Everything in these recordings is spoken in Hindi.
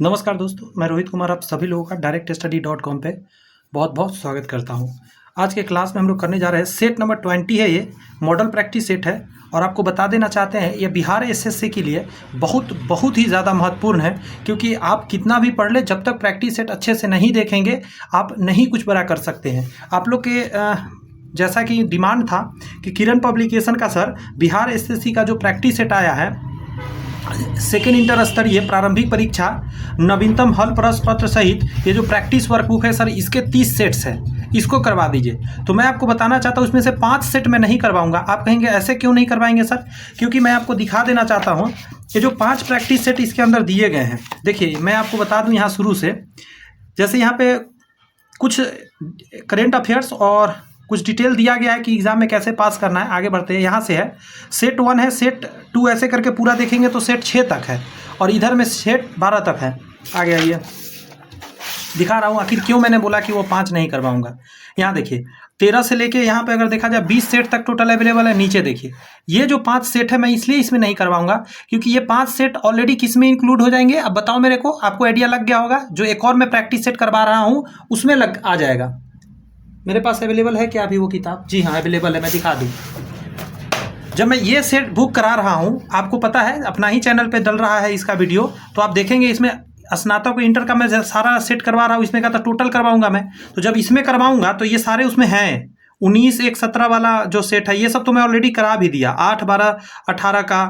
नमस्कार दोस्तों, मैं रोहित कुमार आप सभी लोगों का directstudy.com पे बहुत बहुत स्वागत करता हूं। आज के क्लास में हम लोग करने जा रहे हैं सेट नंबर 20 है। ये मॉडल प्रैक्टिस सेट है और आपको बता देना चाहते हैं ये बिहार एसएससी के लिए बहुत ही ज़्यादा महत्वपूर्ण है, क्योंकि आप कितना भी पढ़ ले जब तक प्रैक्टिस सेट अच्छे से नहीं देखेंगे आप नहीं कुछ बड़ा कर सकते हैं। आप लोग के जैसा कि डिमांड था कि किरण पब्लिकेशन का सर बिहार एसएससी का जो प्रैक्टिस सेट आया है सेकेंड इंटर स्तरीय प्रारंभिक परीक्षा नवीनतम हल प्रश्न पत्र सहित ये जो प्रैक्टिस वर्कबुक है सर, इसके 30 सेट्स हैं, इसको करवा दीजिए। तो मैं आपको बताना चाहता हूँ उसमें से 5 सेट मैं नहीं करवाऊंगा। आप कहेंगे ऐसे क्यों नहीं करवाएंगे सर? क्योंकि मैं आपको दिखा देना चाहता हूँ ये जो 5 प्रैक्टिस सेट इसके अंदर दिए गए हैं। देखिए मैं आपको बता दूँ यहाँ शुरू से, जैसे यहाँ पे कुछ करेंट अफेयर्स और कुछ डिटेल दिया गया है कि एग्ज़ाम में कैसे पास करना है। आगे बढ़ते हैं। यहाँ से है सेट 1 है, सेट 2 ऐसे करके पूरा देखेंगे तो सेट 6 तक है और इधर में सेट 12 तक है। आगे आइए दिखा रहा हूँ आखिर क्यों मैंने बोला कि वो 5 नहीं करवाऊंगा। यहाँ देखिए 13 से लेके यहाँ पे अगर देखा जाए 20 सेट तक टोटल अवेलेबल है। नीचे देखिए ये जो 5 सेट है मैं इसलिए इसमें नहीं करवाऊंगा क्योंकि ये 5 सेट ऑलरेडी किस में इंक्लूड हो जाएंगे। अब बताओ मेरे को, आपको आइडिया लग गया होगा। जो एक और मैं प्रैक्टिस सेट करवा रहा हूँ उसमें लग आ जाएगा। मेरे पास अवेलेबल है क्या अभी वो किताब? जी हाँ अवेलेबल है, मैं दिखा दूँ। जब मैं ये सेट बुक करा रहा हूँ, आपको पता है अपना ही चैनल पे डल रहा है इसका वीडियो, तो आप देखेंगे इसमें स्नातक को इंटर का मैं सारा सेट करवा रहा हूँ। इसमें का तो टोटल करवाऊंगा मैं, तो जब इसमें करवाऊंगा तो ये सारे उसमें हैं। 19, 1, 17 वाला जो सेट है ये सब तो मैं ऑलरेडी करा भी दिया। 8, 12, 18 का,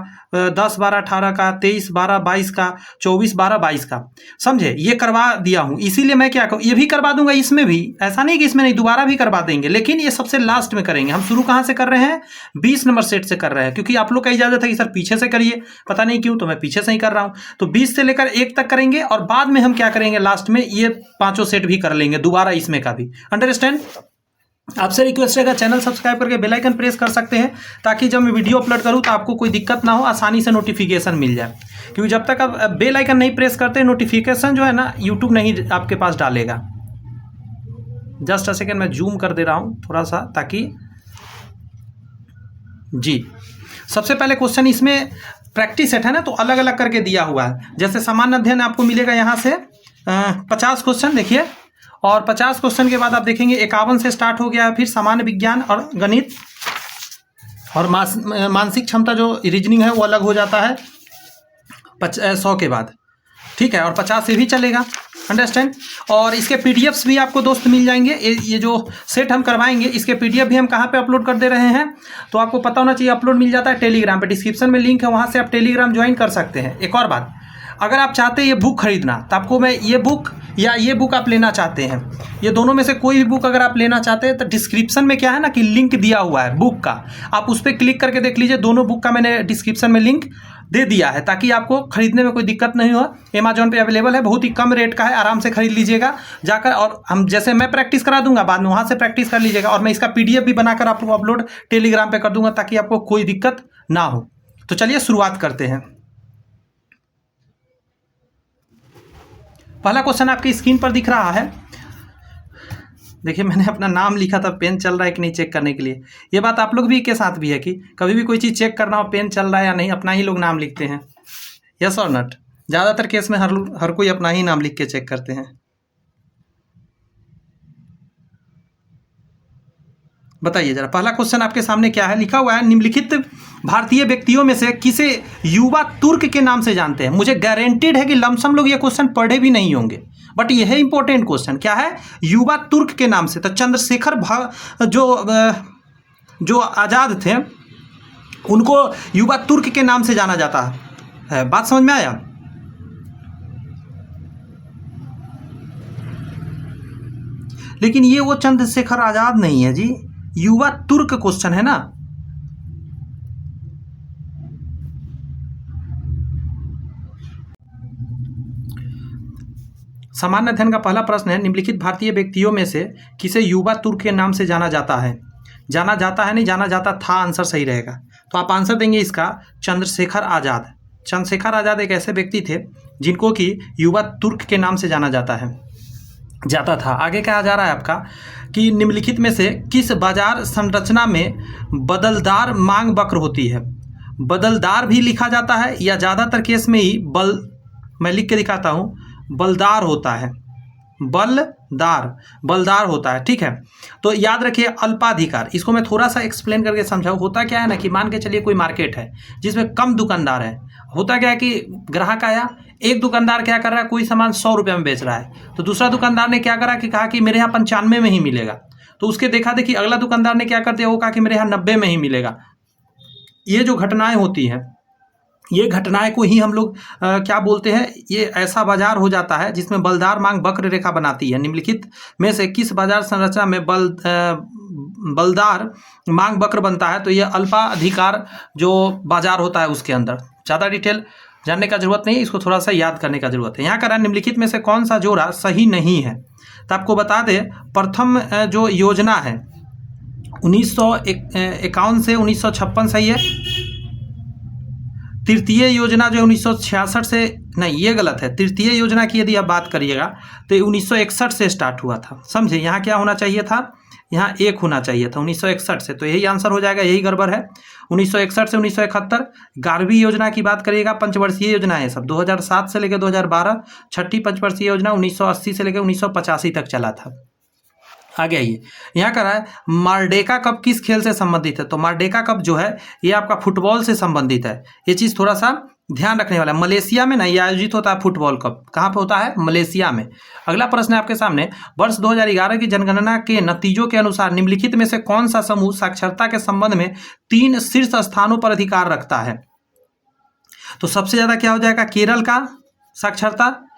10, 12, 18 का, 23, 12, 22 का, 24, 12, 22 का, समझे, ये करवा दिया हूँ। इसीलिए मैं क्या कहूँ, ये भी करवा दूंगा इसमें भी। ऐसा नहीं कि इसमें नहीं, दोबारा भी करवा देंगे, लेकिन ये सबसे लास्ट में करेंगे। हम शुरू कहाँ से कर रहे हैं? 20 नंबर सेट से कर रहे हैं, क्योंकि आप लोग का इजाजत है कि सर पीछे से करिए, पता नहीं क्यों, तो मैं पीछे से ही कर रहा हूँ। तो 20 से लेकर 1 तक करेंगे और बाद में हम क्या करेंगे, लास्ट में ये 5 सेट भी कर लेंगे दोबारा इसमें का भी। अंडरस्टैंड? आपसे रिक्वेस्ट है चैनल सब्सक्राइब करके बेल आइकन प्रेस कर सकते हैं, ताकि जब मैं वीडियो अपलोड करूं तो आपको कोई दिक्कत ना हो, आसानी से नोटिफिकेशन मिल जाए। क्योंकि जब तक आप बेल आइकन नहीं प्रेस करते नोटिफिकेशन जो है ना यूट्यूब नहीं आपके पास डालेगा। जस्ट अ सेकेंड, मैं जूम कर दे रहा हूं थोड़ा सा, ताकि जी सबसे पहले क्वेश्चन इसमें प्रैक्टिस सेट है ना, तो अलग अलग करके दिया हुआ है। जैसे सामान्य अध्ययन आपको मिलेगा यहाँ से 50 क्वेश्चन, देखिए, और 50 क्वेश्चन के बाद आप देखेंगे 51 से स्टार्ट हो गया है। फिर सामान्य विज्ञान और गणित और मानसिक क्षमता जो रीजनिंग है वो अलग हो जाता है 100 के बाद, ठीक है, और 50 से भी चलेगा। अंडरस्टैंड? और इसके पीडीएफ्स भी आपको दोस्त मिल जाएंगे। ये जो सेट हम करवाएंगे इसके पीडीएफ भी हम कहाँ पे अपलोड कर दे रहे हैं, तो आपको पता होना चाहिए। अपलोड मिल जाता है टेलीग्राम पे, डिस्क्रिप्शन में लिंक है, वहाँ से आप टेलीग्राम ज्वाइन कर सकते हैं। एक और बात, अगर आप चाहते हैं ये बुक खरीदना तो आपको मैं ये बुक या ये बुक आप लेना चाहते हैं, ये दोनों में से कोई भी बुक अगर आप लेना चाहते हैं तो डिस्क्रिप्शन में क्या है ना कि लिंक दिया हुआ है बुक का, आप उस पर क्लिक करके देख लीजिए। दोनों बुक का मैंने डिस्क्रिप्शन में लिंक दे दिया है, ताकि आपको खरीदने में कोई दिक्कत नहीं हो। अमेजॉन पे अवेलेबल है, बहुत ही कम रेट का है, आराम से खरीद लीजिएगा जाकर। और हम जैसे मैं प्रैक्टिस करा दूंगा, बाद में वहाँ से प्रैक्टिस कर लीजिएगा, और मैं इसका पीडीएफ भी बनाकर आपको अपलोड टेलीग्राम पे कर दूंगा, ताकि आपको कोई दिक्कत ना हो। तो चलिए शुरुआत करते हैं। पहला क्वेश्चन आपकी स्क्रीन पर दिख रहा है। देखिए मैंने अपना नाम लिखा था, पेन चल रहा है कि नहीं चेक करने के लिए। ये बात आप लोग भी के साथ भी है कि कभी भी कोई चीज़ चेक करना हो, पेन चल रहा है या नहीं, अपना ही लोग नाम लिखते हैं। यस और नॉट? ज़्यादातर केस में हर कोई अपना ही नाम लिख के चेक करते हैं। बताइए जरा, पहला क्वेश्चन आपके सामने क्या है? लिखा हुआ है निम्नलिखित भारतीय व्यक्तियों में से किसे युवा तुर्क के नाम से जानते हैं। मुझे गारंटीड है कि लमसम लोग ये क्वेश्चन पढ़े भी नहीं होंगे, बट यह है इंपॉर्टेंट क्वेश्चन। क्या है? युवा तुर्क के नाम से। तो चंद्रशेखर जो आज़ाद थे उनको युवा तुर्क के नाम से जाना जाता है। बात समझ में आया? लेकिन ये वो चंद्रशेखर आज़ाद नहीं है जी, युवा तुर्क क्वेश्चन है ना। सामान्य अध्ययन का पहला प्रश्न है, निम्नलिखित भारतीय व्यक्तियों में से किसे युवा तुर्क के नाम से जाना जाता है? जाना जाता है नहीं, जाना जाता था आंसर सही रहेगा। तो आप आंसर देंगे इसका चंद्रशेखर आज़ाद। चंद्रशेखर आज़ाद एक ऐसे व्यक्ति थे जिनको कि युवा तुर्क के नाम से जाना जाता था। आगे कहा जा रहा है आपका कि निम्नलिखित में से किस बाजार संरचना में बदलदार मांग वक्र होती है? बदलदार भी लिखा जाता है या ज़्यादातर केस में ही मैं लिख के दिखाता हूँ, बलदार होता है, बलदार होता है, ठीक है। तो याद रखिए अल्पाधिकार, इसको मैं थोड़ा सा एक्सप्लेन करके समझाऊँ। होता क्या है ना कि मान के चलिए कोई मार्केट है जिसमें कम दुकानदार है। होता क्या है कि ग्राहक आया, एक दुकानदार क्या कर रहा है, कोई सामान 100 रुपये में बेच रहा है, तो दूसरा दुकानदार ने क्या करा कि कहा कि मेरे यहाँ 95 में ही मिलेगा। तो उसके देखा देखी अगला दुकानदार ने क्या कर दिया, वो कहा कि मेरे यहाँ 90 में ही मिलेगा। ये जो घटनाएं होती हैं, ये घटनाएं को ही हम लोग क्या बोलते हैं, ये ऐसा बाजार हो जाता है जिसमें बलदार मांग वक्र रेखा बनाती है। निम्नलिखित में से किस बाजार संरचना में बलदार मांग वक्र बनता है? तो ये अल्पाधिकार जो बाजार होता है उसके अंदर। ज़्यादा डिटेल जानने का जरूरत नहीं है, इसको थोड़ा सा याद करने का जरूरत है। यहाँ कह रहा है निम्नलिखित में से कौन सा जोड़ा सही नहीं है? तो आपको बता दें, प्रथम जो योजना है 1951 से 1956 सही है। तृतीय योजना जो 1966 से, नहीं ये गलत है। तृतीय योजना की यदि आप बात करिएगा तो 1961 से स्टार्ट हुआ था, समझे। यहाँ क्या होना चाहिए था, यहाँ 1 होना चाहिए था 1961 से, तो यही आंसर हो जाएगा, यही गड़बड़ है। 1961 से 1971। 11वीं योजना की बात करिएगा, पंचवर्षीय योजना है सब, 2007 से लेकर 2012। छठी पंचवर्षीय योजना 1980 से लेकर 1985 तक चला था। आगे आइए, यहाँ कह रहा है मारडेका कप किस खेल से संबंधित है? तो मारडेका कप जो है ये आपका फुटबॉल से संबंधित है। ये चीज़ थोड़ा सा ध्यान रखने वाला है। मलेशिया में ना ये आयोजित होता है फुटबॉल कप। कहाँ पे होता है? मलेशिया में। अगला प्रश्न है आपके सामने, वर्ष 2011 की जनगणना के नतीजों के अनुसार निम्नलिखित में से कौन सा समूह साक्षरता के संबंध में 3 शीर्ष स्थानों पर अधिकार रखता है? तो सबसे ज़्यादा क्या हो जाएगा? केरल का साक्षरता,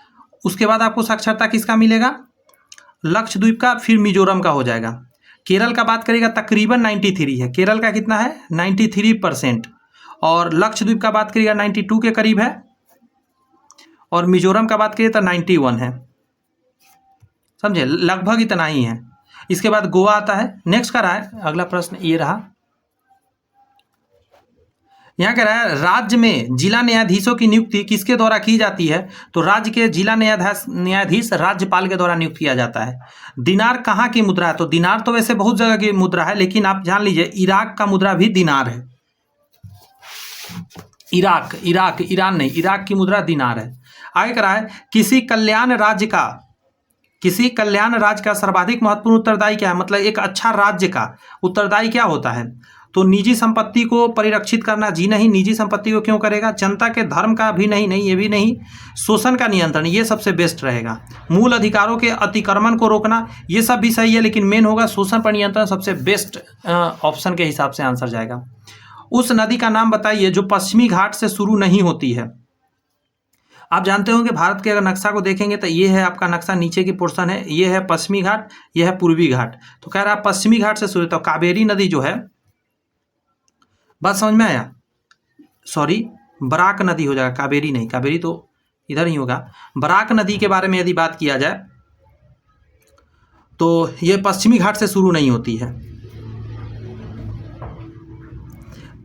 उसके बाद आपको साक्षरता किसका मिलेगा? लक्षद्वीप का, फिर मिजोरम का हो जाएगा। केरल का बात करेगा तकरीबन 93 है। केरल का कितना है? 93%। और लक्षद्वीप का बात करिएगा 92 के करीब है। और मिजोरम का बात करिए तो 91 है, समझे, लगभग इतना ही है। इसके बाद गोवा आता है। नेक्स्ट का रहा है अगला प्रश्न ये रहा, यहाँ कह रहा है राज्य में जिला न्यायाधीशों की नियुक्ति किसके द्वारा की जाती है? तो राज्य के जिला न्यायाधीश राज्यपाल के द्वारा नियुक्त किया जाता है। दिनार कहाँ की मुद्रा है? तो दिनार तो वैसे बहुत जगह की मुद्रा है, लेकिन आप जान लीजिए इराक का मुद्रा भी दिनार है। ईरान नहीं, इराक की मुद्रा दिनार है। आगे कह रहा है किसी कल्याण राज्य का सर्वाधिक महत्वपूर्ण उत्तरदायी क्या है? मतलब एक अच्छा राज्य का उत्तरदायी क्या होता है? तो निजी संपत्ति को परिरक्षित करना, जी नहीं, निजी संपत्ति को क्यों करेगा? जनता के धर्म का भी नहीं, ये भी नहीं। शोषण का नियंत्रण, ये सबसे बेस्ट रहेगा। मूल अधिकारों के अतिक्रमण को रोकना, ये सब भी सही है, लेकिन मेन होगा शोषण पर नियंत्रण, सबसे बेस्ट ऑप्शन के हिसाब से आंसर जाएगा। उस नदी का नाम बताइए जो पश्चिमी घाट से शुरू नहीं होती है। आप जानते हो कि भारत के अगर नक्शा को देखेंगे तो ये है आपका नक्शा, नीचे की पोर्शन है, ये है पश्चिमी घाट, ये है पूर्वी घाट। तो कह रहा है पश्चिमी घाट से शुरू, तो कावेरी नदी जो है, बात समझ में आया? सॉरी, बराक नदी हो जाएगा, कावेरी नहीं, कावेरी तो इधर ही होगा। बराक नदी के बारे में यदि बात किया जाए तो ये पश्चिमी घाट से शुरू नहीं होती है।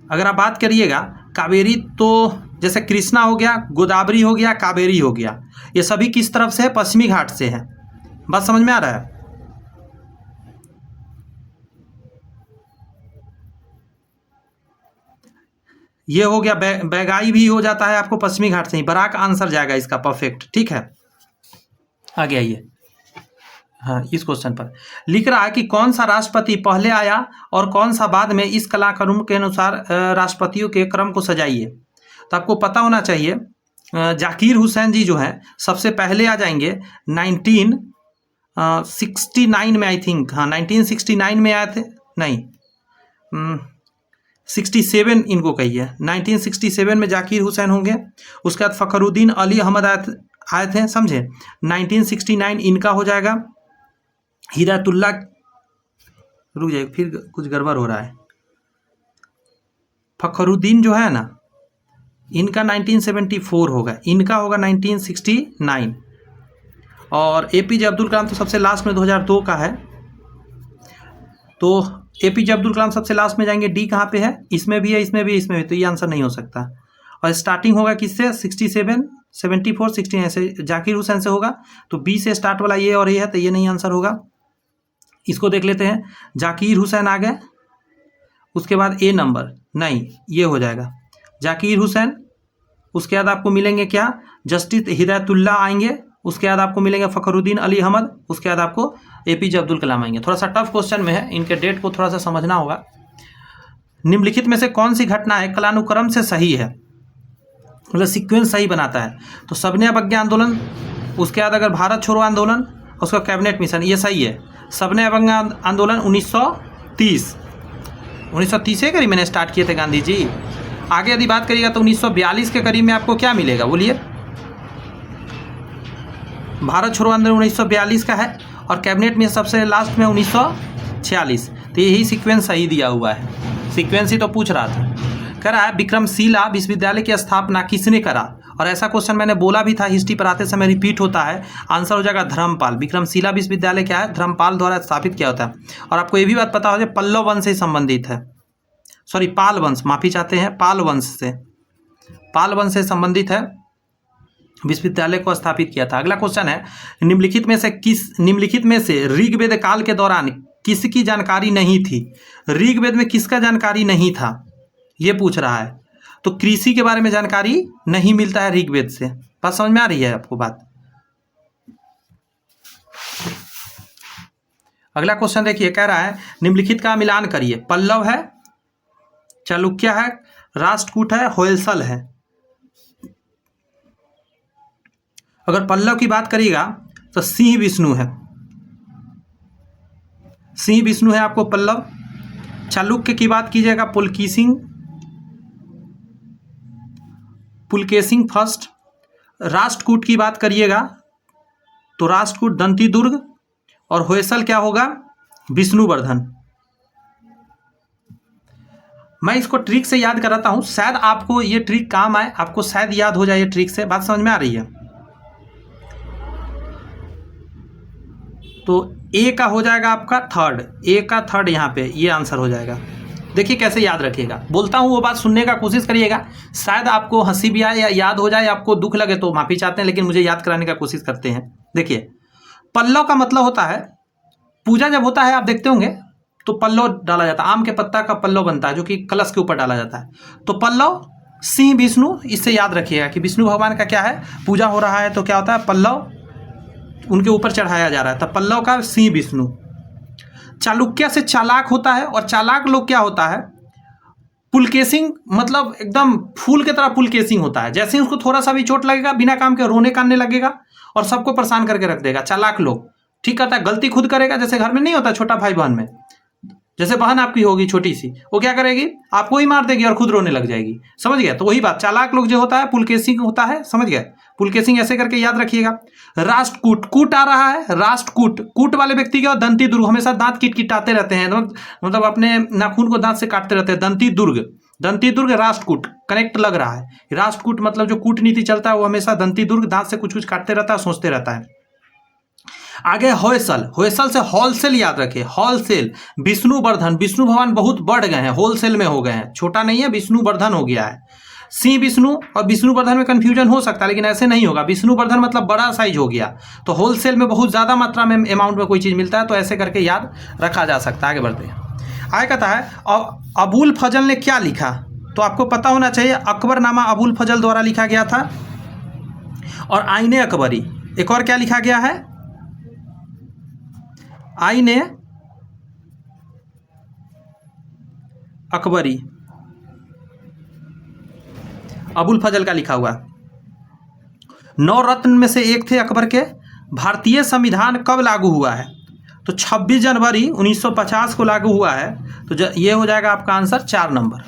अगर आप बात करिएगा कावेरी, तो जैसे कृष्णा हो गया, गोदावरी हो गया, कावेरी हो गया, ये सभी किस तरफ से है? पश्चिमी घाट से है। बात समझ में आ रहा है? ये हो गया, बैगाई भी हो जाता है आपको पश्चिमी घाट से ही। बराक आंसर जाएगा इसका, परफेक्ट, ठीक है। आगे आइए, हाँ, इस क्वेश्चन पर लिख रहा है कि कौन सा राष्ट्रपति पहले आया और कौन सा बाद में, इस कलाक्रम के अनुसार राष्ट्रपतियों के क्रम को सजाइए। तो आपको पता होना चाहिए, जाकिर हुसैन जी जो हैं सबसे पहले आ जाएंगे 1969 में, आई थिंक, हाँ 1969 में आए थे, नहीं 67 इनको कहिए, 1967 में जाकिर हुसैन होंगे। उसके बाद फ़खरुद्दीन अली अहमद आए थे, समझे, 1969 इनका हो जाएगा। हिदायतुल्लाह, रुक जाइए, फिर कुछ गड़बड़ हो रहा है। फ़खरुद्दीन जो है ना, इनका 1974 होगा, इनका होगा 1969। और APJ अब्दुल कलाम तो सबसे लास्ट में 2002 का है। तो APJ अब्दुल कलाम सबसे लास्ट में जाएंगे। डी कहाँ पे है? इसमें भी है, इसमें भी, इसमें भी, तो ये आंसर नहीं हो सकता। और स्टार्टिंग होगा किससे? 67, 74, 69 ऐसे जाकिर हुसैन से होगा। तो बी से स्टार्ट वाला ये और ये है, तो ये नहीं आंसर होगा। इसको देख लेते हैं, जाकिर हुसैन आ गए, उसके बाद ए नंबर, नहीं ये हो जाएगा जाकिर हुसैन। उसके बाद आपको मिलेंगे क्या? जस्टिस हिदायतुल्लाह आएंगे, उसके बाद आपको मिलेंगे फ़खरुद्दीन अली अहमद, उसके बाद आपको APJ अब्दुल कलाम आएंगे। थोड़ा सा टफ क्वेश्चन में है, इनके डेट को थोड़ा सा समझना होगा। निम्नलिखित में से कौन सी घटना है कालानुक्रम से सही है, मतलब सीक्वेंस सही बनाता है? तो सबने अवज्ञा आंदोलन, उसके बाद अगर भारत छोड़ो आंदोलन, उसका कैबिनेट मिशन, ये सही है। सबने अवज्ञा आंदोलन 1930 के करीब मैंने स्टार्ट किए थे गांधी जी। आगे यदि बात करिएगा तो 1942 के करीब में आपको क्या मिलेगा, बोलिए? भारत छोड़ो आंदोलन 1942 का है और कैबिनेट में सबसे लास्ट में 1946। तो यही सीक्वेंस सही दिया हुआ है, सीक्वेंस ही तो पूछ रहा था। कह रहा है विक्रमशिला विश्वविद्यालय की स्थापना किसने करा? और ऐसा क्वेश्चन मैंने बोला भी था, हिस्ट्री पढ़ाते समय रिपीट होता है। आंसर हो जाएगा धर्मपाल। विक्रमशिला विश्वविद्यालय क्या है? धर्मपाल द्वारा स्थापित किया होता है। और आपको ये भी बात पता हो जाए पल्लव वंश से संबंधित है, सॉरी पाल वंश, माफी चाहते हैं, पाल वंश से संबंधित है, विश्वविद्यालय को स्थापित किया था। अगला क्वेश्चन है निम्नलिखित में से ऋग्वेद काल के दौरान किसकी जानकारी नहीं थी? ऋग्वेद में किसका जानकारी नहीं था, ये पूछ रहा है। तो कृषि के बारे में जानकारी नहीं मिलता है ऋग्वेद से। बात समझ में आ रही है आपको बात? अगला क्वेश्चन देखिए, कह रहा है निम्नलिखित का मिलान करिए। पल्लव है, चालुक्य है, राष्ट्रकूट है, होयसल है। अगर पल्लव की बात करिएगा तो सिंह विष्णु है, सिंह विष्णु है आपको पल्लव। चालुक्य की बात कीजिएगा पुलकेशिन फर्स्ट। राष्ट्रकूट की बात करिएगा तो राष्ट्रकूट दंतीदुर्ग, और होयसल क्या होगा? विष्णुवर्धन। मैं इसको ट्रिक से याद कराता हूं, शायद आपको ये ट्रिक काम आए, आपको शायद याद हो जाए ये ट्रिक से। बात समझ में आ रही है? तो ए का हो जाएगा आपका थर्ड, ए का थर्ड यहाँ पे ये आंसर हो जाएगा। देखिए कैसे याद रखिएगा, बोलता हूँ वो बात सुनने का कोशिश करिएगा, शायद आपको हंसी भी आए या याद हो जाए, आपको दुख लगे तो माफ़ी चाहते हैं, लेकिन मुझे याद कराने का कोशिश करते हैं। देखिए पल्लव का मतलब होता है, पूजा जब होता है आप देखते होंगे तो पल्लव डाला जाता है, आम के पत्ता का पल्लव बनता है जो कि कलश के ऊपर डाला जाता है। तो पल्लव सिंह विष्णु, इससे याद रखिएगा कि विष्णु भगवान का क्या है, पूजा हो रहा है तो क्या होता है, पल्लव उनके ऊपर चढ़ाया जा रहा है, तब पल्लव का सिंह विष्णु। चालुक्य से चालाक होता है, और चालाक लोग क्या होता है, पुलकेशिन, मतलब एकदम फूल की तरह पुलकेशिन होता है। जैसे ही उसको थोड़ा सा भी चोट लगेगा बिना काम के रोने कानने लगेगा और सबको परेशान करके रख देगा। चालाक लोग ठीक करता है, गलती खुद करेगा। जैसे घर में नहीं होता छोटा भाई बहन में, जैसे बहन आपकी होगी छोटी सी, वो क्या करेगी, आपको ही मार देगी और खुद रोने लग जाएगी। समझ गया? तो वही बात, चालाक लोग जो होता है पुलकेशिन होता है। समझ गया? पुलकेशिन ऐसे करके याद रखिएगा। राष्ट्रकूट, कूट आ रहा है, राष्ट्रकूट, कूट वाले व्यक्ति क्या, दंती दुर्ग, हमेशा दांत किटकिटाते रहते हैं, मतलब अपने नाखून को दांत से काटते रहते हैं। दंती दुर्ग, दंती दुर्ग, राष्ट्रकूट कनेक्ट लग रहा है। राष्ट्रकूट मतलब जो कूटनीति चलता है वो हमेशा दंती दुर्ग, दांत से कुछ कुछ काटते रहता है, सोचते रहता है। आगे होयसल, होयसल से होलसेल याद रखें, होलसेल। विष्णुवर्धन, विष्णु भगवान बहुत बढ़ गए हैं, होलसेल में हो गए हैं, छोटा नहीं है, विष्णुवर्धन हो गया है। सिंह विष्णु और विष्णुवर्धन में कंफ्यूजन हो सकता है, लेकिन ऐसे नहीं होगा। विष्णुवर्धन मतलब बड़ा साइज हो गया, तो होलसेल में बहुत ज़्यादा मात्रा में अमाउंट में कोई चीज़ मिलता है, तो ऐसे करके याद रखा जा सकता है। आगे बढ़ते हैं। आगे कहता है अबुल फजल ने क्या लिखा? तो आपको पता होना चाहिए, अकबरनामा अबुल फजल द्वारा लिखा गया था, और आईने अकबरी। एक और क्या लिखा गया है, आईने अकबरी, अबुल फजल का लिखा हुआ। 9 रत्न में से एक थे अकबर के। भारतीय संविधान कब लागू हुआ है? तो 26 जनवरी 1950 को लागू हुआ है। तो ये हो जाएगा आपका आंसर 4 नंबर।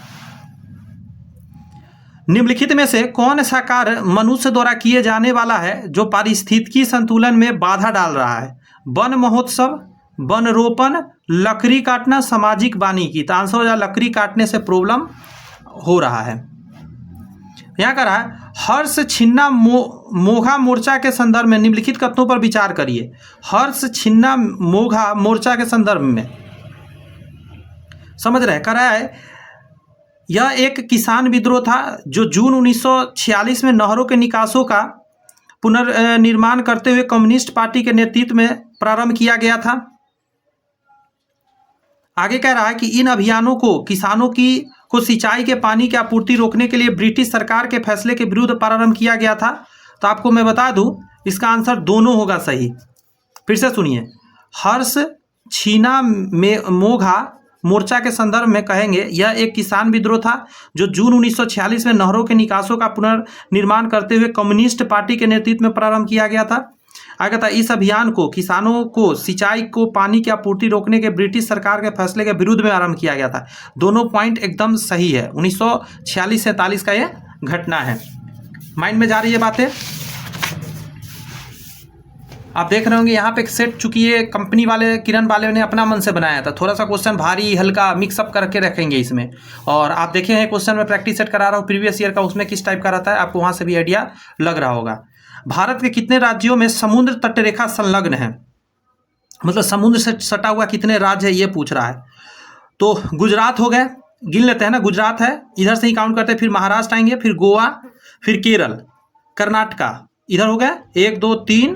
निम्नलिखित में से कौन सा कार्य मनुष्य द्वारा किए जाने वाला है जो पारिस्थितिकी संतुलन में बाधा डाल रहा है? वन महोत्सव, वन रोपण, लकड़ी काटना, सामाजिक वानिकी। तो आंसर हो जाए लकड़ी काटने से प्रॉब्लम हो रहा है। यहाँ कह रहा है हर्ष छिन्ना मोघा मोर्चा के संदर्भ में निम्नलिखित कथनों पर विचार करिए। हर्ष छिन्ना मोघा मोर्चा के संदर्भ में समझ रहे, कह रहा है यह एक किसान विद्रोह था जो जून 1946 में नहरों के निकासों का पुनर्निर्माण करते हुए कम्युनिस्ट पार्टी के नेतृत्व में प्रारंभ किया गया था। आगे कह रहा है कि इन अभियानों को किसानों को सिंचाई के पानी की आपूर्ति रोकने के लिए ब्रिटिश सरकार के फैसले के विरुद्ध प्रारंभ किया गया था। तो आपको मैं बता दूं, इसका आंसर दोनों होगा सही। फिर से सुनिए, हर्ष छीना में मोघा मोर्चा के संदर्भ में कहेंगे यह एक किसान विद्रोह था जो जून 1946 में नहरों के निकासों का पुनर्निर्माण करते हुए कम्युनिस्ट पार्टी के नेतृत्व में प्रारंभ किया गया था। आगे था, इस अभियान को किसानों को सिंचाई को पानी की आपूर्ति रोकने के ब्रिटिश सरकार के फैसले के विरुद्ध में आरंभ किया गया था। दोनों पॉइंट एकदम सही है। 1946-47 का यह घटना है। माइंड में जा रही है बातें। आप देख रहे होंगे यहाँ पे एक सेट, चूंकि ये कंपनी वाले किरण वाले ने अपना मन से बनाया था, थोड़ा सा क्वेश्चन भारी हल्का मिक्सअप करके रखेंगे इसमें। और आप देखे हैं क्वेश्चन में प्रैक्टिस सेट करा रहा हूँ प्रीवियस ईयर का, उसमें किस टाइप का रहता है आपको वहाँ से भी आइडिया लग रहा होगा। भारत के कितने राज्यों में समुद्र तट रेखा संलग्न है, मतलब समुद्र से सटा हुआ कितने राज्य है ये पूछ रहा है। तो गुजरात हो गए, गिन लेते हैं ना, गुजरात है, इधर से ही काउंट करते हैं, फिर महाराष्ट्र आएंगे, फिर गोवा, फिर केरल, कर्नाटका, इधर हो गए 1 2 3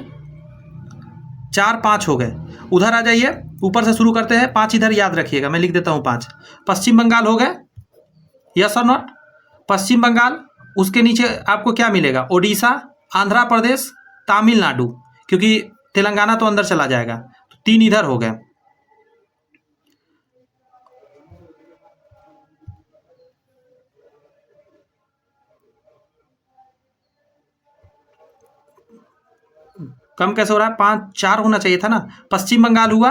4 5 हो गए। उधर आ जाइए, ऊपर से शुरू करते हैं, 5 इधर याद रखिएगा, मैं लिख देता हूँ 5। पश्चिम बंगाल हो गए, यस और नॉट? पश्चिम बंगाल, उसके नीचे आपको क्या मिलेगा? ओडिशा, आंध्र प्रदेश, तमिलनाडु, क्योंकि तेलंगाना तो अंदर चला जाएगा, तो 3 इधर हो गए। कम कैसे हो रहा है? 5 4 होना चाहिए था ना। पश्चिम बंगाल हुआ,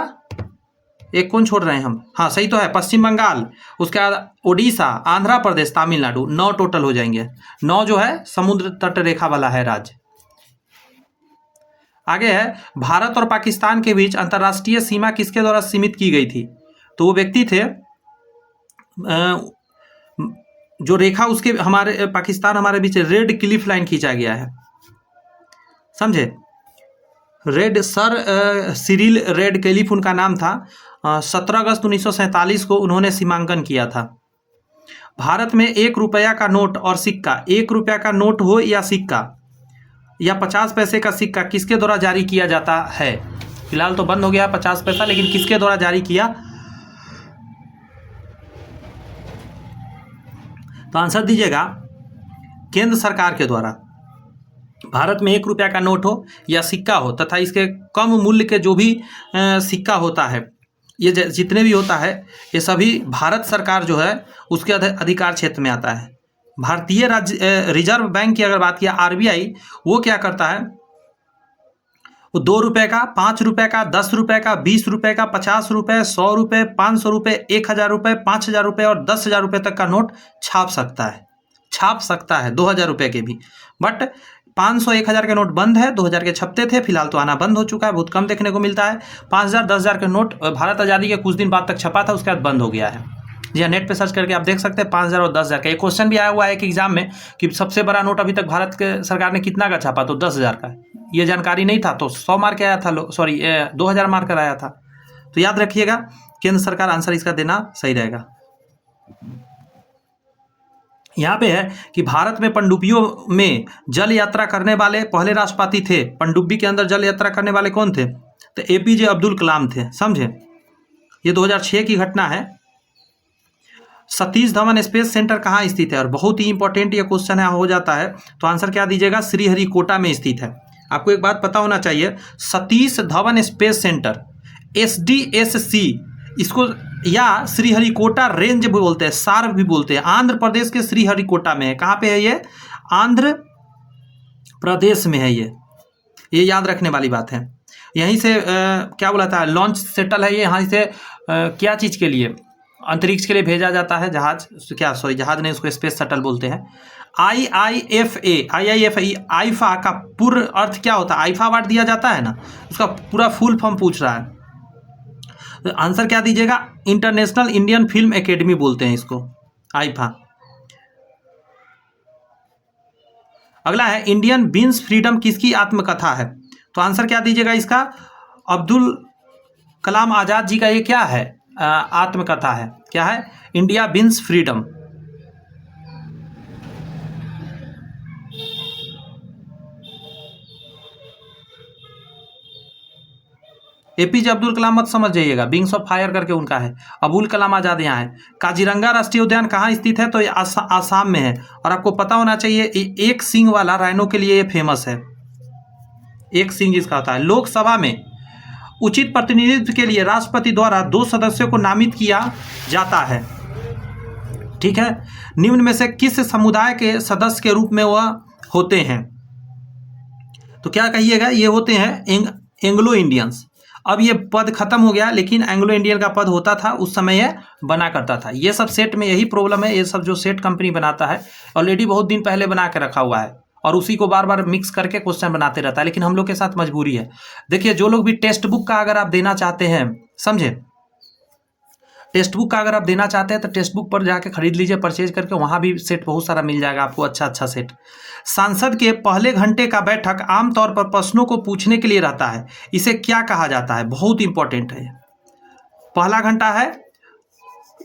एक कौन छोड़ रहे हैं हम? हाँ सही तो है, पश्चिम बंगाल, उसके बाद ओडिशा, आंध्र प्रदेश, तमिलनाडु, 9 टोटल हो जाएंगे। 9 जो है समुद्र तट रेखा वाला है राज्य। आगे है, भारत और पाकिस्तान के बीच अंतर्राष्ट्रीय सीमा किसके द्वारा सीमित की गई थी? तो वो व्यक्ति थे जो रेखा उसके हमारे पाकिस्तान हमारे बीच रेड क्लिफ लाइन खींचा गया है, समझे? Red sir Cyril red Cliff उनका नाम था। 17 अगस्त 1947 को उन्होंने सीमांकन किया था। भारत में 1 रुपया का नोट और सिक्का, 1 रुपया का नोट हो या सिक्का या 50 पैसे का सिक्का किसके द्वारा जारी किया जाता है? फिलहाल तो बंद हो गया 50 पैसा, लेकिन किसके द्वारा जारी किया? तो आंसर दीजिएगा, केंद्र सरकार के द्वारा। भारत में 1 रुपया का नोट हो या सिक्का हो तथा इसके कम मूल्य के जो भी सिक्का होता है, ये जितने भी होता है, ये सभी भारत सरकार जो है उसके अधिकार क्षेत्र में आता है। भारतीय रिजर्व बैंक की अगर बात किया, आरबीआई, वो क्या करता है? वो 2 रुपये का, 5 रुपये का, 10 रुपये का, 20 रुपये का, 50 रुपये, 100 रुपये, 500 रुपये, 1000 रुपये, 5000 रुपये और 10,000 रुपये तक का नोट छाप सकता है 2000 रुपये के भी। बट 500 1000 के नोट बंद है, 2000 के छपते थे, फिलहाल तो आना बंद हो चुका है, बहुत कम देखने को मिलता है। 5000 10,000 के नोट भारत आज़ादी के कुछ दिन बाद तक छपा था, उसके बाद बंद हो गया है। जी हाँ, नेट पे सर्च करके आप देख सकते हैं 5000 और 10,000 का। एक क्वेश्चन भी आया हुआ है एक एग्जाम में कि सबसे बड़ा नोट अभी तक भारत के सरकार ने कितना का छापा, तो 10,000 का। ये जानकारी नहीं था तो 100 मार्क आया था, सॉरी 2000 मार्क आया था। तो याद रखिएगा, केंद्र सरकार आंसर इसका देना सही रहेगा। यहाँ पे है कि भारत में पनडुब्बियों में जल यात्रा करने वाले पहले राष्ट्रपति थे। पनडुब्बी के अंदर जल यात्रा करने वाले कौन थे? तो एपीजे अब्दुल कलाम थे, समझे? ये 2006 की घटना है। सतीश धवन स्पेस सेंटर कहाँ स्थित है? और बहुत ही इंपॉर्टेंट ये क्वेश्चन है, हो जाता है, तो आंसर क्या दीजिएगा? श्रीहरिकोटा में स्थित है। आपको एक बात पता होना चाहिए, Satish Dhawan space centre SDSC, इसको या श्रीहरिकोटा रेंज भी बोलते हैं, सार्क भी बोलते हैं, आंध्र प्रदेश के श्रीहरिकोटा में है। कहाँ पे है ये? आंध्र प्रदेश में है ये याद रखने वाली बात है। यहीं से क्या बोला था, लॉन्च सेटल है ये। यहाँ से क्या चीज़ के लिए? अंतरिक्ष के लिए भेजा जाता है जहाज, क्या सॉरी जहाज नहीं, उसको स्पेस शटल बोलते हैं। IIFA आईफा का पूर्ण अर्थ क्या होता है? आईफा अवार्ड दिया जाता है ना, उसका पूरा फुल फॉर्म पूछ रहा है। तो आंसर क्या दीजिएगा? इंटरनेशनल इंडियन फिल्म एकेडमी बोलते हैं इसको, आईफा। अगला है, इंडियन बीन्स फ्रीडम किसकी आत्मकथा है? तो आंसर क्या दीजिएगा इसका? अब्दुल कलाम आज़ाद जी का ये क्या है? आत्मकथा है। क्या है? India wins freedom. APJ Abdul Kalam मत समझ जाइएगा, विंग्स ऑफ फायर करके उनका है। अबुल कलाम आज़ाद यहाँ है। काजीरंगा राष्ट्रीय उद्यान कहाँ स्थित है? तो ये आसाम में है। और आपको पता होना चाहिए, एक सींग वाला राइनो के लिए ये फेमस है। एक सिंह जिसका होता है। लोकसभा में उचित प्रतिनिधित्व के लिए राष्ट्रपति द्वारा 2 सदस्यों को नामित किया जाता है। ठीक है। निम्न में से किस समुदाय के सदस्य के रूप में वह होते हैं? तो क्या कहिएगा? ये होते हैं एंग्लो इंडियंस। अब ये पद खत्म हो गया, लेकिन एंग्लो इंडियन का पद होता था उस समय, ये बना करता था। ये सब सेट में यही प्रॉब्लम है। ये सब जो सेट कंपनी बनाता है ऑलरेडी बहुत दिन पहले बना के रखा हुआ है और उसी को बार बार मिक्स करके क्वेश्चन बनाते रहता है, लेकिन हम लोग के साथ मजबूरी है। देखिए, जो लोग भी टेक्स्ट बुक का अगर आप देना चाहते हैं, समझे, टेक्स्ट बुक का अगर आप देना चाहते हैं तो टेक्स्ट बुक पर जाके खरीद लीजिए, परचेज करके, वहाँ भी सेट बहुत सारा मिल जाएगा आपको, अच्छा अच्छा सेट। सांसद के पहले घंटे का बैठक आमतौर पर प्रश्नों को पूछने के लिए रहता है, इसे क्या कहा जाता है? बहुत इंपॉर्टेंट है। पहला घंटा है,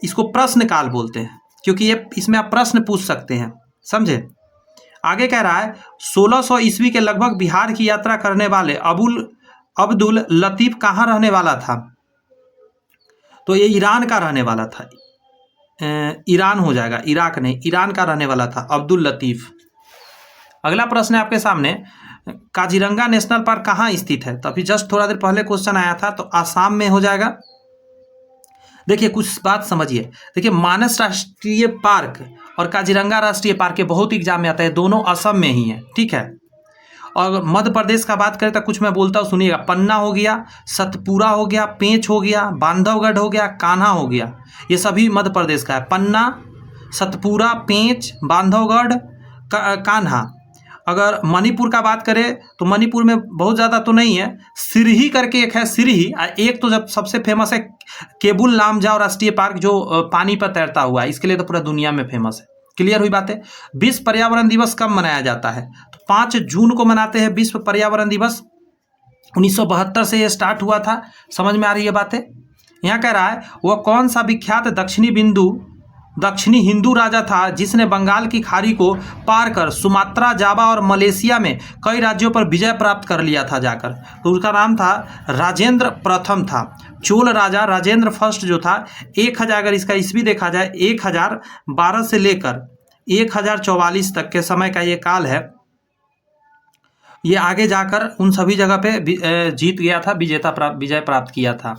इसको प्रश्न काल बोलते हैं, क्योंकि ये इसमें आप प्रश्न पूछ सकते हैं, समझे। आगे कह रहा है 1600 ईस्वी के लगभग बिहार की यात्रा करने वाले अब्दुल लतीफ कहाँ रहने वाला था? तो ये ईरान का रहने वाला था। ईरान हो जाएगा, इराक नहीं, ईरान का रहने वाला था अब्दुल लतीफ। अगला प्रश्न है आपके सामने, काजीरंगा नेशनल पार्क कहाँ स्थित है? तो अभी जस्ट थोड़ा देर पहले क्वेश्चन आया था, तो आसाम में हो जाएगा। देखिए, कुछ बात समझिए। देखिए, मानस राष्ट्रीय पार्क और काजीरंगा राष्ट्रीय पार्क, बहुत एग्जाम में आता है, दोनों असम में ही है। ठीक है। और मध्य प्रदेश का बात करें तो कुछ मैं बोलता हूँ, सुनिएगा। पन्ना हो गया, सतपुरा हो गया, पेंच हो गया, बांधवगढ़ हो गया, कान्हा हो गया, ये सभी मध्य प्रदेश का है। पन्ना, सतपुरा, पेंच, बांधवगढ़, कान्हा। अगर मणिपुर का बात करें तो मणिपुर में बहुत ज़्यादा तो नहीं है, सिरही करके एक है, सिरही। एक तो जब सबसे फेमस है केबुल लामजाओ राष्ट्रीय पार्क, जो पानी पर तैरता हुआ है, इसके लिए तो पूरा दुनिया में फेमस है। क्लियर हुई बातें। विश्व पर्यावरण दिवस कब मनाया जाता है? तो 5 जून को मनाते हैं विश्व पर्यावरण दिवस। 1972 से ये स्टार्ट हुआ था। समझ में आ रही है बातें? यहाँ कह रहा है, वह कौन सा विख्यात दक्षिणी हिंदू राजा था जिसने बंगाल की खाड़ी को पार कर सुमात्रा, जावा और मलेशिया में कई राज्यों पर विजय प्राप्त कर लिया था जाकर? तो उसका नाम था राजेंद्र प्रथम था। चोल राजा राजेंद्र फर्स्ट जो था, 1000, अगर इसका ईस्वी देखा जाए, 1012 से लेकर 1044 तक के समय का ये काल है। ये आगे जाकर उन सभी जगह पे जीत गया था, विजय प्राप्त किया था।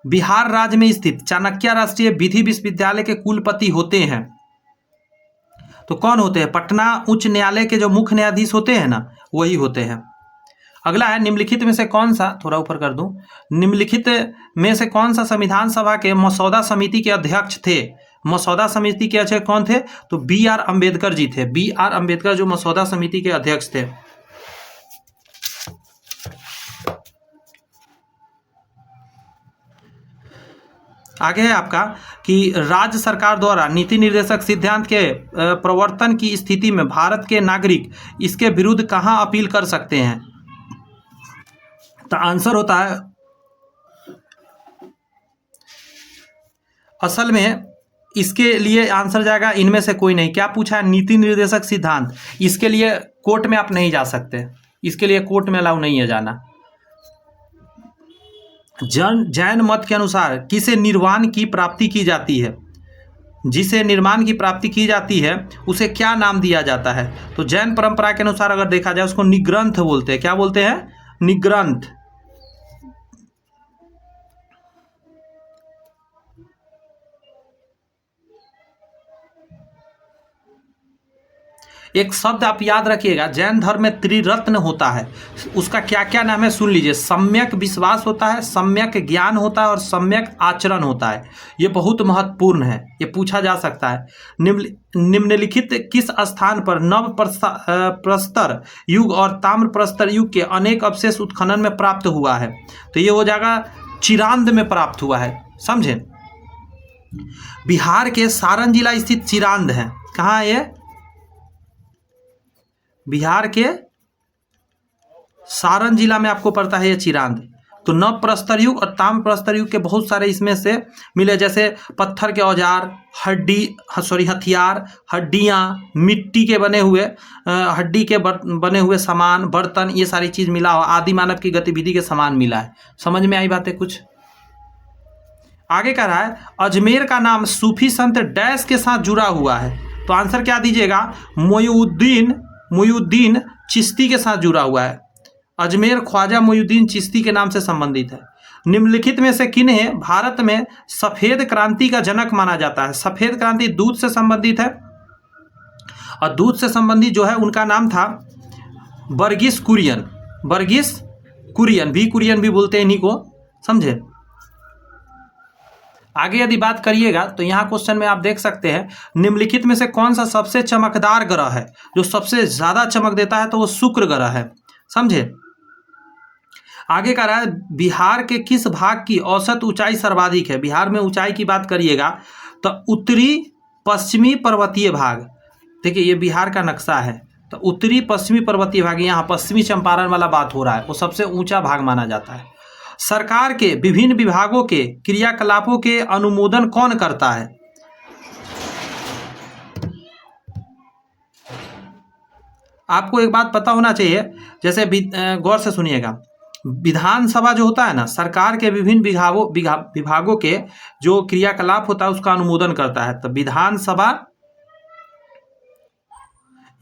बिहार राज्य में स्थित चाणक्य राष्ट्रीय विधि विश्वविद्यालय के कुलपति होते हैं, तो कौन होते हैं? पटना उच्च न्यायालय के जो मुख्य न्यायाधीश होते हैं ना, वही होते हैं। अगला है, निम्नलिखित में से कौन सा, थोड़ा ऊपर कर दूं, निम्नलिखित में से कौन सा संविधान सभा के मसौदा समिति के अध्यक्ष थे? मसौदा समिति के अध्यक्ष कौन थे? तो B.R. अम्बेडकर जी थे। B.R. अम्बेडकर जो मसौदा समिति के अध्यक्ष थे। आगे है आपका कि राज्य सरकार द्वारा नीति निर्देशक सिद्धांत के प्रवर्तन की स्थिति में भारत के नागरिक इसके विरुद्ध कहाँ अपील कर सकते हैं? तो आंसर होता है, असल में इसके लिए आंसर जाएगा इनमें से कोई नहीं। क्या पूछा है? नीति निर्देशक सिद्धांत। इसके लिए कोर्ट में आप नहीं जा सकते, इसके लिए कोर्ट में अलाउ नहीं है जाना। जैन मत के अनुसार किसे निर्वाण की प्राप्ति की जाती है? जिसे निर्माण की प्राप्ति की जाती है उसे क्या नाम दिया जाता है? तो जैन परंपरा के अनुसार अगर देखा जाए उसको निग्रंथ बोलते हैं। क्या बोलते हैं? निग्रंथ। एक शब्द आप याद रखिएगा, जैन धर्म में त्रिरत्न होता है, उसका क्या क्या नाम है सुन लीजिए। सम्यक विश्वास होता है, सम्यक ज्ञान होता है और सम्यक आचरण होता है। ये बहुत महत्वपूर्ण है, ये पूछा जा सकता है। निम्नलिखित किस स्थान पर नव प्रस्तर युग और ताम्र प्रस्तर युग के अनेक अवशेष उत्खनन में प्राप्त हुआ है? तो ये हो जाएगा चिरांद में प्राप्त हुआ है, समझे। बिहार के सारण जिला स्थित चिरांद है। कहाँ है ये? बिहार के सारण जिला में आपको पड़ता है ये चिरांद। तो नव प्रस्तर युग और ताम्र प्रस्तर युग के बहुत सारे इसमें से मिले, जैसे पत्थर के औजार, हथियार, हड्डियाँ, मिट्टी के बने हुए हड्डी के बने हुए सामान, बर्तन, ये सारी चीज़ मिला हो, आदि मानव की गतिविधि के समान मिला है। समझ में आई बातें कुछ? आगे कह रहा है, अजमेर का नाम सूफी संत डैश के साथ जुड़ा हुआ है। तो आंसर क्या दीजिएगा? मोइनुद्दीन चिश्ती के साथ जुड़ा हुआ है। अजमेर ख्वाजा मोइनुद्दीन चिश्ती के नाम से संबंधित है। निम्नलिखित में से किन्हें भारत में सफेद क्रांति का जनक माना जाता है? सफेद क्रांति दूध से संबंधित है और दूध से संबंधित जो है उनका नाम था वर्गीस कुरियन। वर्गीस कुरियन भी बोलते हैं इन्हीं को, समझे। आगे यदि बात करिएगा तो यहाँ क्वेश्चन में आप देख सकते हैं निम्नलिखित में से कौन सा सबसे चमकदार ग्रह है? जो सबसे ज्यादा चमक देता है तो वो शुक्र ग्रह है, समझे। आगे कह रहा है बिहार के किस भाग की औसत ऊंचाई सर्वाधिक है? बिहार में ऊंचाई की बात करिएगा तो उत्तरी पश्चिमी पर्वतीय भाग, देखिए ये बिहार का नक्शा है, तो उत्तरी पश्चिमी पर्वतीय भाग, यहाँ पश्चिमी चंपारण वाला बात हो रहा है, वो सबसे ऊंचा भाग माना जाता है। सरकार के विभिन्न विभागों के क्रियाकलापों के अनुमोदन कौन करता है? आपको एक बात पता होना चाहिए, जैसे गौर से सुनिएगा, विधानसभा जो होता है ना, सरकार के विभिन्न विभागों के जो क्रियाकलाप होता है उसका अनुमोदन करता है। तो विधानसभा,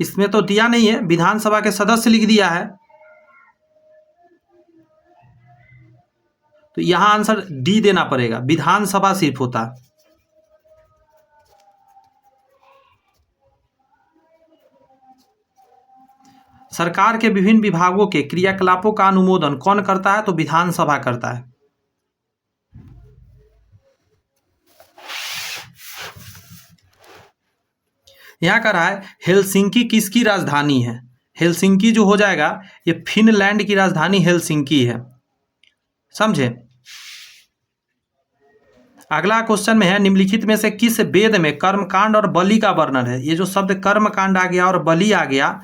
इसमें तो दिया नहीं है, विधानसभा के सदस्य लिख दिया है, तो यहां आंसर डी देना पड़ेगा, विधानसभा सिर्फ होता है। सरकार के विभिन्न विभागों के क्रियाकलापों का अनुमोदन कौन करता है? तो विधानसभा करता है। यहां कह रहा है हेलसिंकी किसकी राजधानी है? हेलसिंकी जो हो जाएगा ये फिनलैंड की राजधानी हेलसिंकी है, समझे। अगला क्वेश्चन में है निम्नलिखित में से किस वेद में कर्मकांड और बलि का वर्णन है? ये जो शब्द कर्मकांड आ गया और बलि आ गया,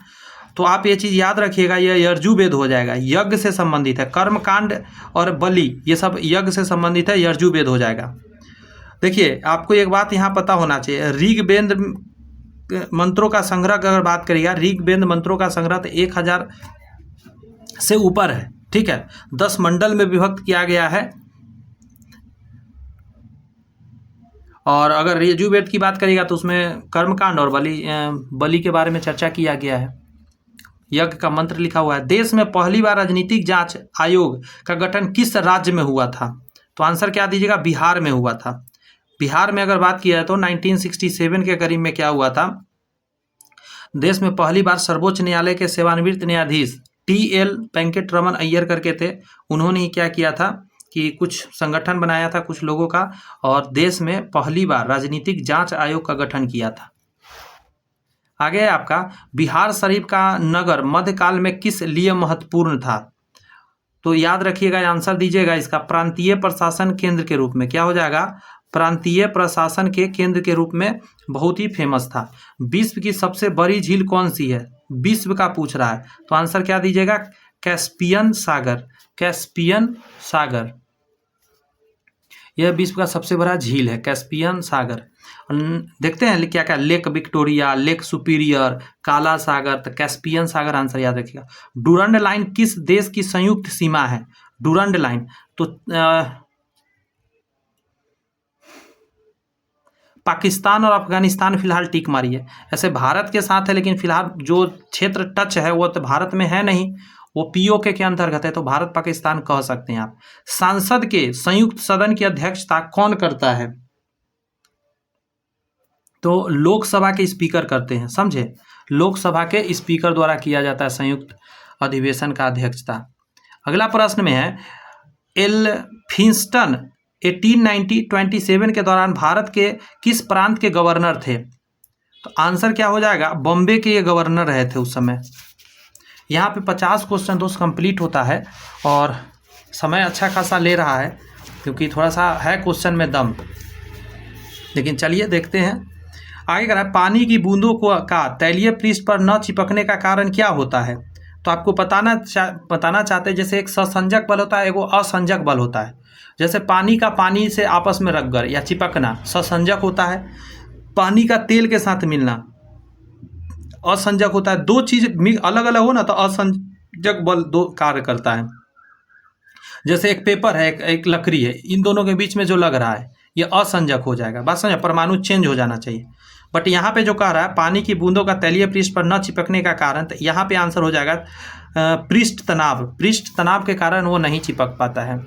तो आप ये चीज याद रखिएगा, ये यजुर्वेद हो जाएगा, यज्ञ से संबंधित है। कर्मकांड और बलि ये सब यज्ञ से संबंधित है, यजुर्वेद हो जाएगा। देखिए आपको एक बात यहाँ पता होना चाहिए, ऋग्वेद मंत्रों का संग्रह अगर बात करिएगा, ऋग्वेद मंत्रों का संग्रह तो 1000 से ऊपर है, ठीक है। 10 मंडल में विभक्त किया गया है। और अगर यजुर्वेद की बात करिएगा तो उसमें कर्मकांड और बलि के बारे में चर्चा किया गया है, यज्ञ का मंत्र लिखा हुआ है। देश में पहली बार राजनीतिक जांच आयोग का गठन किस राज्य में हुआ था? तो आंसर क्या दीजिएगा? बिहार में हुआ था। बिहार में अगर बात किया जाए तो 1967 के करीब में क्या हुआ था, देश में पहली बार सर्वोच्च न्यायालय के सेवानिवृत्त न्यायाधीश TL वेंकटरमन अय्यर करके थे, उन्होंने ही क्या किया था कि कुछ संगठन बनाया था कुछ लोगों का, और देश में पहली बार राजनीतिक जांच आयोग का गठन किया था। आगे है आपका बिहार शरीफ का नगर मध्यकाल में किस लिए महत्वपूर्ण था? तो याद रखिएगा, आंसर दीजिएगा इसका प्रांतीय प्रशासन केंद्र के रूप में। क्या हो जाएगा? प्रांतीय प्रशासन के केंद्र के रूप में बहुत ही फेमस था। विश्व की सबसे बड़ी झील कौन सी है? विश्व का पूछ रहा है, तो आंसर क्या दीजिएगा? कैस्पियन सागर। कैस्पियन सागर यह विश्व का सबसे बड़ा झील है, कैस्पियन सागर। देखते हैं क्या क्या, लेक विक्टोरिया, लेक सुपीरियर, काला सागर, तो कैस्पियन सागर आंसर याद रखिएगा। डूरंड लाइन किस देश की संयुक्त सीमा है? डूरंड लाइन तो पाकिस्तान और अफगानिस्तान फिलहाल टिक मारी है, ऐसे भारत के साथ है, लेकिन फिलहाल जो क्षेत्र टच है वो तो भारत में है नहीं, वो POK के अंतर्गत है, तो भारत पाकिस्तान कह सकते हैं आप। संसद के संयुक्त सदन की अध्यक्षता कौन करता है? तो लोकसभा के स्पीकर करते हैं, समझे। लोकसभा के स्पीकर द्वारा किया जाता है संयुक्त अधिवेशन का अध्यक्षता। अगला प्रश्न में है एल्फिंस्टन 1827 के दौरान भारत के किस प्रांत के गवर्नर थे? तो आंसर क्या हो जाएगा? बॉम्बे के ये गवर्नर रहे थे उस समय। यहाँ पे 50 क्वेश्चन दोस्त कंप्लीट होता है और समय अच्छा खासा ले रहा है क्योंकि थोड़ा सा है क्वेश्चन में दम, लेकिन चलिए देखते हैं। आगे कह रहा है पानी की बूंदों का तैलीय पृष्ठ पर न चिपकने का कारण क्या होता है? तो आपको बताना चाहते हैं, जैसे एक ससंजक बल होता है, एक असंजक बल होता है। जैसे पानी का पानी से आपस में रगड़ या चिपकना ससंजक होता है, पानी का तेल के साथ मिलना असंजक होता है। दो चीज अलग अलग हो ना तो असंजक बल दो कार्य करता है। जैसे एक पेपर है, एक लकड़ी है, इन दोनों के बीच में जो लग रहा है ये असंजक हो जाएगा। बात समझे? परमाणु चेंज हो जाना चाहिए। बट यहाँ पे जो कह रहा है पानी की बूंदों का तैलीय पृष्ठ पर न चिपकने का कारण, तो यहाँ पे आंसर हो जाएगा पृष्ठ तनाव के कारण वो नहीं चिपक पाता है।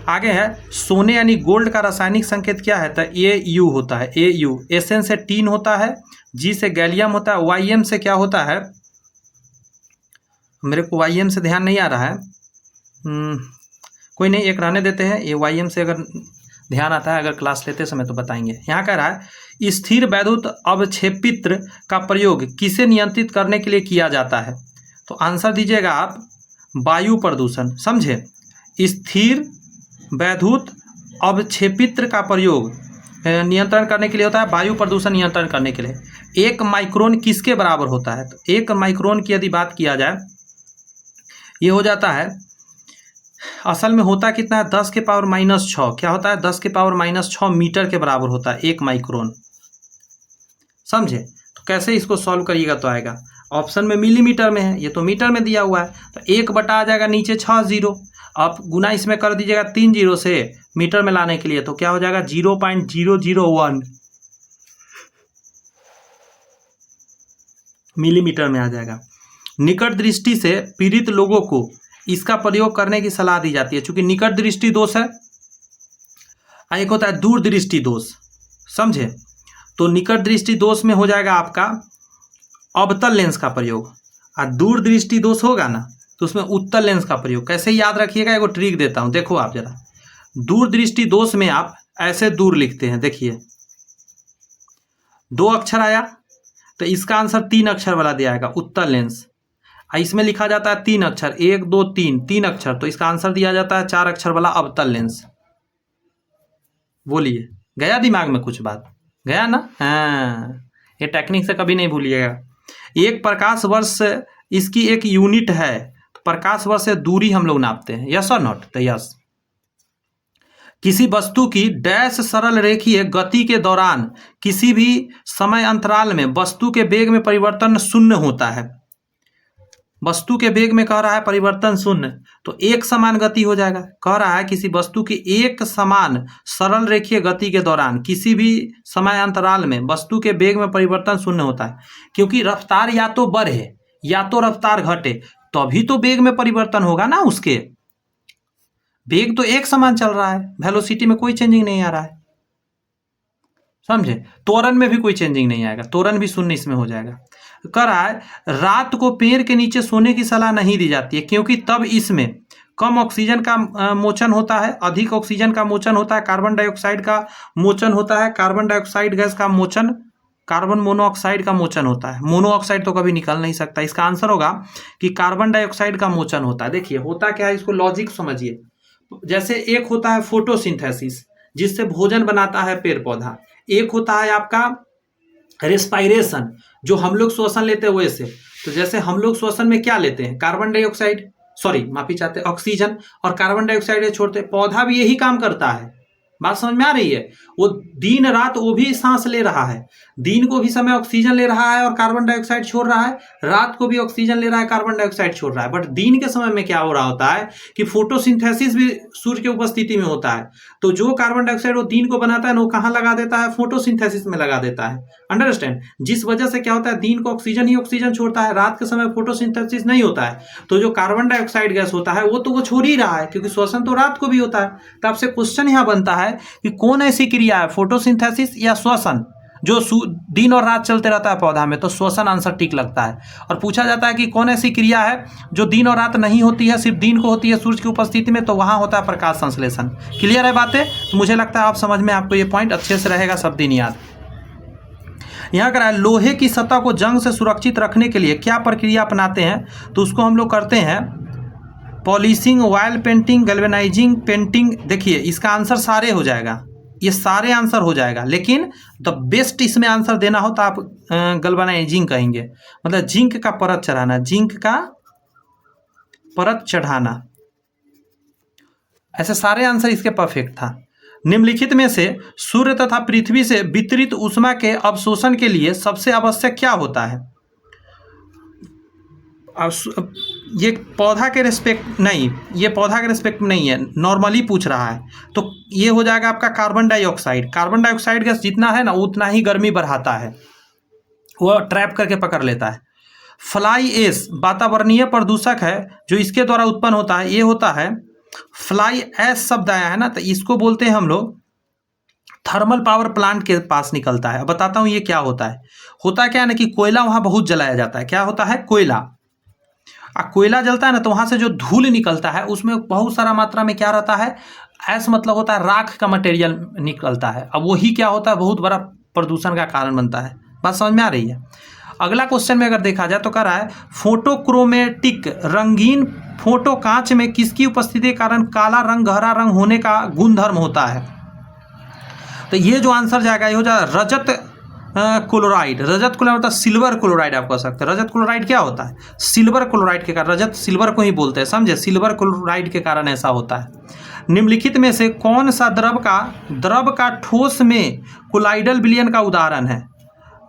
आगे है सोने यानी गोल्ड का रासायनिक संकेत क्या है, तो AU होता है। AU SN से टीन होता है, G से गैलियम होता है, YM से क्या होता है, मेरे को YM से ध्यान नहीं आ रहा है, कोई नहीं, एक रहने देते हैं। ये YM से अगर ध्यान आता है अगर क्लास लेते समय तो बताएंगे। यहाँ कह रहा है स्थिर वैद्युत अवक्षेपित्र का प्रयोग किसे नियंत्रित करने के लिए किया जाता है, तो आंसर दीजिएगा आप वायु प्रदूषण। समझे, स्थिर वैद्युत अवक्षेपित्र का प्रयोग नियंत्रण करने के लिए होता है, वायु प्रदूषण नियंत्रण करने के लिए। 1 माइक्रोन किसके बराबर होता है, तो 1 माइक्रोन की यदि बात किया जाए ये हो जाता है, असल में होता कितना है, 10 के पावर -6, क्या होता है 10 के पावर -6 मीटर के बराबर होता है 1 माइक्रोन। समझे, तो कैसे इसको सॉल्व करिएगा तो आएगा, ऑप्शन में मिलीमीटर में है, ये तो मीटर में दिया हुआ है, तो 1 बटा आ जाएगा नीचे 6 जीरो, आप गुना इसमें कर दीजिएगा 3 जीरो से मीटर में लाने के लिए, तो क्या हो जाएगा 0.001 मिलीमीटर में आ जाएगा। निकट दृष्टि से पीड़ित लोगों को इसका प्रयोग करने की सलाह दी जाती है, चूंकि निकट दृष्टि दोष है, एक होता है दूर दृष्टि दोष। समझे, तो निकट दृष्टि दोष में हो जाएगा आपका अवतल लेंस का प्रयोग, और दूर दृष्टि दोष होगा ना तो उसमें उत्तल लेंस का प्रयोग। कैसे याद रखिएगा, एगो ट्रिक देता हूं, देखो आप जरा, दूर दृष्टि दोष में आप ऐसे दूर लिखते हैं, देखिए 2 अक्षर आया तो इसका आंसर 3 अक्षर वाला दिया जाएगा उत्तल लेंस, इसमें लिखा जाता है 3 अक्षर, 1 2 3 अक्षर, तो इसका आंसर दिया जाता है 4 अक्षर वाला अवतल लेंस। बोलिए, गया दिमाग में कुछ बात, गया ना? हाँ, ये टेक्निक से कभी नहीं भूलिएगा। 1 प्रकाश वर्ष इसकी एक यूनिट है, तो प्रकाश वर्ष से दूरी हम लोग नापते हैं, यस और नॉट, तो यस। किसी वस्तु की डैश सरल रेखीय गति के दौरान किसी भी समय अंतराल में वस्तु के वेग में परिवर्तन शून्य होता है। वस्तु के वेग में कह रहा है परिवर्तन शून्य, तो एक समान गति हो जाएगा। कह रहा है किसी वस्तु की एक समान सरल रेखीय गति के दौरान किसी भी समय अंतराल में वस्तु के वेग में परिवर्तन शून्य होता है, क्योंकि रफ्तार या तो बढ़े या तो रफ्तार घटे, तभी तो वेग में परिवर्तन होगा ना। उसके वेग तो एक समान चल रहा है, वेलोसिटी में कोई चेंजिंग नहीं आ रहा है। समझे, त्वरण में भी कोई चेंजिंग नहीं आएगा, त्वरण भी शून्य इसमें हो जाएगा। कह रहा है रात को पेड़ के नीचे सोने की सलाह नहीं दी जाती है, क्योंकि तब इसमें कम ऑक्सीजन का मोचन होता है, अधिक ऑक्सीजन का मोचन होता है, कार्बन डाइऑक्साइड का मोचन होता है, कार्बन डाइऑक्साइड गैस का मोचन, कार्बन मोनोऑक्साइड का मोचन होता है। मोनोऑक्साइड तो कभी निकल नहीं सकता, इसका आंसर होगा कि कार्बन डाइऑक्साइड का मोचन होता है। देखिए होता क्या है, इसको लॉजिक समझिए। जैसे एक होता है फोटोसिंथेसिस, जिससे भोजन बनाता है पेड़ पौधा, एक होता है आपका रेस्पायरेशन, जो हम लोग श्वसन लेते हैं वैसे। तो जैसे हम लोग श्वसन में क्या लेते हैं, कार्बन डाइऑक्साइड, सॉरी माफी चाहते हैं, ऑक्सीजन, और कार्बन डाइऑक्साइड छोड़ते हैं। पौधा भी यही काम करता है, बात समझ में आ रही है। वो दिन रात वो भी सांस ले रहा है, दिन को भी समय ऑक्सीजन ले रहा है और कार्बन डाइऑक्साइड छोड़ रहा है, रात को भी ऑक्सीजन ले रहा है, कार्बन डाइऑक्साइड छोड़ रहा है। बट दिन के समय में क्या हो रहा होता है कि फोटोसिंथेसिस भी सूर्य की उपस्थिति में होता है। तो जो कार्बन डाइऑक्साइड वो दिन को बनाता है वो कहाँ लगा देता है, फोटोसिंथेसिस में लगा देता है। अंडरस्टैंड, जिस वजह से क्या होता है, दिन को ऑक्सीजन ही ऑक्सीजन छोड़ता है, रात के समय फोटोसिंथेसिस नहीं होता है। तो जो कार्बन डाइऑक्साइड गैस होता है वो तो वो छोड़ ही रहा है, क्योंकि श्वसन तो रात को भी होता है। तो आपसे क्वेश्चन यहाँ बनता है कि कौन ऐसी क्रिया है, फोटोसिंथेसिस या श्वसन, जो दिन और रात चलते रहता है पौधा में, तो श्वसन आंसर ठीक लगता है। और पूछा जाता है कि कौन ऐसी क्रिया है जो दिन और रात नहीं होती है, सिर्फ दिन को होती है सूर्य की उपस्थिति में, तो वहां होता है प्रकाश संश्लेषण। क्लियर है बातें? तो मुझे लगता है आप समझ में, आपको ये पॉइंट अच्छे से रहेगा, सब दिन याद। यहाँ करा है लोहे की सतह को जंग से सुरक्षित रखने के लिए क्या प्रक्रिया अपनाते हैं, तो उसको हम लोग करते हैं polishing, oil painting, galvanising painting. देखिए इसका आंसर सारे हो जाएगा, ये सारे आंसर हो जाएगा, लेकिन द बेस्ट इसमें आंसर देना हो तो आप गैल्वेनाइजिंग कहेंगे, मतलब जिंक का परत चढ़ाना, जिंक का परत चढ़ाना। ऐसे सारे आंसर इसके परफेक्ट था। निम्नलिखित में से सूर्य तथा पृथ्वी से वितरित ऊष्मा के अवशोषण के लिए सबसे आवश्यक क्या होता है? ये पौधा के रिस्पेक्ट नहीं, ये पौधा के रिस्पेक्ट में नहीं है, नॉर्मली पूछ रहा है। तो ये हो जाएगा आपका carbon dioxide. Carbon dioxide gas जितना है ना उतना ही गर्मी बढ़ाता है। वो ट्रैप करके पकड़ लेता है। फ्लाई ऐश वातावरणीय प्रदूषक है जो इसके द्वारा उत्पन्न होता है, ये होता है फ्लाई ऐश शब्द आया है ना, तो इसको बोलते हैं हम लोग थर्मल पावर प्लांट के पास निकलता है। अब बताता हूँ ये क्या होता है। होता क्या है ना कि कोयला वहाँ बहुत जलाया जाता है। क्या होता है? कोयला। कोयला जलता है ना, तो वहाँ से जो धूल निकलता है उसमें बहुत सारा मात्रा में क्या रहता है? ऐसा मतलब होता है राख का मटेरियल निकलता है। अब वही क्या होता है? बहुत बड़ा प्रदूषण का कारण बनता है। बात समझ में आ रही है? अगला क्वेश्चन में अगर देखा जाए तो कह रहा है फोटोक्रोमेटिक रंगीन फोटो कांच में किसकी उपस्थिति के कारण काला रंग गहरा रंग होने का गुणधर्म होता है? तो ये जो आंसर जाएगा ये हो जाएगा रजत क्लोराइड। रजत क्लोराइड मतलब सिल्वर क्लोराइड आप कह सकते हैं। रजत क्लोराइड क्या होता है? सिल्वर क्लोराइड के कारण, रजत सिल्वर को ही बोलते हैं, समझे? सिल्वर क्लोराइड के कारण ऐसा होता है। निम्नलिखित में से कौन सा द्रव का ठोस में कोलाइडल विलयन का उदाहरण है?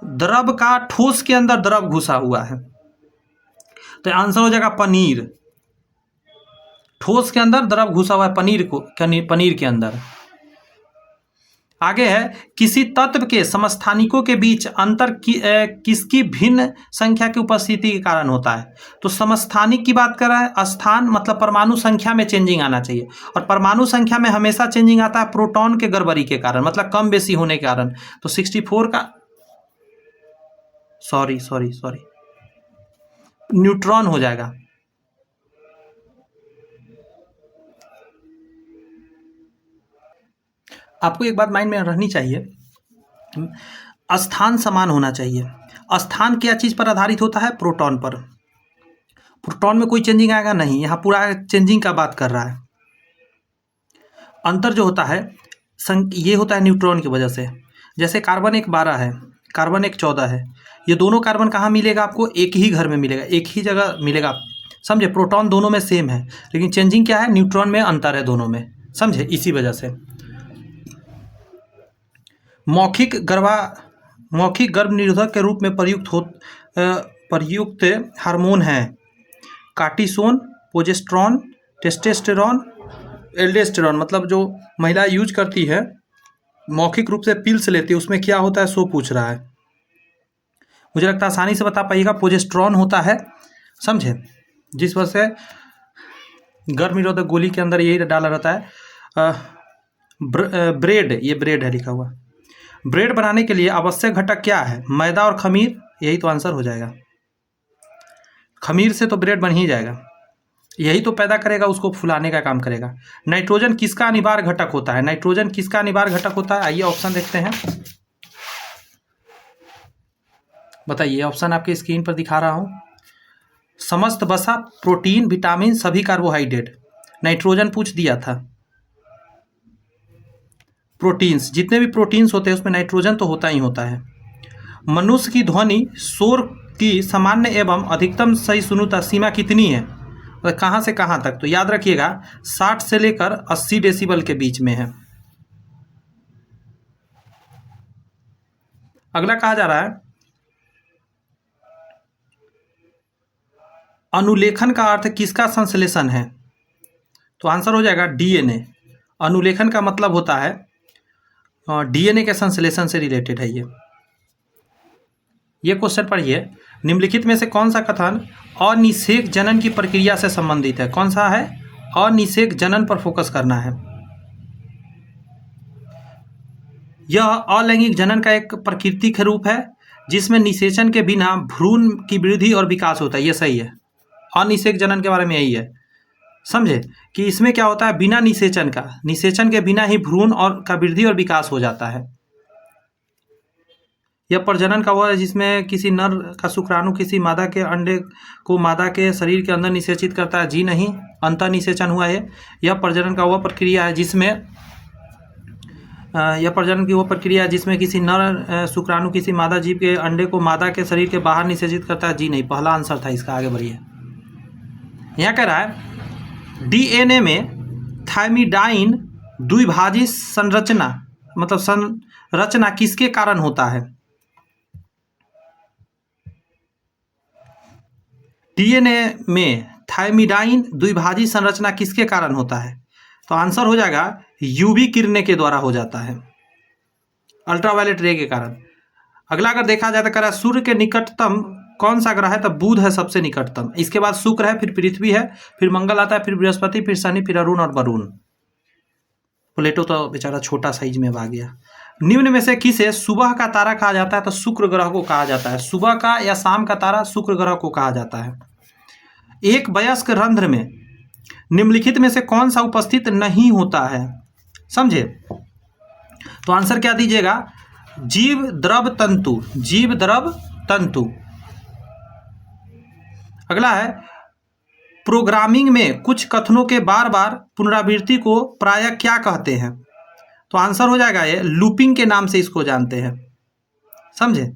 द्रव का ठोस के अंदर द्रव घुसा हुआ है, तो आंसर हो जाएगा पनीर। ठोस के अंदर द्रव घुसा हुआ है पनीर के अंदर। आगे है किसी तत्व के समस्थानिकों के बीच अंतर किसकी भिन्न संख्या की उपस्थिति के कारण होता है? तो समस्थानिक की बात कर रहा है। स्थान मतलब परमाणु संख्या में चेंजिंग आना चाहिए, और परमाणु संख्या में हमेशा चेंजिंग आता है प्रोटॉन के गड़बड़ी के कारण, मतलब कम बेसी होने के कारण। तो 64 का सॉरी न्यूट्रॉन हो जाएगा। आपको एक बात माइंड में रहनी चाहिए, स्थान समान होना चाहिए। स्थान क्या चीज़ पर आधारित होता है? प्रोटॉन पर। प्रोटॉन में कोई चेंजिंग आएगा नहीं, यहाँ पूरा चेंजिंग का बात कर रहा है। अंतर जो होता है ये होता है न्यूट्रॉन की वजह से। जैसे कार्बन एक 12 है, कार्बन एक 14 है, ये दोनों कार्बन कहाँ मिलेगा आपको? एक ही घर में मिलेगा, एक ही जगह मिलेगा, समझे? प्रोटॉन दोनों में सेम है, लेकिन चेंजिंग क्या है? न्यूट्रॉन में अंतर है दोनों में, समझे? इसी वजह से मौखिक गर्भ निरोधक के रूप में प्रयुक्त हार्मोन हैं कार्टिसोन, प्रोजेस्टेरॉन, टेस्टोस्टेरोन, एल्डोस्टेरोन। मतलब जो महिला यूज करती है, मौखिक रूप से पिल्स लेती है, उसमें क्या होता है सो पूछ रहा है। मुझे लगता है आसानी से बता पाइएगा। प्रोजेस्टेरॉन होता है, समझे, जिस वजह से गर्भ निरोधक गोली के अंदर यही डाला रहता है। ब्रेड, ये ब्रेड है लिखा हुआ। ब्रेड बनाने के लिए आवश्यक घटक क्या है? मैदा और खमीर, यही तो आंसर हो जाएगा। खमीर से तो ब्रेड बन ही जाएगा, यही तो पैदा करेगा, उसको फुलाने का काम करेगा। नाइट्रोजन किसका अनिवार्य घटक होता है? नाइट्रोजन किसका अनिवार्य घटक होता है? आइए ऑप्शन देखते हैं, बताइए। ऑप्शन आपके स्क्रीन पर दिखा रहा हूं। समस्त वसा, प्रोटीन, विटामिन, सभी कार्बोहाइड्रेट। नाइट्रोजन पूछ दिया था। प्रोटीन्स, जितने भी प्रोटीन्स होते हैं उसमें नाइट्रोजन तो होता ही होता है। मनुष्य की ध्वनि शोर की सामान्य एवं अधिकतम सहिष्णुता सीमा कितनी है? और कहाँ से कहाँ तक? तो याद रखिएगा 60 से लेकर 80 डेसिबल के बीच में है। अगला कहा जा रहा है अनुलेखन का अर्थ किसका संश्लेषण है? तो आंसर हो जाएगा डीएनए। अनुलेखन का मतलब होता है डीएनए के संश्लेषण से रिलेटेड है ये क्वेश्चन पढ़िए। निम्नलिखित में से कौन सा कथन अनिषेक जनन की प्रक्रिया से संबंधित है? कौन सा है? अनिषेक जनन पर फोकस करना है। यह अलैंगिक जनन का एक प्राकृतिक रूप है जिसमें निषेचन के बिना भ्रूण की वृद्धि और विकास होता है। ये सही है। अनिषेक जनन के बारे में यही है, समझे, कि इसमें क्या होता है? बिना निषेचन के बिना ही भ्रूण और का वृद्धि और विकास हो जाता है। यह प्रजनन का हुआ है जिसमें किसी नर का शुक्राणु किसी मादा के अंडे को मादा के शरीर के अंदर निषेचित करता है। जी नहीं, अंतर निषेचन हुआ है। यह प्रजनन का वह प्रक्रिया है जिसमें किसी नर शुक्राणु किसी मादा जीव के अंडे को मादा के शरीर के बाहर निषेचित करता है। जी नहीं, पहला आंसर था इसका। आगे बढ़िए। यहाँ कह रहा है डीएनए में थायमिडाइन द्विभाजी संरचना मतलब संरचना किसके कारण होता है? डीएनए में थायमिडाइन द्विभाजी संरचना किसके कारण होता है? तो आंसर हो जाएगा यूवी किरणें के द्वारा हो जाता है, अल्ट्रावायलेट रे के कारण। अगला अगर देखा जाए तो कह रहा है सूर्य के निकटतम कौन सा ग्रह है, तो बुध है सबसे निकटतम, इसके बाद शुक्र है, फिर पृथ्वी है, फिर मंगल आता है, फिर बृहस्पति, फिर शनि, फिर अरुण और वरुण। प्लेटो तो बेचारा छोटा साइज में आ गया। निम्न में से किसे सुबह का तारा कहा जाता है, तो शुक्र ग्रह को कहा जाता है। सुबह का या शाम का तारा शुक्र ग्रह को कहा जाता है। एक वयस्क रंध्र में निम्नलिखित में से कौन सा उपस्थित नहीं होता है, समझे? तो आंसर क्या दीजिएगा? जीव द्रव तंतु, जीव द्रव तंतु। अगला है प्रोग्रामिंग में कुछ कथनों के बार बार पुनरावृत्ति को प्रायः क्या कहते हैं, तो आंसर हो जाएगा ये लूपिंग के नाम से इसको जानते हैं, समझे?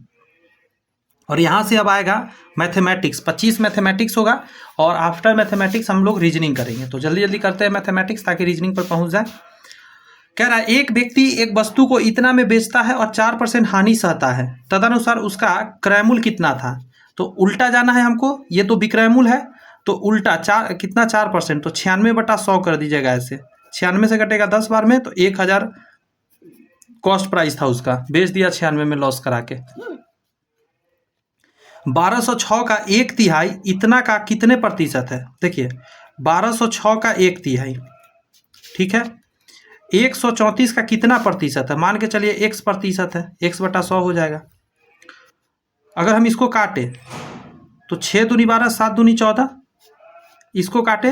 और यहाँ से अब आएगा मैथमेटिक्स, 25 मैथमेटिक्स होगा और आफ्टर मैथमेटिक्स हम लोग रीजनिंग करेंगे। तो जल्दी जल्दी करते हैं मैथमेटिक्स ताकि रीजनिंग पर पहुँच जाए। कह रहा है एक व्यक्ति एक वस्तु को इतना में बेचता है और 4% हानि सहता है, तदनुसार उसका क्रयमूल्य कितना था। तो उल्टा जाना है हमको, ये तो विक्रयमूल्य है, तो उल्टा कितना 4%, तो 96/100 कर दीजिएगा। ऐसे 96 से कटेगा 10 बार में, तो 1000 कॉस्ट प्राइस था उसका, बेच दिया 96 में लॉस करा के। 1206 का 1/3 इतना का कितने प्रतिशत है? देखिए 1206 का 1/3, ठीक है, 134 का कितना प्रतिशत है? मान के चलिए x प्रतिशत है, x/100 हो जाएगा। अगर हम इसको काटे तो 6 दूनी 12, 7 दूनी 14, इसको काटे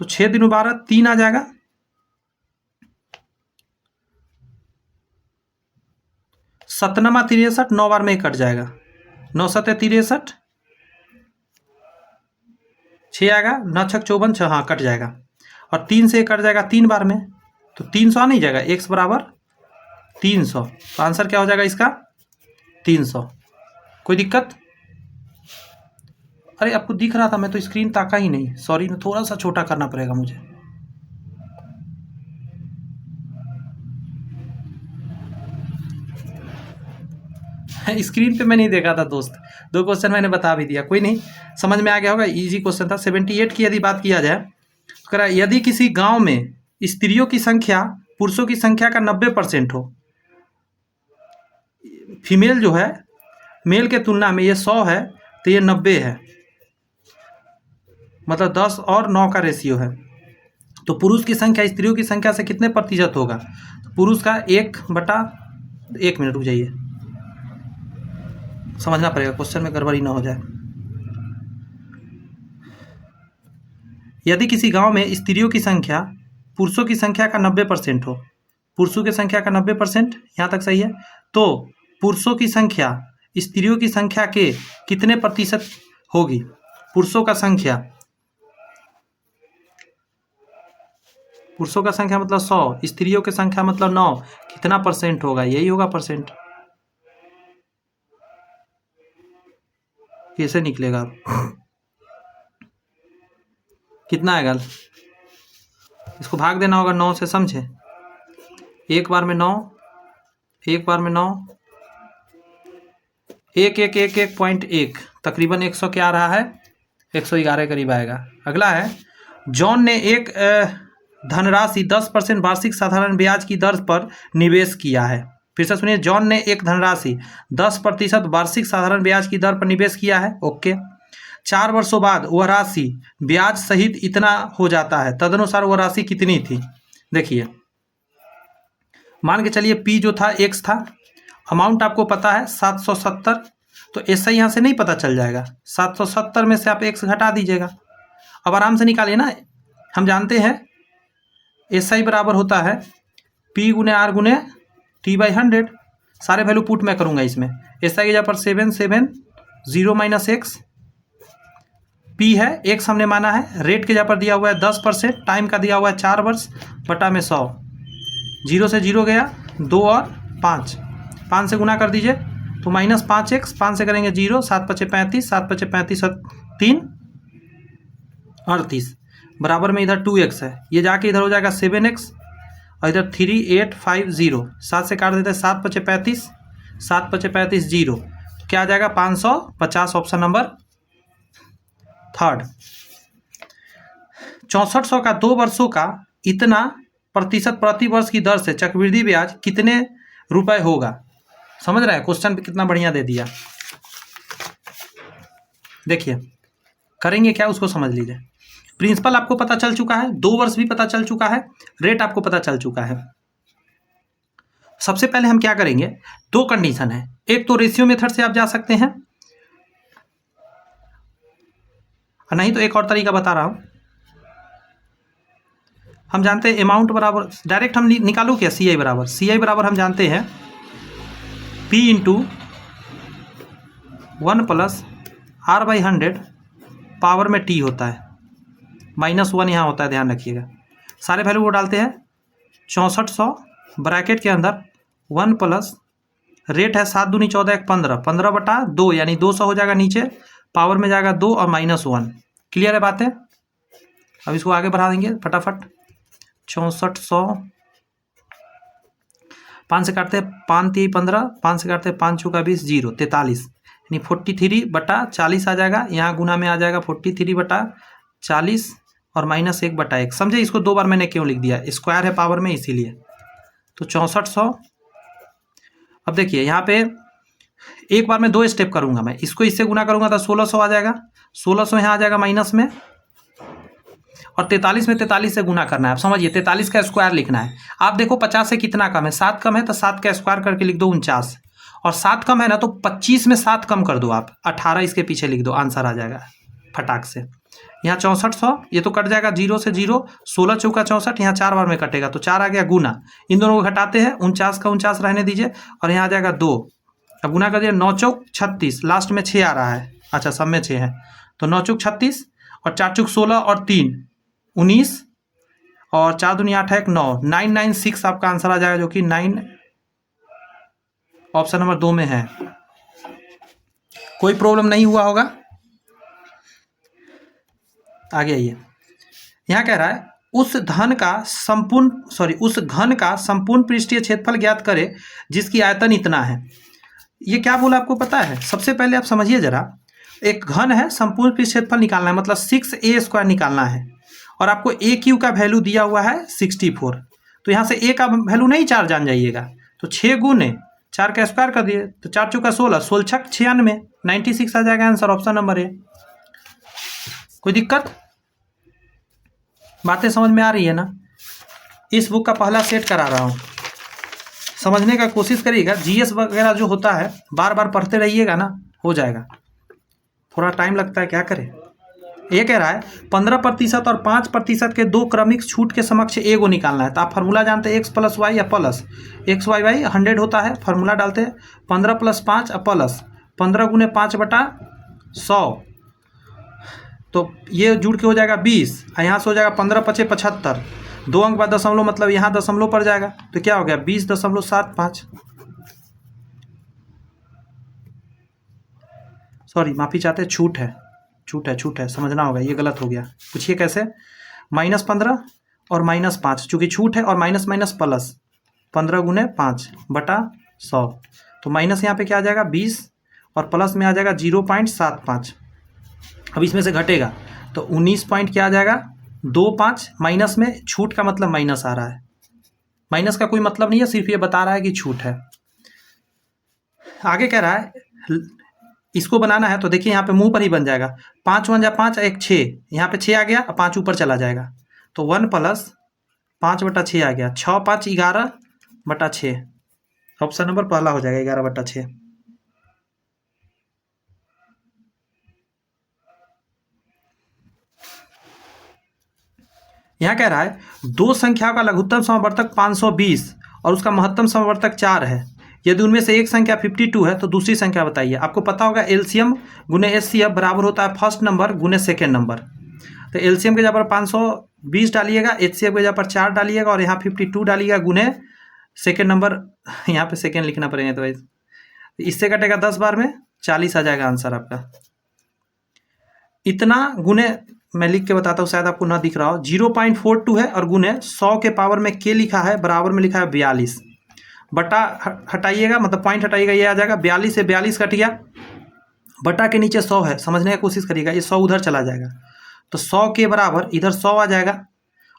तो 6 दूनी 12, 3 आ जाएगा। 7 × 63, 9 बार में कट जाएगा, 9 × 7 = 63, 6 आएगा, 9 × 6 = 54, 6 हाँ कट जाएगा, और 3 से कट जाएगा 3 बार में, तो 300 नहीं जाएगा, x = 300। तो आंसर क्या हो जाएगा इसका? 300। कोई दिक्कत? अरे आपको दिख रहा था, मैं तो स्क्रीन ताका ही नहीं, सॉरी, थोड़ा सा छोटा करना पड़ेगा मुझे। स्क्रीन पे मैं नहीं देखा था दोस्त, 2 क्वेश्चन मैंने बता भी दिया, कोई नहीं, समझ में आ गया होगा, इजी क्वेश्चन था। 78 की यदि बात किया जाए, तो यदि किसी गांव में स्त्रियों की संख्या पुरुषों की संख्या का 90% हो, फीमेल जो है मेल के तुलना में ये 100 है तो ये 90 है, मतलब 10 और 9 का रेशियो है, तो पुरुष की संख्या स्त्रियों की संख्या से कितने प्रतिशत होगा? तो पुरुष का 1/1 मिनट रुक जाइए, समझना पड़ेगा, क्वेश्चन में गड़बड़ी ना हो जाए। यदि किसी गांव में स्त्रियों की संख्या पुरुषों की संख्या का 90% हो, पुरुषों की संख्या का 90%, यहाँ तक सही है, तो पुरुषों की संख्या स्त्रियों की संख्या के कितने प्रतिशत होगी? पुरुषों का संख्या मतलब 100, स्त्रियों की संख्या मतलब 9, कितना परसेंट होगा? यही होगा परसेंट। कैसे निकलेगा? कितना आएगा? इसको भाग देना होगा 9 से, समझे? एक बार में 9, 1 तकरीबन 100 क्या आ रहा है? 111 करीब आएगा। अगला है जॉन ने एक धनराशि 10% वार्षिक साधारण ब्याज की दर पर निवेश किया है। फिर से सुनिए, जॉन ने एक धनराशि 10% वार्षिक साधारण ब्याज की दर पर निवेश किया है, ओके। 4 वर्षों बाद वह राशि ब्याज सहित इतना हो जाता है, तदनुसार वह राशि कितनी थी? देखिए मान के चलिए P जो था x था, अमाउंट आपको पता है 770, तो ऐसा यहाँ से नहीं पता चल जाएगा, 770 में से आप x घटा दीजिएगा। अब आराम से निकालिए ना, हम जानते हैं SI बराबर होता है P × R × T/100। सारे वैल्यू पुट मैं करूँगा इसमें। SI की जगह पर 770 - x, P है x हमने माना है, रेट के जगह पर दिया हुआ है 10%, टाइम का दिया हुआ है 4 वर्ष, बटा में 100, 0 से 0 गया, 2 और 5, 5 से गुना कर दीजिए तो -5x, 5 से करेंगे 0, 7 × 5 = 35, 7 × 5 = 35 और 3 38, बराबर में इधर 2x है, ये जाके इधर हो जाएगा 7x और इधर 3850, 7 से काट देते हैं, 7 × 5 = 35, 7 × 5 = 35, 0, तो क्या आ जाएगा 550, ऑप्शन नंबर 3। 6400 का 2 वर्षों का इतना प्रतिशत प्रति वर्ष की दर से चक्रवृद्धि ब्याज कितने रुपए होगा? समझ रहे हैं? क्वेश्चन पे कितना बढ़िया दे दिया। देखिए करेंगे क्या उसको समझ लीजिए। प्रिंसिपल आपको पता चल चुका है, 2 वर्ष भी पता चल चुका है, रेट आपको पता चल चुका है। सबसे पहले हम क्या करेंगे, 2 कंडीशन है। एक तो रेशियो मेथड से आप जा सकते हैं, नहीं तो एक और तरीका बता रहा हूं। हम जानते हैं अमाउंट बराबर, डायरेक्ट हम निकालो क्या, सी आई बराबर हम जानते हैं P into 1 plus R/100 power में T होता है, -1 यहाँ होता है, ध्यान रखिएगा। सारे वैल्यू वो डालते हैं 6400 ब्रैकेट के अंदर 1 प्लस रेट है 7 दूनी 14 1 15/2 यानी 200 हो जाएगा, नीचे पावर में जाएगा 2 और -1। क्लियर है बातें? अब इसको आगे बढ़ा देंगे फटाफट। 6400 5 से काटते हैं 5 3 15, 5 से काटते हैं 5 चौका 20 0 43 यानी 43/40 आ जाएगा। यहाँ गुना में आ जाएगा 43/40 और -1/1। समझे? इसको 2 बार मैंने क्यों लिख दिया, स्क्वायर है पावर में इसीलिए। तो 6400। अब देखिए यहाँ पे एक बार में 2 स्टेप करूंगा मैं, इसको इससे गुना करूंगा तो 1600 आ जाएगा। 1600 यहाँ आ जाएगा माइनस में, और 43 में 43 से गुना करना है। आप समझिए 43 का स्क्वायर लिखना है। आप देखो 50 से कितना कम है, 7 कम है, तो 7 का स्क्वायर करके लिख दो 49, और 7 कम है ना तो 25 में 7 कम कर दो आप, 18 इसके पीछे लिख दो, आंसर आ जाएगा फटाक से। यहाँ 6400, ये तो कट जाएगा 0 से 0, 16 चौका 64, यहाँ 4 बार में कटेगा तो 4 आ गया गुना। इन दोनों को घटाते हैं, 49 का 49 रहने दीजिए, और यहाँ आ जाएगा 2। अब गुना कर दिया, 9 चौक 36, लास्ट में 6 आ रहा है, अच्छा सब में 6 है, तो 9 चौक 36 और 4 चौक 16 और 3 19 और 4 दूनी 8 1 9, 996 आपका आंसर आ जाएगा, जो कि 9 ऑप्शन नंबर 2 में है। कोई प्रॉब्लम नहीं हुआ होगा? आगे आइए, यहाँ कह रहा है उस घन का संपूर्ण पृष्ठीय क्षेत्रफल ज्ञात करे जिसकी आयतन इतना है। ये क्या बोला आपको पता है? सबसे पहले आप समझिए जरा, एक घन है, संपूर्ण पृष्ठीय क्षेत्रफल निकालना है, मतलब 6a² निकालना है, और आपको ए क्यू का वैल्यू दिया हुआ है 64। तो यहाँ से ए का वैल्यू नहीं 4 जान जाइएगा, तो 6 गुने 4 का स्क्वायर कर दिए तो 4 चौका 16, 16 छक 96, 96 आ जाएगा आंसर, ऑप्शन नंबर ए। कोई दिक्कत? बातें समझ में आ रही है ना? इस बुक का पहला सेट करा रहा हूँ, समझने का कोशिश करिएगा। जीएस वगैरह जो होता है बार बार पढ़ते रहिएगा ना, हो जाएगा। थोड़ा टाइम लगता है, क्या करें। ये कह रहा है 15% और 5% के 2 क्रमिक छूट के समक्ष ए को निकालना है। तो आप फार्मूला जानते हैं, x प्लस वाई या प्लस एक्स वाई वाई 100 होता है, फार्मूला डालते हैं 15 + 5 प्लस 15 गुने 5/100, तो ये जुड़ के हो जाएगा 20, यहाँ से हो जाएगा 15 × 5 = 75, 2 अंक बाद दशमलव, मतलब यहाँ दशमलव पड़ जाएगा, तो क्या हो गया 20.75। सॉरी माफ़ी चाहते हैं, छूट है, समझना होगा, ये गलत हो गया। पूछिए कैसे? -15 और -5, चूँकि छूट है, और माइनस माइनस प्लस 15 गुने 5/100, तो माइनस यहाँ पे क्या आ जाएगा 20, और प्लस में आ जाएगा 0.75। अब इसमें से घटेगा तो 19 पॉइंट क्या आ जाएगा 25, माइनस में छूट का मतलब माइनस आ रहा है, माइनस का कोई मतलब नहीं है, सिर्फ ये बता रहा है कि छूट है। आगे कह रहा है इसको बनाना है, तो देखिए यहाँ पे मुंह पर ही बन जाएगा, 5 × 1 = 5, 1 6, यहाँ पे 6 आ गया, 5 ऊपर चला जाएगा, तो 1 + 5/6 आ गया, 6 × 5 = 11/6, ऑप्शन नंबर पहला हो जाएगा 11/6। यहाँ कह रहा है 2 संख्याओं का लघुत्तम समवर्तक 520 और उसका महत्तम समवर्तक 4 है। यदि उनमें से एक संख्या 52 है तो दूसरी संख्या बताइए। आपको पता होगा एलसीएम गुने एचसीएफ बराबर होता है फर्स्ट नंबर गुने सेकेंड नंबर। तो एलसीएम के जगह पर 520 डालिएगा, एचसीएफ के जगह पर 4 डालिएगा, और यहाँ 52 डालिएगा गुने सेकेंड नंबर, यहाँ पे सेकेंड लिखना पड़ेगा, तो इससे कटेगा 10 बार में 40 आ जाएगा आंसर आपका। इतना गुने मैं लिख के बताता हूँ, शायद आपको ना दिख रहा हो, 0.42 है, और गुने 100 के पावर में के लिखा है, बराबर में लिखा है 42, बटा हटाइएगा, मतलब पॉइंट हटाइएगा, ये आ जाएगा 42 से 42 कट गया, बटा के नीचे 100 है, समझने की कोशिश करिएगा, ये 100 उधर चला जाएगा, तो 100 के बराबर इधर 100 आ जाएगा,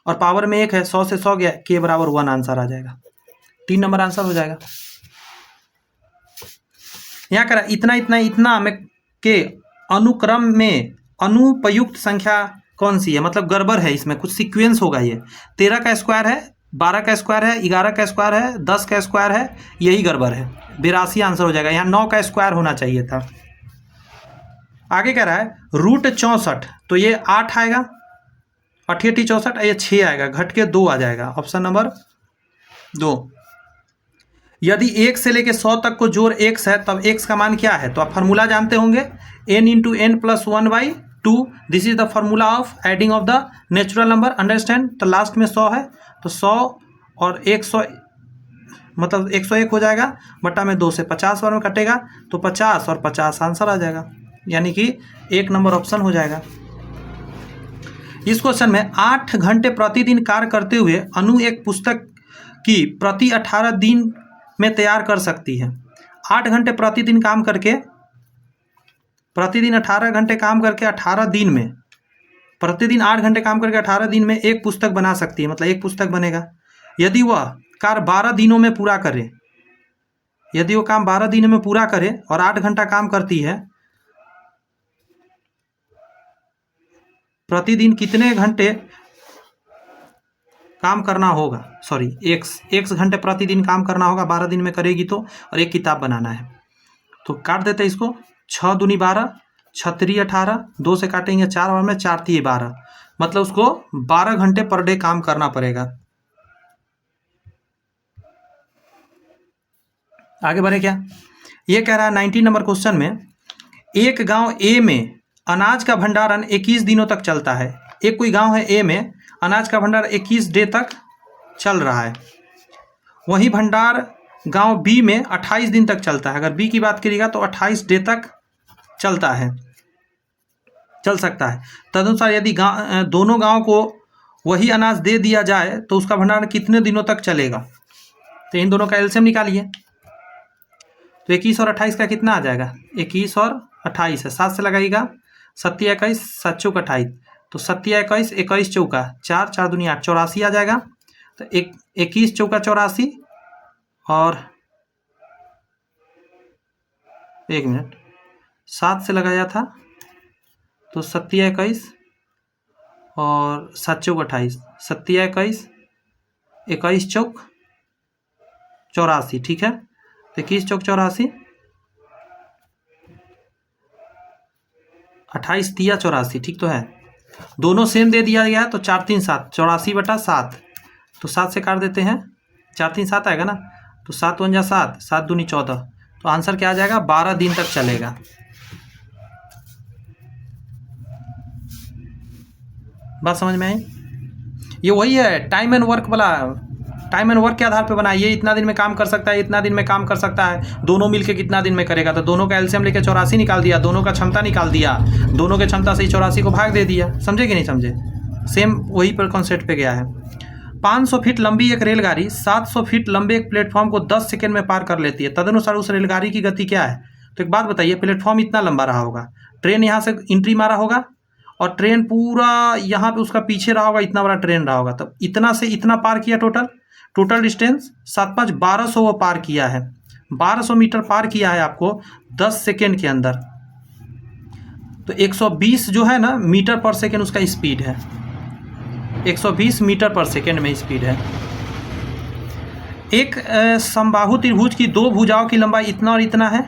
और पावर में 1 है, 100 से 100 गया, के बराबर 1 आंसर आ जाएगा। 3 नंबर आंसर हो जाएगा। यहाँ करा इतना इतना इतना में के अनुक्रम में अनुपयुक्त संख्या कौन सी है, मतलब गड़बड़ है, इसमें कुछ सीक्वेंस होगा। ये 13 का स्क्वायर है, 12 का स्क्वायर है, 11 का स्क्वायर है, 10 का स्क्वायर है, यही गड़बड़ है। 82 आंसर हो जाएगा। यहाँ 9 का स्क्वायर होना चाहिए था। आगे कह रहा है रूट 64, तो ये 8 आएगा, 8 64, ये 6 आएगा, घट के 2 आ जाएगा, ऑप्शन नंबर 2। यदि 1 से लेके 100 तक को जोड़ x है तब x का मान क्या है, तो आप फार्मूला जानते होंगे, n into n plus 1/2। This is the formula of adding of the natural number, understand. तो लास्ट में 100 है, तो 100 और 100 मतलब 101 हो जाएगा, बटा में 2 से 50 बार में कटेगा, तो 50 और 50 आंसर आ जाएगा, यानी कि 1 नंबर ऑप्शन हो जाएगा। इस क्वेश्चन में 8 घंटे प्रतिदिन कार्य करते हुए अनु एक पुस्तक की प्रति 18 दिन में तैयार कर सकती है। 8 घंटे प्रतिदिन काम करके, प्रतिदिन 18 घंटे काम करके 18 दिन में, प्रतिदिन 8 घंटे काम करके 18 दिन में एक पुस्तक बना सकती है, मतलब एक पुस्तक बनेगा। यदि वह कार्य 12 दिनों में पूरा करे, यदि वो काम 12 दिनों में पूरा करे और 8 घंटा काम करती है, प्रतिदिन कितने घंटे काम करना होगा, सॉरी x घंटे प्रतिदिन काम करना होगा 12 दिन में करेगी तो, और एक किताब बनाना है। तो काट देते हैं इसको, 6 दूनी 12, 6 3 18, 2 से काटेंगे 4 बार में, 4 3 12, मतलब उसको 12 घंटे पर डे काम करना पड़ेगा। आगे बढ़े क्या, ये कह रहा है 19 नंबर क्वेश्चन में, एक गांव ए में अनाज का भंडारण 21 दिनों तक चलता है। एक कोई गांव है ए में, अनाज का भंडार 21 डे तक चल रहा है। वही भंडार गांव बी में 28 दिन तक चलता है। अगर बी की बात करिएगा तो 28 डे तक चलता है, चल सकता है। तदनुसार यदि दोनों गांव को वही अनाज दे दिया जाए तो उसका भंडारण कितने दिनों तक चलेगा, तो इन दोनों का एलसीएम निकालिए। तो 21 और 28 का कितना आ जाएगा, 21 और 28 है, 7 से लगाइएगा, 7 21, 7 चौक 28, तो 7 21, 21 चौका 4, 4 दूनी 8, 84 आ जाएगा। तो 21 चौका 84, और 1 मिनट 7 से लगाया था, तो 7 21 और 7 चौक 28, 7 21, 21 चौक 84, ठीक है। तो 21 चौक 84, 28 तिया 84, ठीक तो है। दोनों सेम दे दिया गया है, तो 4 3 7, 84 बटा 7, तो 7 से काट देते हैं, 4 3 7 आएगा ना, तो 7 1 7, 7 दूनी 14, तो आंसर क्या आ जाएगा, 12 दिन तक चलेगा। बात समझ में आई, ये वही है टाइम एंड वर्क वाला, टाइम एंड वर्क के आधार पे बना। ये इतना दिन में काम कर सकता है, इतना दिन में काम कर सकता है, दोनों मिलके कितना दिन में करेगा, तो दोनों का एलसीएम लेके 84 निकाल दिया, दोनों का क्षमता निकाल दिया, दोनों के क्षमता से 84 को भाग दे दिया। समझे कि नहीं समझे, सेम वही पर कॉन्सेप्ट पे गया है। 500 फीट लंबी एक रेलगाड़ी 700 फीट लंबे एक प्लेटफॉर्म को 10 सेकेंड में पार कर लेती है। तदनुसार उस रेलगाड़ी की गति क्या है। तो एक बात बताइए, प्लेटफॉर्म इतना लंबा रहा होगा, ट्रेन यहाँ से एंट्री मारा होगा और ट्रेन पूरा यहाँ पे उसका पीछे रहा होगा, इतना बड़ा ट्रेन रहा होगा, तब इतना से इतना पार किया, टोटल डिस्टेंस 7 5 1200 वो पार किया है, 1200 मीटर पार किया है आपको 10 सेकेंड के अंदर। तो 120 जो है ना मीटर पर सेकेंड उसका स्पीड है, 120 मीटर पर सेकेंड में स्पीड है। एक समबाहु त्रिभुज की 2 भुजाओं की लंबाई इतना और इतना है,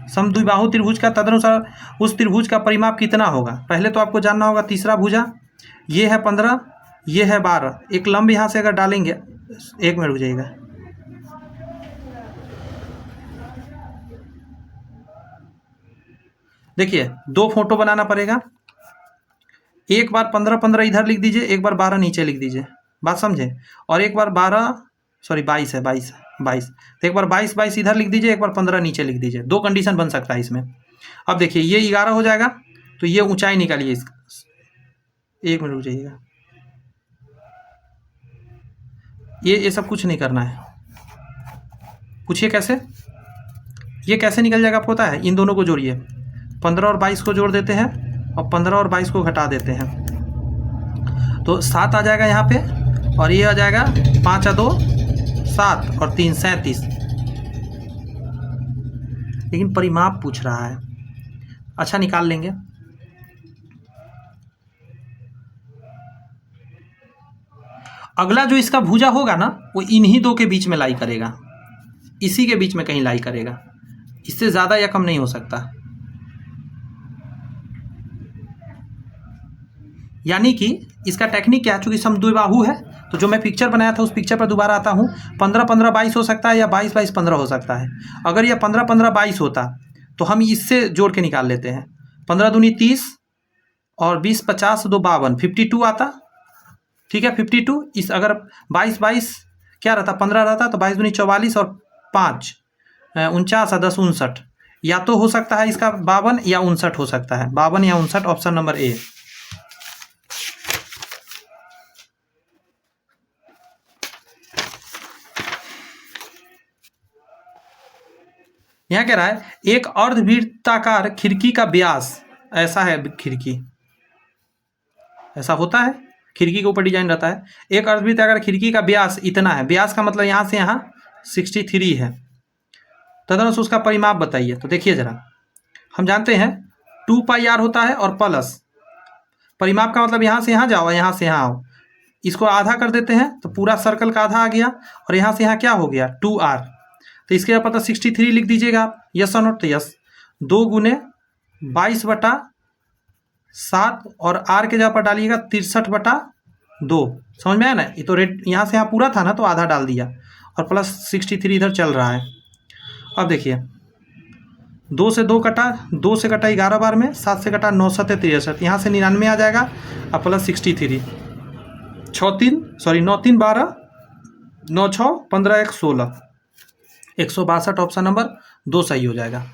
समद्विबाहु त्रिभुज का, तदनुसार उस त्रिभुज का परिमाप कितना होगा। पहले तो आपको जानना होगा तीसरा भुजा, ये है 15, ये है 12। एक लंब यहाँ से अगर डालेंगे, 1 मिनट रुक जाइएगा, देखिए 2 फोटो बनाना पड़ेगा, एक बार 15 15 इधर लिख दीजिए, एक बार 12 नीचे लिख दीजिए, बात समझे। और एक बार 22 है, 22, तो एक बार 22 इधर लिख दीजिए, एक बार 15 नीचे लिख दीजिए। 2 कंडीशन बन सकता है इसमें। अब देखिए ये 11 हो जाएगा, तो ये ऊंचाई निकालिए इसका, 1 मिनट रुक जाइएगा, ये सब कुछ नहीं करना है। पूछिए कैसे, ये कैसे निकल जाएगा आपको पता है। इन दोनों को जोड़िए, 15 और 22 को जोड़ देते हैं और 15 और 22 को घटा देते हैं, तो 7 आ जाएगा यहाँ पे, और ये आ जाएगा 5 2 7 और 3 37। लेकिन परिमाप पूछ रहा है। अच्छा, निकाल लेंगे। अगला जो इसका भुजा होगा ना, वो इन्हीं दो के बीच में लाई करेगा, इसी के बीच में कहीं लाई करेगा, इससे ज़्यादा या कम नहीं हो सकता। यानी कि इसका टेक्निक क्या है, चूँकि समद्विबाहु है तो जो मैं पिक्चर बनाया था उस पिक्चर पर दोबारा आता हूँ। 15 15 22 हो सकता है या 22 22 15 हो सकता है। अगर यह 15 15 22 होता तो हम इससे जोड़ के निकाल लेते हैं। 15 दूनी 30 और 20 50 2 52 52 आता। ठीक है, 52। इस अगर 22 22 क्या रहता, 15 रहता तो 22 दूनी 44 और 5 49 और 10 59। या तो हो सकता है इसका 52 या 59 हो सकता है। 52 या 59, ऑप्शन नंबर ए। यहाँ कह रहा है एक अर्धवृत्ताकार खिड़की का व्यास ऐसा है। खिड़की ऐसा होता है, खिड़की के ऊपर डिजाइन रहता है। एक अर्धवृत्ताकार खिड़की का व्यास इतना है। व्यास का मतलब यहाँ से यहाँ 63 है। तदनुसार उसका परिमाप बताइए। तो देखिए जरा, हम जानते हैं 2πr होता है और प्लस परिमाप का मतलब यहाँ से यहाँ जाओ, यहाँ से यहाँ आओ। इसको आधा कर देते हैं तो पूरा सर्कल का आधा आ गया, और यहाँ से यहाँ क्या हो गया 2r। तो इसके पता 63 लिख दीजिएगा आप। यस और नोट? तो यस। 2 गुने 22/7 और आर के जगह पर डालिएगा 63/2। समझ में आया ना? ये तो रेड यहाँ से यहाँ पूरा था ना, तो आधा डाल दिया, और प्लस 63 इधर चल रहा है। अब देखिए 2 से 2 कटा, 2 से कटा 11 बार में, 7 से कटा 9 7 63, यहाँ से 99 आ जाएगा, और प्लस 63 9 3 12 9 6 15 1 16 162, ऑप्शन नंबर 2 सही हो जाएगा।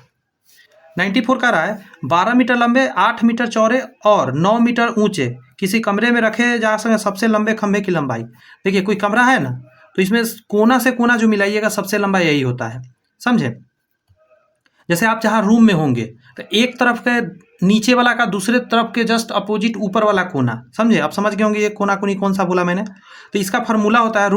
94 का रहा है 12 मीटर लंबे, 8 मीटर चौड़े और 9 मीटर ऊंचे किसी कमरे में रखे जा सके सबसे लंबे खंभे की लंबाई। देखिए कोई कमरा है ना, तो इसमें कोना से कोना जो मिलाइएगा सबसे लंबा यही होता है। समझे? जैसे आप जहाँ रूम में होंगे तो एक तरफ के नीचे वाला का दूसरे तरफ के जस्ट अपोजिट ऊपर वाला कोना। समझे? आप समझ गए होंगे ये कोना कोनी कौन सा बोला मैंने। तो इसका फार्मूला होता है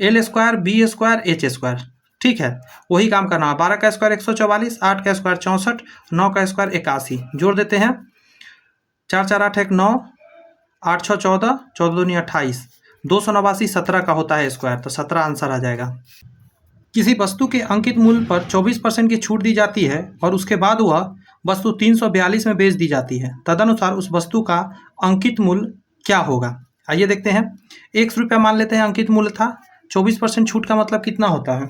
√L² B² H²। ठीक है, वही काम करना है। 12 का स्क्वायर 144, 8 का स्क्वायर 64, 9 का स्क्वायर 81। जोड़ देते हैं। 4 4 8 1 9, 8 6 14, 14 दूनी 28, 289 17 का होता है स्क्वायर, तो 17 आंसर आ जाएगा। किसी वस्तु के अंकित मूल्य पर 24% की छूट दी जाती है और उसके बाद वह वस्तु 342 में बेच दी जाती है। तदनुसार उस वस्तु का अंकित मूल्य क्या होगा? आइए देखते हैं। 100 रुपया मान लेते हैं अंकित मूल्य था। 24% छूट का मतलब कितना होता है?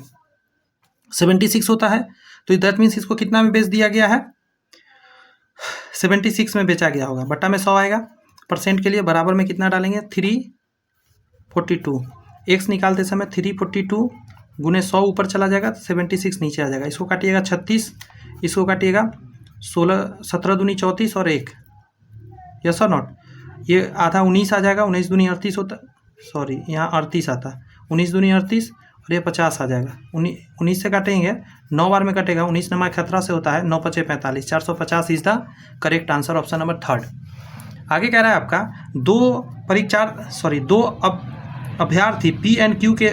76 होता है। तो दैट मीन्स इसको कितना में बेच दिया गया है? 76 में बेचा गया होगा। बट्टा में 100 आएगा। परसेंट के लिए बराबर में कितना डालेंगे? 342। एक्स निकालते समय 342 गुने 100 ऊपर चला जाएगा तो 76 नीचे आ जाएगा। इसको काटिएगा 36, इसको काटिएगा 16, 17 दूनी 34 और 1। यस और नॉट? ये आधा 19 आ जाएगा। 19 दूनी 38 होता, सॉरी यहाँ 38 आता। 19 दूनी 38 और ये 50 आ जाएगा। 19 से काटेंगे, 9 बार में कटेगा। 19 नमा 17 से होता है, 9 5 45, 450 is the correct answer, option number 3। आगे कह रहा है आपका दो अभ्यर्थी पी एंड क्यू के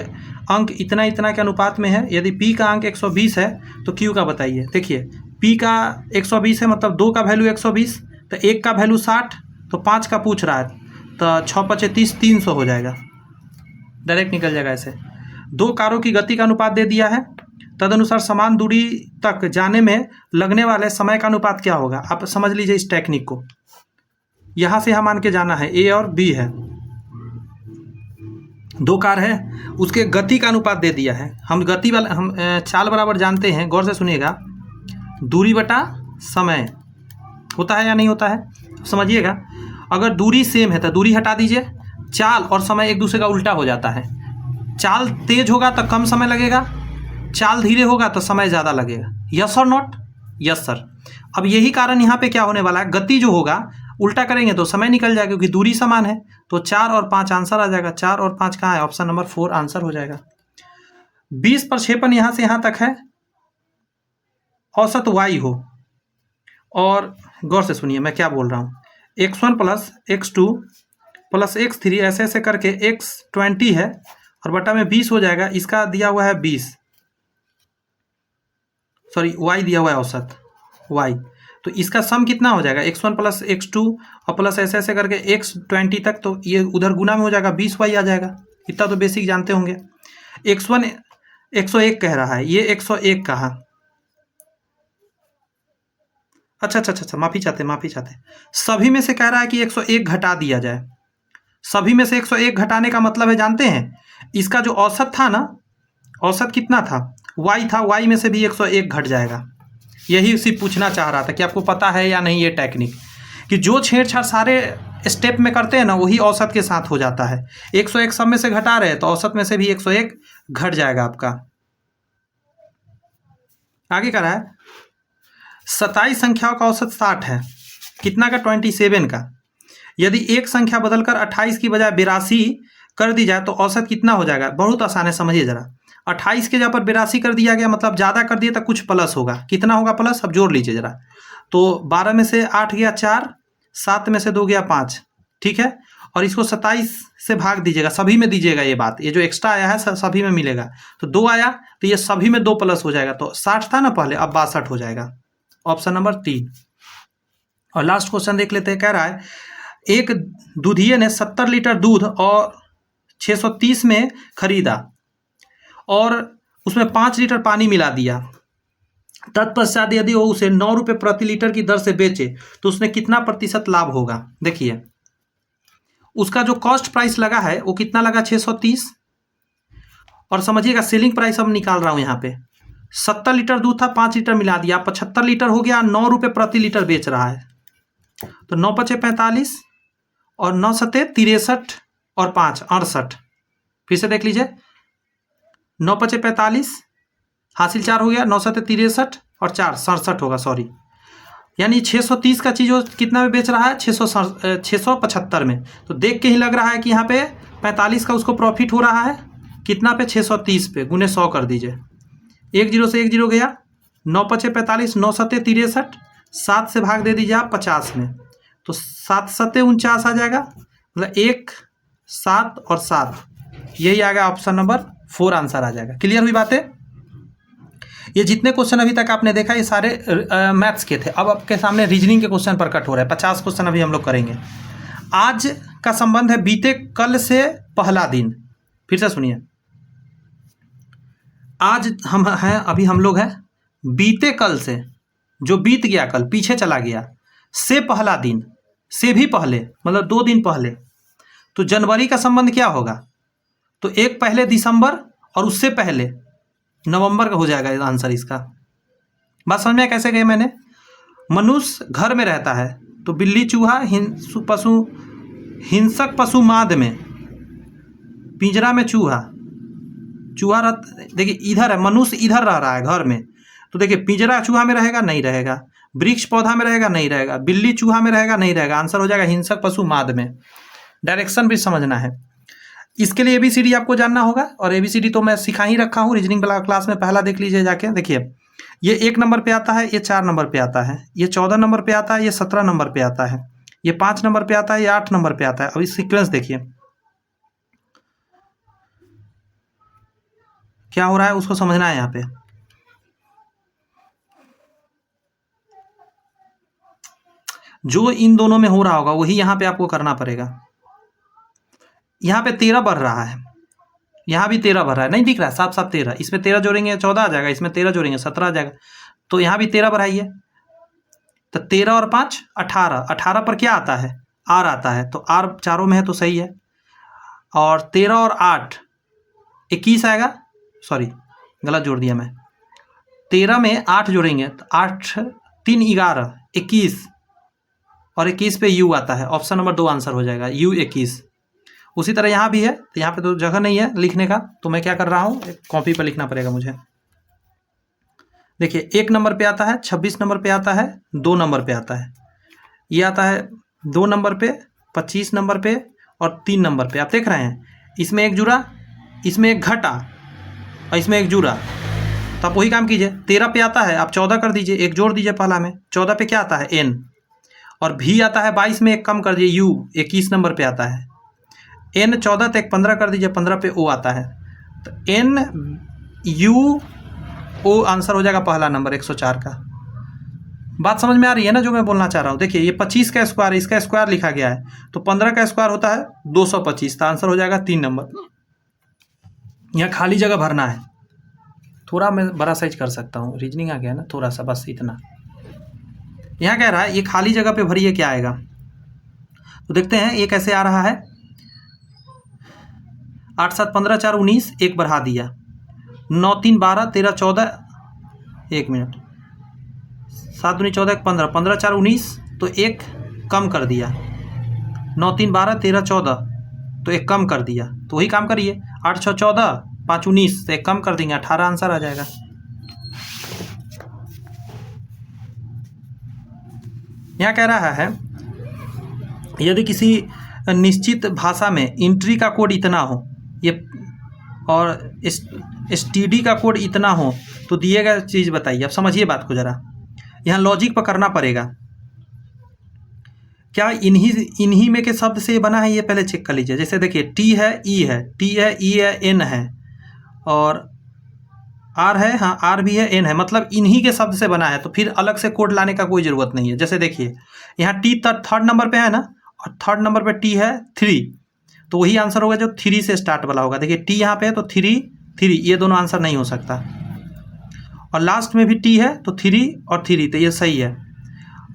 अंक इतना इतना के अनुपात में है। यदि पी का अंक 120 है तो क्यू का बताइए। देखिए पी का 120 है, मतलब 2 का वैल्यू 120, तो 1 का वैल्यू 60, तो 5 का पूछ रहा है, तो 6 5 30 300 हो जाएगा। डायरेक्ट निकल जाएगा ऐसे। 2 कारों की गति का अनुपात दे दिया है। तदनुसार समान दूरी तक जाने में लगने वाले समय का अनुपात क्या होगा? आप समझ लीजिए इस टेक्निक को। यहाँ से यहाँ मान के जाना है, ए और बी है, 2 कार है, उसके गति का अनुपात दे दिया है। हम गति वाला चाल बराबर जानते हैं, गौर से सुनिएगा। दूरी बटा समय होता है या नहीं होता है? समझिएगा। अगर दूरी सेम है तो दूरी हटा दीजिए, चाल और समय एक दूसरे का उल्टा हो जाता है। चाल तेज होगा तो कम समय लगेगा, चाल धीरे होगा तो समय ज़्यादा लगेगा। यस और नॉट? Yes sir. अब यही कारण यहाँ पे क्या होने वाला है, गति जो होगा उल्टा करेंगे तो समय निकल जाएगा, क्योंकि दूरी समान है। तो 4 और 5 आंसर आ जाएगा। 4 और 5 कहाँ है? ऑप्शन नंबर 4 आंसर हो जाएगा। 20 प्रक्षेपण यहाँ से यहाँ तक है, औसत वाई हो, और गौर से सुनिए मैं क्या बोल रहा हूँ। x1 plus x2 plus x3 ऐसे ऐसे करके x 20 है और बटा में 20 हो जाएगा। इसका दिया हुआ है 20, सॉरी y दिया हुआ है औसत y, तो इसका सम कितना हो जाएगा x1 प्लस x2 और प्लस ऐसे ऐसे करके x20 तक, तो ये उधर गुना में हो जाएगा 20y आ जाएगा। इतना तो बेसिक जानते होंगे। x1 101 कह रहा है, ये 101 कहा। अच्छा, माफ़ी चाहते सभी में से कह रहा है कि 101 घटा दिया जाए। सभी में से 101 घटाने का मतलब है जानते हैं, इसका जो औसत था ना, औसत कितना था, y था, y में से भी 101 घट जाएगा। यही उसी पूछना चाह रहा था कि आपको पता है या नहीं ये टेक्निक, कि जो छेड़छाड़ सारे स्टेप में करते हैं ना वही औसत के साथ हो जाता है। 101 सब में से घटा रहे हैं तो औसत में से भी 101 घट जाएगा आपका। आगे कह रहा है 27 संख्याओं का औसत 60 है, कितना का, 27 का। यदि एक संख्या बदलकर 28 की बजाय 82 कर दी जाए तो औसत कितना हो जाएगा। बहुत आसान है, समझिए जरा। 28 के जगह पर 82 कर दिया गया, मतलब ज़्यादा कर दिया तो कुछ प्लस होगा। कितना होगा प्लस, अब जोड़ लीजिए जरा। तो 12 में से 8 गया 4, 7 में से 2 गया 5, ठीक है। और इसको 27 से भाग दीजिएगा, सभी में दीजिएगा ये बात, ये जो एक्स्ट्रा आया है सभी में मिलेगा। तो 2 आया तो ये सभी में 2 प्लस हो जाएगा, तो 60 था ना पहले, अब 62 हो जाएगा। Option number 3। और लास्ट क्वेश्चन देख लेते हैं। कह रहा है एक दूधिये ने 70 लीटर दूध और 630 में खरीदा और उसमें 5 लीटर पानी मिला दिया। तत्पश्चात यदि वो उसे 9 रुपये प्रति लीटर की दर से बेचे तो उसमें कितना प्रतिशत लाभ होगा। देखिए उसका जो कॉस्ट प्राइस लगा है वो कितना लगा, 630। और समझिएगा सेलिंग प्राइस अब निकाल रहा हूँ यहाँ पे। 70 लीटर दूध था, 5 लीटर मिला दिया, 75 लीटर हो गया, 9 रुपये प्रति लीटर बेच रहा है। तो 9 पचे 45 और 9 सते 63 और 5 68। फिर से देख लीजिए, 9 पचे 45 हासिल 4 हो गया, 9 सते 63 और 4 67 होगा, सॉरी। यानी 630 का चीज़ वो कितना में बेच रहा है, 675 में। तो देख के ही लग रहा है कि यहाँ पे 45 का उसको प्रॉफिट हो रहा है। कितना पे, 630 पे, गुने 100 कर दीजिए। 1 0 से 1 0 गया, 9 पचे 45, 9 सते 63, 7 से भाग दे दीजिए आप 50 में, तो 7 सते 49 आ जाएगा। मतलब 1 7 और 7, यही आ गया ऑप्शन नंबर 4 आंसर आ जाएगा। क्लियर हुई बातें। ये जितने क्वेश्चन अभी तक आपने देखा ये सारे मैथ्स के थे। अब आपके सामने रीजनिंग के क्वेश्चन पर कट हो रहा है। 50 क्वेश्चन अभी हम लोग करेंगे। आज का संबंध है बीते कल से पहला दिन। फिर से सुनिए, आज हम हैं, अभी हम लोग हैं बीते कल से, जो बीत गया कल, पीछे चला गया, से पहला दिन, से भी पहले मतलब 2 दिन पहले। तो जनवरी का संबंध क्या होगा, तो एक पहले दिसंबर और उससे पहले नवंबर का हो जाएगा आंसर इसका। बात समझ में कैसे गए मैंने। मनुष्य घर में रहता है तो बिल्ली चूहा हिंसक पशु माद में, पिंजरा में चूहा देखिए इधर है, मनुष्य इधर रह रहा है घर में, तो देखिए पिंजरा चूहा में रहेगा नहीं रहेगा, वृक्ष पौधा में रहेगा नहीं रहेगा, बिल्ली चूहा में रहेगा नहीं रहेगा। आंसर हो जाएगा हिंसक पशु माद में। डायरेक्शन भी समझना है। इसके लिए ABCD आपको जानना होगा, और ABCD तो मैं सिखा ही रखा हूँ रीजनिंग वाला क्लास में, पहला देख लीजिए जाके। देखिए ये 1 नंबर पे आता है, ये 4 नंबर पे आता है, ये 14 नंबर पे आता है, ये 17 नंबर पे आता है, ये 5 नंबर पे आता है, ये 8 नंबर पे आता है। अब इस सीक्वेंस देखिए क्या हो रहा है, उसको समझना है यहाँ पे। जो इन दोनों में हो रहा होगा वही यहाँ पे आपको करना पड़ेगा। यहाँ पे 13 बढ़ रहा है, यहाँ भी 13 बढ़ रहा है, नहीं दिख रहा है, साफ साफ 13। इसमें 13 जोड़ेंगे 14 आ जाएगा, इसमें 13 जोड़ेंगे 17 आ जाएगा, तो यहाँ भी 13 बढ़ाइए। तो 13 और 5 18, 18 पर क्या आता है, R आता है, तो R चारों में है तो सही है। और 13 और 8 21 आएगा, सॉरी गलत जोड़ दिया मैं। 13 में 8 जोड़ेंगे तो 8 3 11 21, और 21 पे U आता है। ऑप्शन नंबर 2 आंसर हो जाएगा, U 21। उसी तरह यहाँ भी है, तो यहाँ पे तो जगह नहीं है लिखने का, तो मैं क्या कर रहा हूँ, कॉपी पर लिखना पड़ेगा मुझे। देखिए 1 नंबर पे आता है, 26 नंबर पे आता है, 2 नंबर पे आता है, ये आता है 2 नंबर पे, 25 नंबर पे और 3 नंबर पे। आप देख रहे हैं इसमें एक जुड़ा, इसमें एक घटा और इसमें एक जुड़ा। तो आप वही काम कीजिए, 13 पे आता है आप 14 कर दीजिए, एक जोड़ दीजिए पहला में। 14 पे क्या आता है, N, और V आता है 22 में एक कम कर दीजिए, U 21 नंबर पे आता है। N 14 तक 15 कर दीजिए, 15 पे O आता है। तो N U वो आंसर हो जाएगा पहला नंबर 104 का। बात समझ में आ रही है ना जो मैं बोलना चाह रहा हूँ। देखिए ये 25 का स्क्वायर, इसका स्क्वायर लिखा गया है, तो 15 का स्क्वायर होता है 225, तो आंसर हो जाएगा 3 नंबर। यहाँ खाली जगह भरना है। थोड़ा मैं बड़ा साइज कर सकता हूँ, रीजनिंग आ गया ना थोड़ा सा, बस इतना। यहाँ कह रहा है ये खाली जगह पे भरिए, क्या आएगा तो देखते हैं। ये कैसे आ रहा है, 8 7 15 4 19, एक बढ़ा दिया, 9 3 12 13 14, 1 मिनट, 7 दूनी 14 15, 15 4 19, तो एक कम कर दिया, 9 3 12 13 14, तो एक कम कर दिया, तो वही काम करिए, 8 6 14 5 19, तो एक कम कर देंगे, 18 आंसर आ जाएगा। यहाँ कह रहा है यदि किसी निश्चित भाषा में एंट्री का कोड इतना हो, ये और एसटीडी का कोड इतना हो, तो दिए गए चीज़ बताइए। अब समझिए बात को ज़रा, यहाँ लॉजिक पकड़ना पड़ेगा। क्या इन्हीं में के शब्द से ये बना है, ये पहले चेक कर लीजिए। जैसे देखिए टी है, ई है, टी है, ई है, एन है, और आर है, हाँ आर भी है, एन है, मतलब इन्हीं के शब्द से बना है, तो फिर अलग से कोड लाने का कोई ज़रूरत नहीं है। जैसे देखिए यहाँ टी थर्ड नंबर पे है ना, और थर्ड नंबर पे टी है 3, तो वही आंसर होगा जो 3 से स्टार्ट वाला होगा। देखिए टी यहाँ पे है तो 3 3, ये दोनों आंसर नहीं हो सकता, और लास्ट में भी टी है तो 3 और 3, तो ये सही है।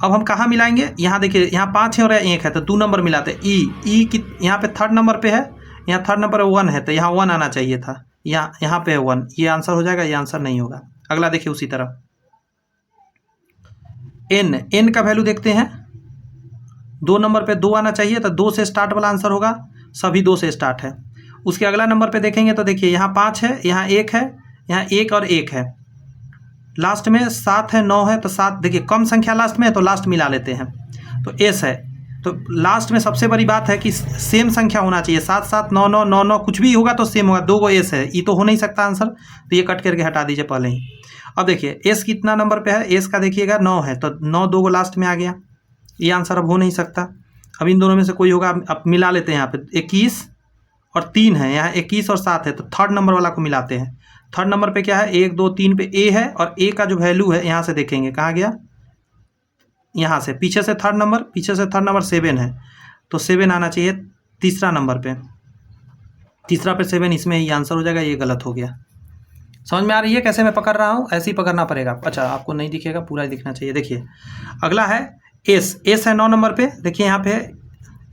अब हम कहाँ मिलाएंगे, यहाँ देखिए यहाँ 5 है और 1 है, तो 2 नंबर मिलाते हैं। ई की यहाँ पे थर्ड नंबर पे है, यहाँ थर्ड नंबर 1 है, तो यहाँ 1 आना चाहिए था, यहाँ पे है 1, ये आंसर हो जाएगा, ये आंसर नहीं होगा। अगला देखिए उसी तरह एन का वैल्यू देखते हैं, 2 नंबर पे 2 आना चाहिए, तो 2 से स्टार्ट वाला आंसर होगा, सभी 2 से स्टार्ट है। उसके अगला नंबर पे देखेंगे तो देखिए यहाँ 5 है, यहाँ 1 है, यहाँ 1 और 1 है, लास्ट में 7 है, 9 है, तो 7, देखिए कम संख्या लास्ट में है तो लास्ट मिला लेते हैं, तो एस है। तो लास्ट में सबसे बड़ी बात है कि सेम संख्या होना चाहिए, 7 7 9 9 9 9, कुछ भी होगा तो सेम होगा, 2 गो एस है, ये तो हो नहीं सकता आंसर, तो ये कट करके हटा दीजिए पहले ही। अब देखिए एस कितना नंबर पे है, एस का देखिएगा 9 है, तो 9 2 गो लास्ट में आ गया, ये आंसर अब हो नहीं सकता। अब इन दोनों में से कोई होगा, अब मिला लेते हैं। यहाँ पे 21 और 3 है, यहाँ 21 और 7 है, तो थर्ड नंबर वाला को मिलाते हैं। थर्ड नंबर पे क्या है, 1 2 3 पे ए है, और ए का जो वैल्यू है यहाँ से देखेंगे कहाँ गया, यहाँ से पीछे से थर्ड नंबर 7 है, तो 7 आना चाहिए तीसरा नंबर पे, तीसरा पे 7, इसमें ही आंसर हो जाएगा, ये गलत हो गया। समझ में आ रही है कैसे मैं पकड़ रहा हूँ, ऐसे ही पकड़ना पड़ेगा। अच्छा आपको नहीं दिखेगा, पूरा दिखना चाहिए। देखिए अगला है एस है 9 नंबर पे, देखिए यहाँ पे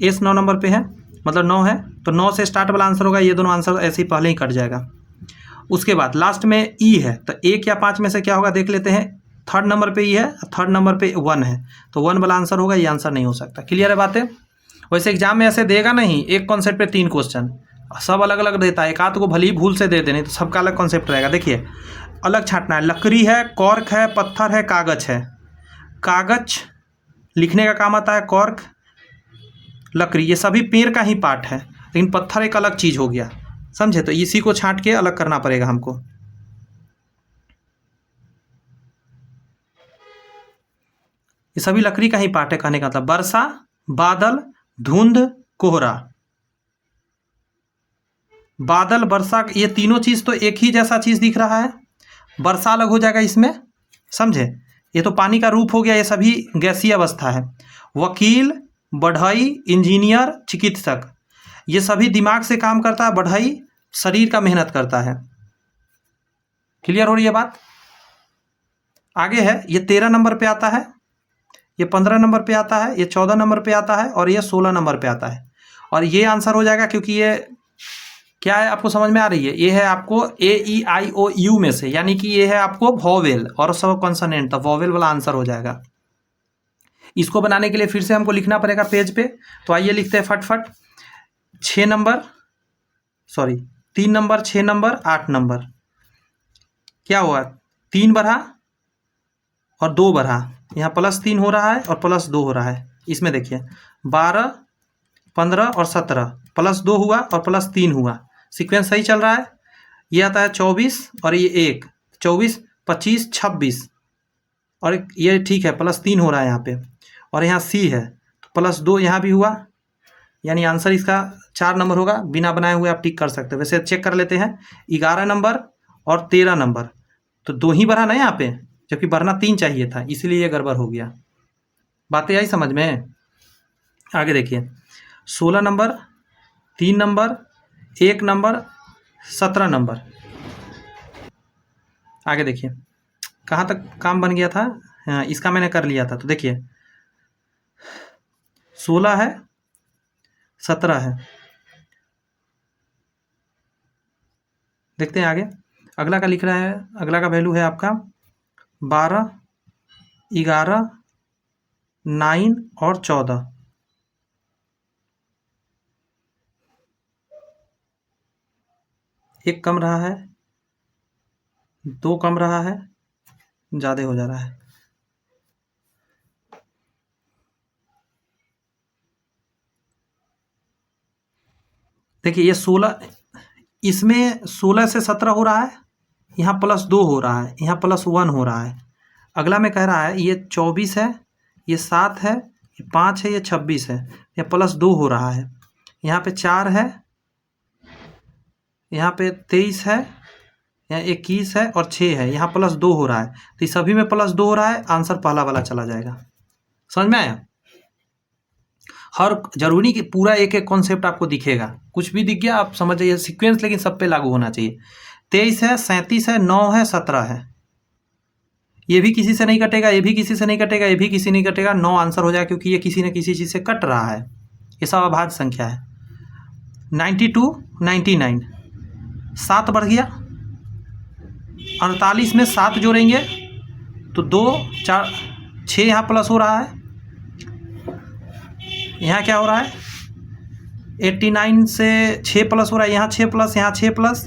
एस 9 नंबर पे है, मतलब 9 है, तो 9 से स्टार्ट वाला आंसर होगा, ये दोनों आंसर ऐसे ही पहले ही कट जाएगा। उसके बाद लास्ट में ई है, तो 1 या 5 में से क्या होगा देख लेते हैं। थर्ड नंबर पे ई है, थर्ड नंबर पे 1 है, तो 1 वाला आंसर होगा, ये आंसर नहीं हो सकता। क्लियर है बातें। वैसे एग्जाम में ऐसे देगा नहीं, एक कॉन्सेप्ट पे 3 क्वेश्चन, सब अलग अलग देता है, एक आध को भले ही भूल से दे देने, तो सबका अलग कॉन्सेप्ट रहेगा। देखिए अलग छांटना है, लकड़ी है, कॉर्क है, पत्थर है, कागज है। कागज लिखने का काम आता है, कॉर्क, लकड़ी, ये सभी पेड़ का ही पार्ट है, लेकिन पत्थर एक अलग चीज़ हो गया, समझे। तो इसी को छांट के अलग करना पड़ेगा हमको। ये सभी लकड़ी का ही पार्ट है, कहने का मतलब वर्षा, बादल, धुंध, कोहरा। बादल, वर्षा, ये तीनों चीज़ तो एक ही जैसा चीज़ दिख रहा है, वर्षा अलग हो जाएगा इसमें, समझे। ये तो पानी का रूप हो गया, ये सभी गैसीय अवस्था है। वकील, बढ़ई, इंजीनियर, चिकित्सक, ये सभी दिमाग से काम करता है, बढ़ई शरीर का मेहनत करता है। क्लियर हो रही है बात। आगे है, ये 13 नंबर पे आता है, ये 15 नंबर पे आता है, ये 14 नंबर पे आता है, और ये 16 नंबर पे आता है, और ये आंसर हो जाएगा, क्योंकि ये क्या है आपको समझ में आ रही है, ये है आपको AEIOU में से, यानी कि ये है आपको वॉवेल और सब कॉन्सोनेंट, तो वॉवेल वाला आंसर हो जाएगा। इसको बनाने के लिए फिर से हमको लिखना पड़ेगा पेज पे, तो आइए लिखते हैं फटफट। 3 नंबर, 6 नंबर, 8 नंबर, क्या हुआ, 3 बढ़ा और 2 बढ़ा, यहाँ +3 हो रहा है और +2 हो रहा है। इसमें देखिए 12 15 और 17, +2 हुआ और +3 हुआ, सीक्वेंस सही चल रहा है। ये आता है 24 और ये 1, 24 25 26, और ये ठीक है, +3 हो रहा है यहाँ पे, और यहाँ C है तो +2 यहाँ भी हुआ, यानी आंसर इसका 4 नंबर होगा। बिना बनाए हुए आप टिक कर सकते हो। वैसे चेक कर लेते हैं, 11 नंबर और 13 नंबर, तो 2 ही भरा ना यहाँ पे, जबकि भरना 3 चाहिए था, इसलिए ये गड़बड़ हो गया। बातें आई समझ में? आगे देखिए, 16 नंबर, 3 नंबर, 1 नंबर, 17 नंबर। आगे देखिए कहाँ तक काम बन गया था। हाँ, इसका मैंने कर लिया था। तो देखिए 16 है, 17 है। देखते हैं आगे। अगला का लिख रहा है, अगला का वैल्यू है आपका 12, 11, 9 और 14। एक कम रहा है, 2 कम रहा है, ज़्यादा हो जा रहा है। देखिए ये 16, इसमें 16 से 17 हो रहा है, यहाँ +2 हो रहा है, यहाँ +1 हो रहा है। अगला में कह रहा है ये 24 है, ये 7 है, ये 5 है, ये 26 है, ये +2 हो रहा है। यहाँ पे 4 है, यहाँ पे 23 है, यहाँ 21 है और 6 है, यहाँ +2 हो रहा है। तो इस सभी में +2 हो रहा है, आंसर पहला वाला चला जाएगा। समझ में आया? हर जरूरी कि पूरा एक एक कॉन्सेप्ट आपको दिखेगा, कुछ भी दिख गया आप समझ जाइए सीक्वेंस, लेकिन सब पे लागू होना चाहिए। 23 है, 37 है, 9 है, 17 है। ये भी किसी से नहीं कटेगा, ये भी किसी से नहीं कटेगा, ये भी किसी नहीं कटेगा, 9 आंसर हो जाएगा, क्योंकि ये किसी न किसी चीज़ से कट रहा है। ये सब अभाज्य संख्या है। 92, 99, 7 बढ़ गया, 48 में 7 जोड़ेंगे तो 2, 4, 6 यहाँ प्लस हो रहा है। यहाँ क्या हो रहा है, 89 से 6 प्लस हो रहा है, यहाँ 6 प्लस, यहाँ 6 प्लस,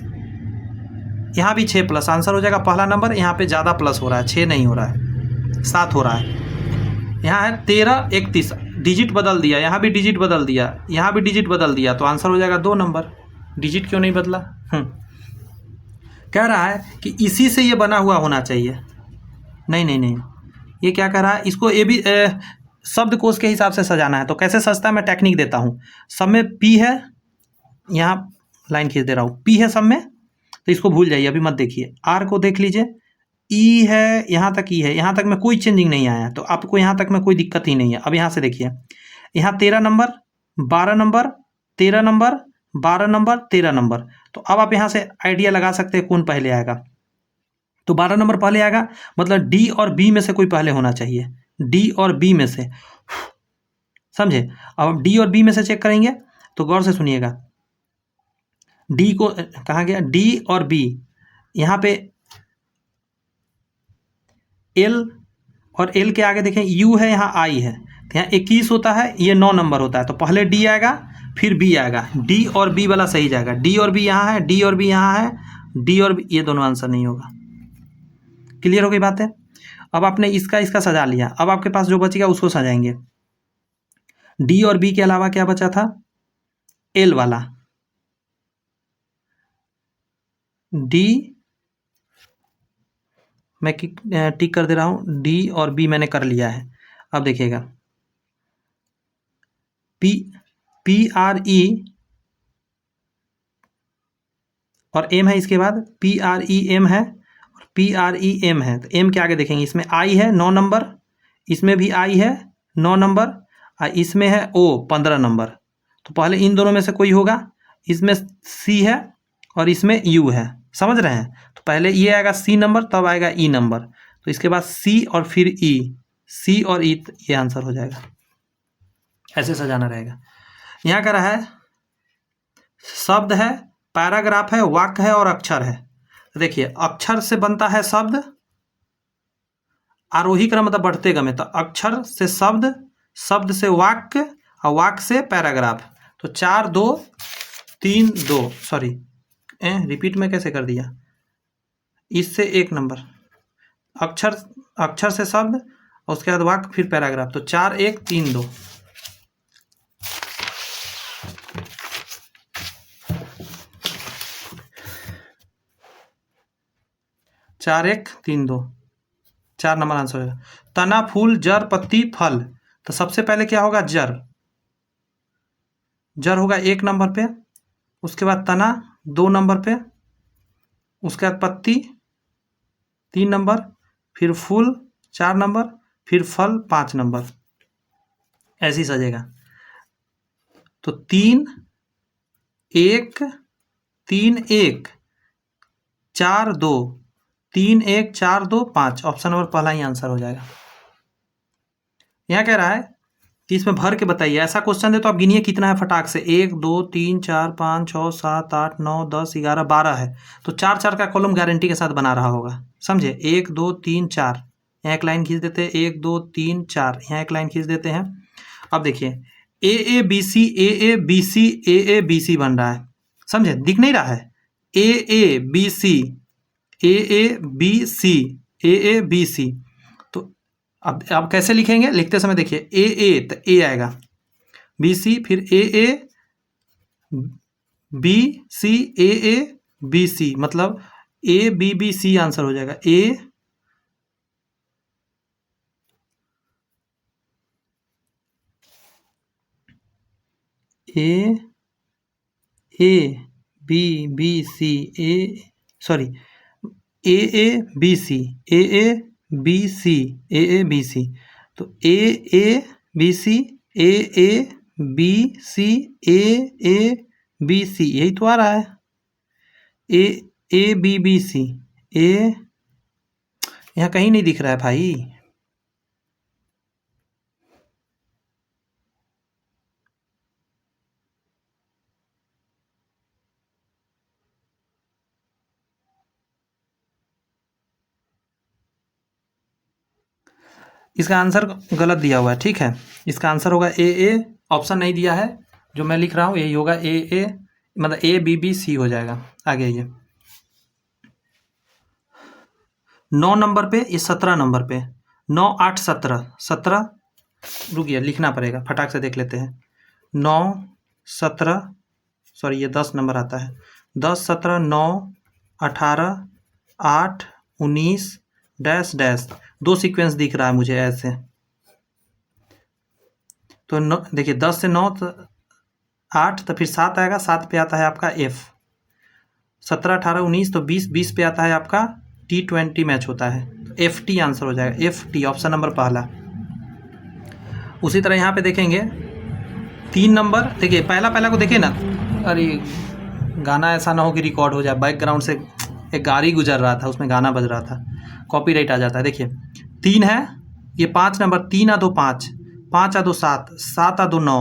यहाँ भी 6 प्लस, आंसर हो जाएगा पहला नंबर। यहाँ पे ज़्यादा प्लस हो रहा है, 6 नहीं हो रहा है, 7 हो रहा है। यहाँ है 13, 31, डिजिट बदल दिया, यहाँ भी डिजिट बदल दिया, यहाँ भी डिजिट बदल दिया, तो आंसर हो जाएगा 2 नंबर। डिजिट क्यों नहीं बदला? कह रहा है कि इसी से ये बना हुआ होना चाहिए। नहीं नहीं नहीं, ये क्या कह रहा है, इसको ये भी शब्दकोश के हिसाब से सजाना है। तो कैसे सजता है, मैं टेक्निक देता हूँ। सब में पी है, यहाँ लाइन खींच दे रहा हूँ, पी है सब में, तो इसको भूल जाइए, अभी मत देखिए। आर को देख लीजिए, ई है, यहाँ तक ई है, यहाँ तक में कोई चेंजिंग नहीं आया, तो आपको यहाँ तक में कोई दिक्कत ही नहीं है। अब यहाँ से देखिए, यहाँ 13 number, 12 number, 13 number, 12 number, 13 number. तो अब आप यहाँ से आइडिया लगा सकते हैं कौन पहले आएगा। तो 12 नंबर पहले आएगा, मतलब डी और बी में से कोई पहले होना चाहिए, डी और बी में से, समझे? अब डी और बी में से चेक करेंगे, तो गौर से सुनिएगा। डी को कहाँ गया, डी और बी, यहाँ पे एल, और एल के आगे देखें यू है, यहाँ आई है, तो यहाँ 21 होता है, ये 9 नंबर होता है, तो पहले डी आएगा फिर बी आएगा। डी और बी वाला सही जाएगा, डी और बी यहाँ है, डी और बी यहाँ है, डी और बी, ये दोनों आंसर नहीं होगा। क्लियर हो गई बात है? अब आपने इसका सजा लिया, अब आपके पास जो बचेगा उसको सजाएंगे। डी और बी के अलावा क्या बचा था, एल वाला, डी मैं टिक कर दे रहा हूँ, डी और बी मैंने कर लिया है। अब देखिएगा, पी आर ई और एम है, इसके बाद पी आर ई एम है और पी आर ई एम है। तो एम के आगे देखेंगे, इसमें आई है 9 नंबर, इसमें भी आई है 9 नंबर, और इसमें है ओ 15 नंबर। तो पहले इन दोनों में से कोई होगा, इसमें सी है और इसमें यू है, समझ रहे हैं? तो पहले ये आएगा सी नंबर, तब आएगा ई नंबर, तो इसके बाद सी और फिर ई, सी और ई, ये आंसर हो जाएगा। ऐसे सजाना रहेगा। यहाँ कह रहा है शब्द है, पैराग्राफ है, वाक्य है और अक्षर है। देखिए अक्षर से बनता है शब्द, आरोही क्रम मतलब बढ़ते क्रम में, तो अक्षर से शब्द, शब्द से वाक्य और वाक्य से पैराग्राफ। तो 4 2 3 2, सॉरी रिपीट में कैसे कर दिया, इससे 1 नंबर, अक्षर से शब्द और उसके बाद वाक्य फिर पैराग्राफ, तो 4 1 3 2। चार 1 3 2, 4 नंबर आंसर होगा। तना, फूल, जड़, पत्ती, फल। तो सबसे पहले क्या होगा, जड़, जड़ होगा 1 नंबर पे, उसके बाद तना 2 नंबर पे, उसके बाद पत्ती 3 नंबर, फिर फूल 4 नंबर, फिर फल 5 नंबर, ऐसे ही सजेगा। तो 3 1 3 1 4 2 3 1 4 2 5, ऑप्शन नंबर पहला ही आंसर हो जाएगा। यहाँ कह रहा है कि इसमें भर के बताइए। ऐसा क्वेश्चन दे तो आप गिनिए कितना है फटाक से। 1 2 3 4 5 6 7 8 9 10 11 12 है, तो 4 4 का कॉलम गारंटी के साथ बना रहा होगा, समझे। 1 2 3 4, यहाँ एक लाइन खींच देते हैं। 1 2 3 4, यहाँ एक लाइन खींच देते हैं। अब देखिए ए बी सी ए बन रहा है, समझे, दिख नहीं रहा है। A B C B C. तो अब कैसे लिखेंगे, लिखते समय देखिए ए तो ए आएगा, बी सी, फिर ए बी सी, ए बी सी, मतलब ए बी सी आंसर हो जाएगा। A B C, sorry A B C, A B C, A B C. तो A B C, A B C, A B C, यही तो आ रहा है। ए बी सी, यहाँ कहीं नहीं दिख रहा है भाई। इसका आंसर गलत दिया हुआ है, ठीक है। इसका आंसर होगा ए, ऑप्शन नहीं दिया है, जो मैं लिख रहा हूँ यही होगा। ए मतलब ए बी सी हो जाएगा। आगे आइए 9 नंबर पे, ये 17 नंबर पे। 9 8 17, रुकिए लिखना पड़ेगा, फटाक से देख लेते हैं। 9 17, सॉरी ये 10 नंबर आता है। 10 17 9 18 8 19 डैश डैश, 2 सीक्वेंस दिख रहा है मुझे ऐसे। तो देखिए 10 से 9 8, तो फिर 7 आएगा, 7 पे आता है आपका F। 17 18 19, तो 20 पे आता है आपका T20 मैच होता है, तो FT आंसर हो जाएगा। FT ऑप्शन नंबर पहला। उसी तरह यहाँ पे देखेंगे 3 नंबर, देखिए पहला को देखिए ना। अरे गाना ऐसा ना हो कि रिकॉर्ड हो जाए, बैकग्राउंड से एक गाड़ी गुजर रहा था, उसमें गाना बज रहा था, कॉपीराइट आ जाता है। देखिए 3 है, ये 5 नंबर, 3 आ 2 5, 5 आ 2 7, 7 आ 2 9,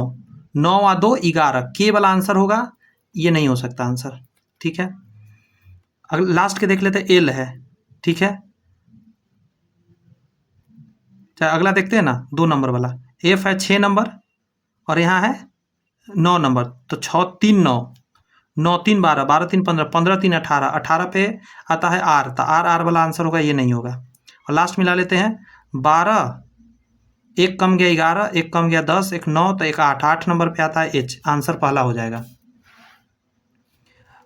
9 आ 2 11, के वाला आंसर होगा, ये नहीं हो सकता आंसर, ठीक है। अगर लास्ट के देख लेते हैं, एल है, ठीक है। चाहे अगला देखते हैं ना, 2 नंबर वाला। एफ है 6 नंबर, और यहाँ है 9 नंबर, तो 6 3 9, 9 3 12, 12 3 15, 15 3 18, 18 पे आता है आर, तो आर वाला आंसर होगा, ये नहीं होगा। और लास्ट मिला लेते हैं 12, एक कम गया 11, एक कम गया 10, एक 9, तो एक 8, 8 नंबर पे आता है एच, आंसर पहला हो जाएगा।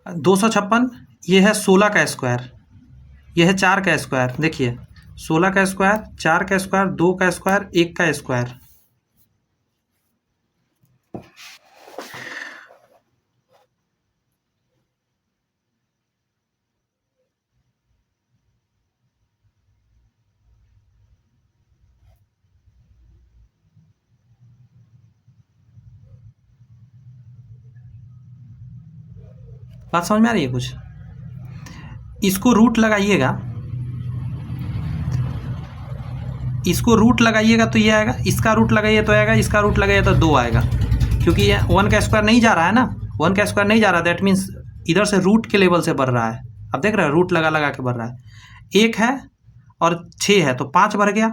256, ये है 16 का स्क्वायर, ये है 4 का स्क्वायर। देखिए 16 का स्क्वायर, 4 का स्क्वायर, 2 का स्क्वायर, 1 का स्क्वायर। बात समझ में आ रही है कुछ? इसको रूट लगाइएगा, इसको रूट लगाइएगा तो ये आएगा, इसका रूट लगाइए तो आएगा, इसका रूट लगाइए तो 2 आएगा, क्योंकि ये 1 का स्क्वायर नहीं जा रहा है ना, 1 का स्क्वायर नहीं जा रहा, दैट मीन्स इधर से रूट के लेवल से बढ़ रहा है। अब देख रहे हैं रूट लगा के बढ़ रहा है। 1 है और 6 है, तो 5 बढ़ गया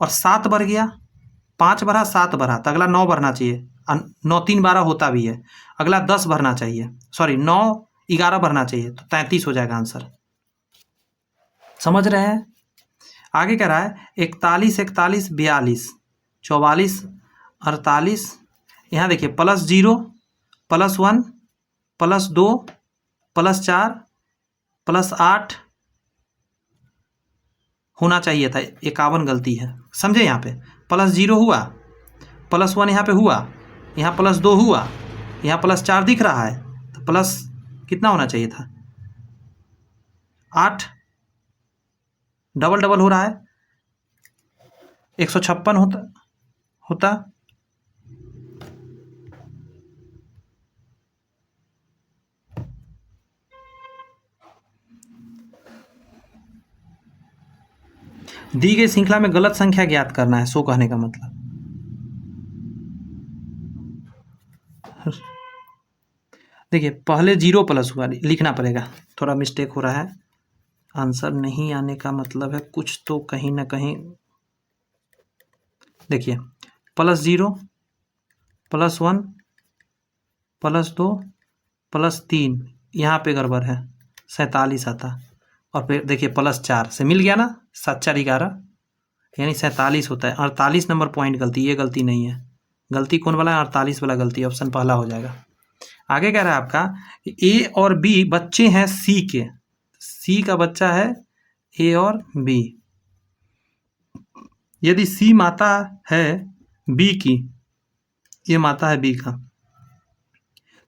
और 7 बढ़ गया, 5 बढ़ा 7 बढ़ा, तो अगला 9 बढ़ना चाहिए। 9 3 12 होता भी है, अगला 10 बढ़ना चाहिए, सॉरी 9 11 बढ़ना चाहिए, तो 33 हो जाएगा आंसर। समझ रहे हैं? आगे कह रहा है 41 41 42 44 48, यहाँ देखिए +0 +1 +2 +4 +8 होना चाहिए था, 51 गलती है, समझे। यहाँ पे +0 हुआ, +1 यहाँ पे हुआ, यहाँ +2 हुआ, यहाँ +4 दिख रहा है, तो प्लस कितना होना चाहिए था, 8। डबल डबल हो रहा है, 156 होता दी गई श्रृंखला में गलत संख्या ज्ञात करना है, सो कहने का मतलब। देखिए पहले 0 प्लस हुआ, लिखना पड़ेगा, थोड़ा मिस्टेक हो रहा है। आंसर नहीं आने का मतलब है कुछ तो कहीं ना कहीं। देखिए +0 +1 +2 +3, यहाँ पे गड़बड़ है, 47 आता। और फिर देखिए +4 से मिल गया ना, 7 4 11, यानी 47 होता है। 48 नंबर पॉइंट गलती, ये गलती नहीं है। गलती कौन वाला है? 48 वाला गलती, ऑप्शन पहला हो जाएगा। आगे कह रहा है आपका ए और बी बच्चे हैं सी के, सी का बच्चा है ए और बी। यदि सी माता है बी की, ये माता है बी का,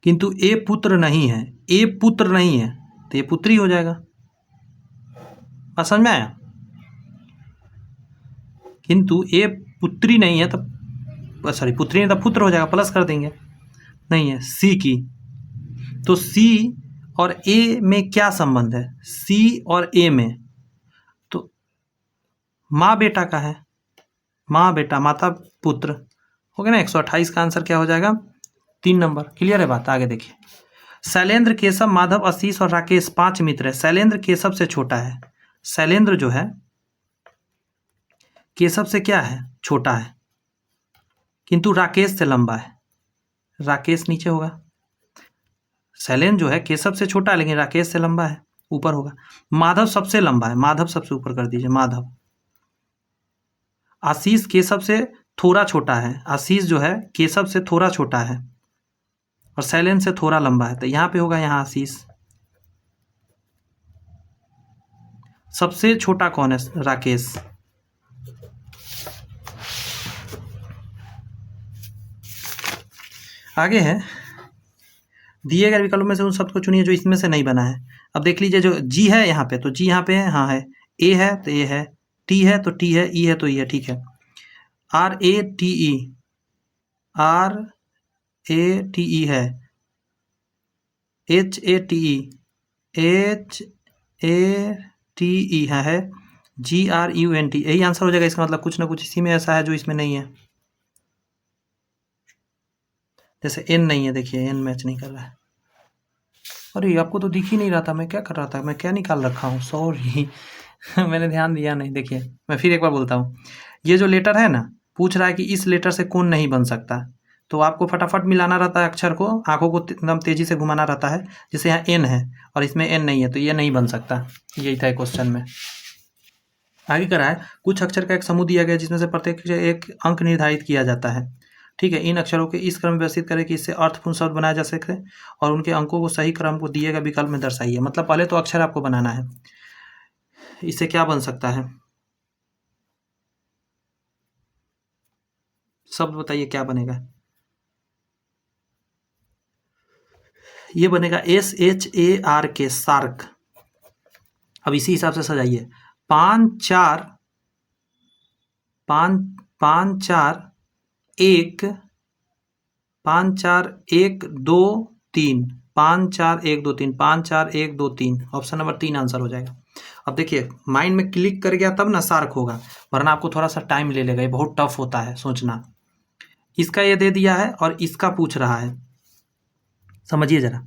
किंतु ए पुत्र नहीं है, ए पुत्र नहीं है तो ये पुत्री हो जाएगा। बात समझ में आया? किंतु ए पुत्री नहीं है तो सॉरी पुत्री नहीं तो पुत्र हो जाएगा, प्लस कर देंगे। नहीं है सी की, तो सी और ए में क्या संबंध है? सी और ए में तो माँ बेटा का है, माँ बेटा माता पुत्र हो गया ना। 128 का आंसर क्या हो जाएगा? 3 नंबर। क्लियर है बात? आगे देखिए, शैलेंद्र केशव माधव आशीष और राकेश 5 मित्र है। शैलेंद्र केशव से छोटा है, शैलेंद्र जो है केशव से क्या है? छोटा है, किंतु राकेश से लंबा है। राकेश नीचे होगा, शैलेंद्र जो है केशव से छोटा है लेकिन राकेश से लंबा है, ऊपर होगा। माधव सबसे लंबा है, माधव सबसे ऊपर कर दीजिए, माधव। आशीष केशव से थोड़ा छोटा है, आशीष जो है केशव से थोड़ा छोटा है और शैलेंद्र से थोड़ा लंबा है, तो यहाँ पे होगा यहाँ आशीष। सबसे छोटा कौन है? राकेश। आगे है, दिए गए विकल्पों में से उन शब्द को चुनिए जो इसमें से नहीं बना है। अब देख लीजिए, जो जी है यहाँ पे, तो जी यहाँ पे है, हाँ है। ए है तो ए है, टी है तो टी है, ई है तो ई है, ठीक है। RATE, RATE है, HATE, HATE है, GRUNT, यही आंसर हो जाएगा। इसका मतलब कुछ ना कुछ इसी में ऐसा है जो इसमें नहीं है। जैसे एन नहीं है, देखिए एन मैच नहीं कर रहा है। अरे आपको तो दिख ही नहीं रहा था, मैं क्या कर रहा था, मैं क्या निकाल रखा हूँ, सॉरी मैंने ध्यान दिया नहीं। देखिए मैं फिर एक बार बोलता हूँ, ये जो लेटर है ना, पूछ रहा है कि इस लेटर से कौन नहीं बन सकता, तो आपको फटाफट मिलाना रहता है अक्षर को, आंखों को एकदम तेजी से घुमाना रहता है। जैसे यहाँ एन है और इसमें एन नहीं है तो ये नहीं बन सकता, यही था क्वेश्चन में। आगे करा है, कुछ अक्षर का एक समूह दिया गया जिसमें से प्रत्येक से एक अंक निर्धारित किया जाता है, ठीक है। इन अक्षरों के इस क्रम में व्यवस्थित करें कि इससे अर्थपूर्ण शब्द बनाया जा सके और उनके अंकों को सही क्रम को दिए गए विकल्प में दर्शाइए। मतलब पहले तो अक्षर आपको बनाना है, इससे क्या बन सकता है? शब्द बताइए क्या बनेगा? ये बनेगा SHARK, शार्क। अब इसी हिसाब से सजाइए, 5 4 5 5 4 1 5 4 1 2 3 5 4 1 2 3 5 4 1 2 3, ऑप्शन नंबर 3 आंसर हो जाएगा। अब देखिए माइंड में क्लिक कर गया तब ना शार्क होगा, वरना आपको थोड़ा सा टाइम ले लेगा, ये बहुत टफ होता है सोचना। इसका ये दे दिया है और इसका पूछ रहा है, समझिए जरा,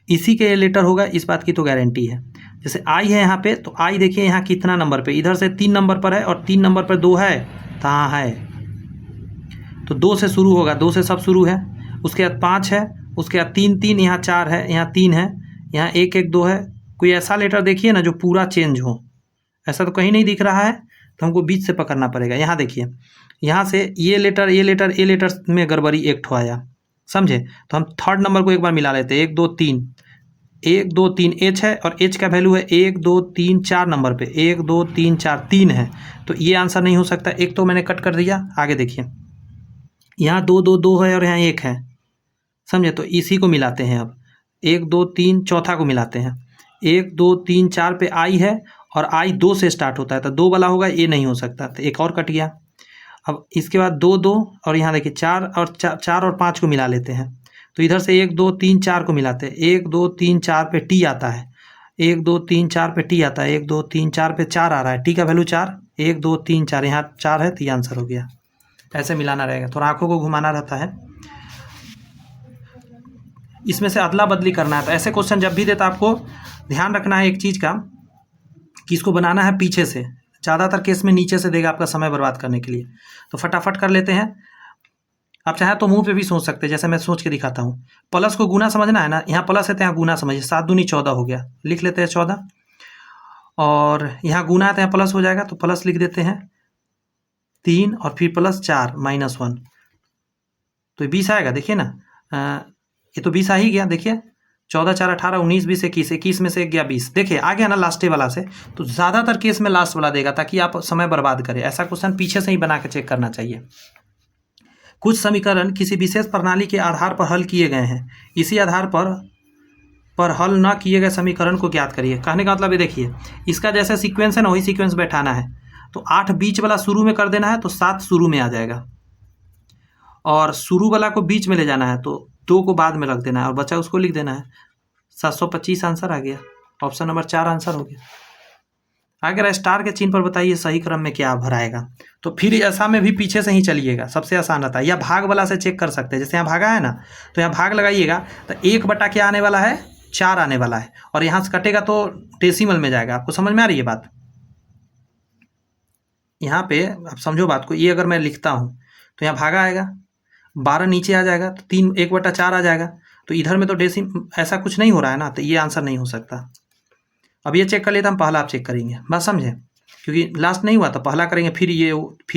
इसी के ये लेटर होगा, इस बात की तो गारंटी है। जैसे आई है यहाँ पे, तो आई देखिए यहाँ कितना नंबर पे, इधर से 3 नंबर पर है और 3 नंबर पर 2 है, कहाँ है, तो 2 से शुरू होगा, 2 से सब शुरू है। उसके बाद 5 है, उसके बाद 3 3, यहाँ 4 है, यहाँ 3 है, यहाँ 1 1 2 है। कोई ऐसा लेटर देखिए ना जो पूरा चेंज हो, ऐसा तो कहीं नहीं दिख रहा है, तो हमको बीच से पकड़ना पड़ेगा। यहाँ देखिए, यहाँ से ये लेटर ये लेटर में गड़बड़ी एक ठो आया, समझे, तो हम थर्ड नंबर को एक बार मिला लेते हैं, 1 2 3 1 2 3 एच है और एच का वैल्यू है 1 2 3 4 नंबर पे, 1 2 3 4 3 है, तो ये आंसर नहीं हो सकता। एक तो मैंने कट कर दिया। आगे देखिए, यहाँ 2 2 2 है और यहाँ 1 है, समझे, तो इसी को मिलाते हैं। अब 1 2 3 चौथा को मिलाते हैं, 1 2 3 4 पे आई है और आई 2 से स्टार्ट होता है, तो 2 वाला होगा, ये नहीं हो सकता, तो एक और कट गया। अब इसके बाद 2 2 और यहाँ देखिए 4 और 5 को मिला लेते हैं, तो इधर से 1 2 3 4 को मिलाते हैं, 1 2 3 4 पे टी आता है, 1 2 3 4 पे टी आता है, 1 2 3 4 पे 4 आ रहा है, टी का वैल्यू 4, 1 2 3 4, यहाँ 4 है, तो ये आंसर हो गया। ऐसे मिलाना रहेगा, थोड़ा आंखों को घुमाना रहता है, इसमें से अदला बदली करना है। तो ऐसे क्वेश्चन जब भी देता आपको ध्यान रखना है एक चीज़ का कि इसको बनाना है पीछे से, ज़्यादातर केस में नीचे से देगा आपका समय बर्बाद करने के लिए। तो फटाफट कर लेते हैं। आप चाहें तो मुंह पे भी सोच सकते हैं, जैसे मैं सोच के दिखाता हूँ। प्लस को गुना समझना है ना, यहाँ प्लस है तो यहाँ गुना समझिए, 7 दूनी 14 हो गया, लिख लेते हैं 14, और यहाँ गुना है तो यहाँ प्लस हो जाएगा, तो प्लस लिख देते हैं 3 और फिर प्लस 4 -1, तो 20 आएगा। देखिए ना, ये तो 20 आ ही गया, देखिए 14 4 18 19 20 21, 21 में से 1 गया 20, देखिए आ गया ना लास्ट वाला से। तो ज़्यादातर केस में लास्ट वाला देगा ताकि आप समय बर्बाद करें। ऐसा क्वेश्चन पीछे से ही बना के चेक करना चाहिए। कुछ समीकरण किसी विशेष प्रणाली के आधार पर हल किए गए हैं, इसी आधार पर हल न किए गए समीकरण को ज्ञात करिए। कहने का मतलब ये देखिए, इसका जैसे सीक्वेंस है ना, वही सीक्वेंस बैठाना है। तो 8 बीच वाला शुरू में कर देना है, तो 7 शुरू में आ जाएगा, और शुरू वाला को बीच में ले जाना है, तो 2 को बाद में रख देना है, और बचा उसको लिख देना है। 725 आंसर आ गया, ऑप्शन नंबर 4 आंसर हो गया। अगर स्टार के चिन्ह पर बताइए सही क्रम में क्या भराएगा। तो फिर ऐसा में भी पीछे से ही चलिएगा, सबसे आसान रहता है। या भाग वाला से चेक कर सकते हैं, जैसे यहाँ भागा है ना, तो यहाँ भाग लगाइएगा, तो 1 बटा क्या आने वाला है, 4 आने वाला है, और यहाँ से कटेगा तो डेसिमल में जाएगा। आपको समझ में आ रही है बात? यहाँ पे आप समझो बात को, ये अगर मैं लिखता हूँ तो यहाँ भागा आएगा, 12 नीचे आ जाएगा, तो 3 1 बटा 4 आ जाएगा। तो इधर में तो ऐसा कुछ नहीं हो रहा है ना, तो ये आंसर नहीं हो सकता। अब ये चेक कर लेते हम, पहला आप चेक करेंगे, बात समझे, क्योंकि लास्ट नहीं हुआ तो पहला करेंगे, फिर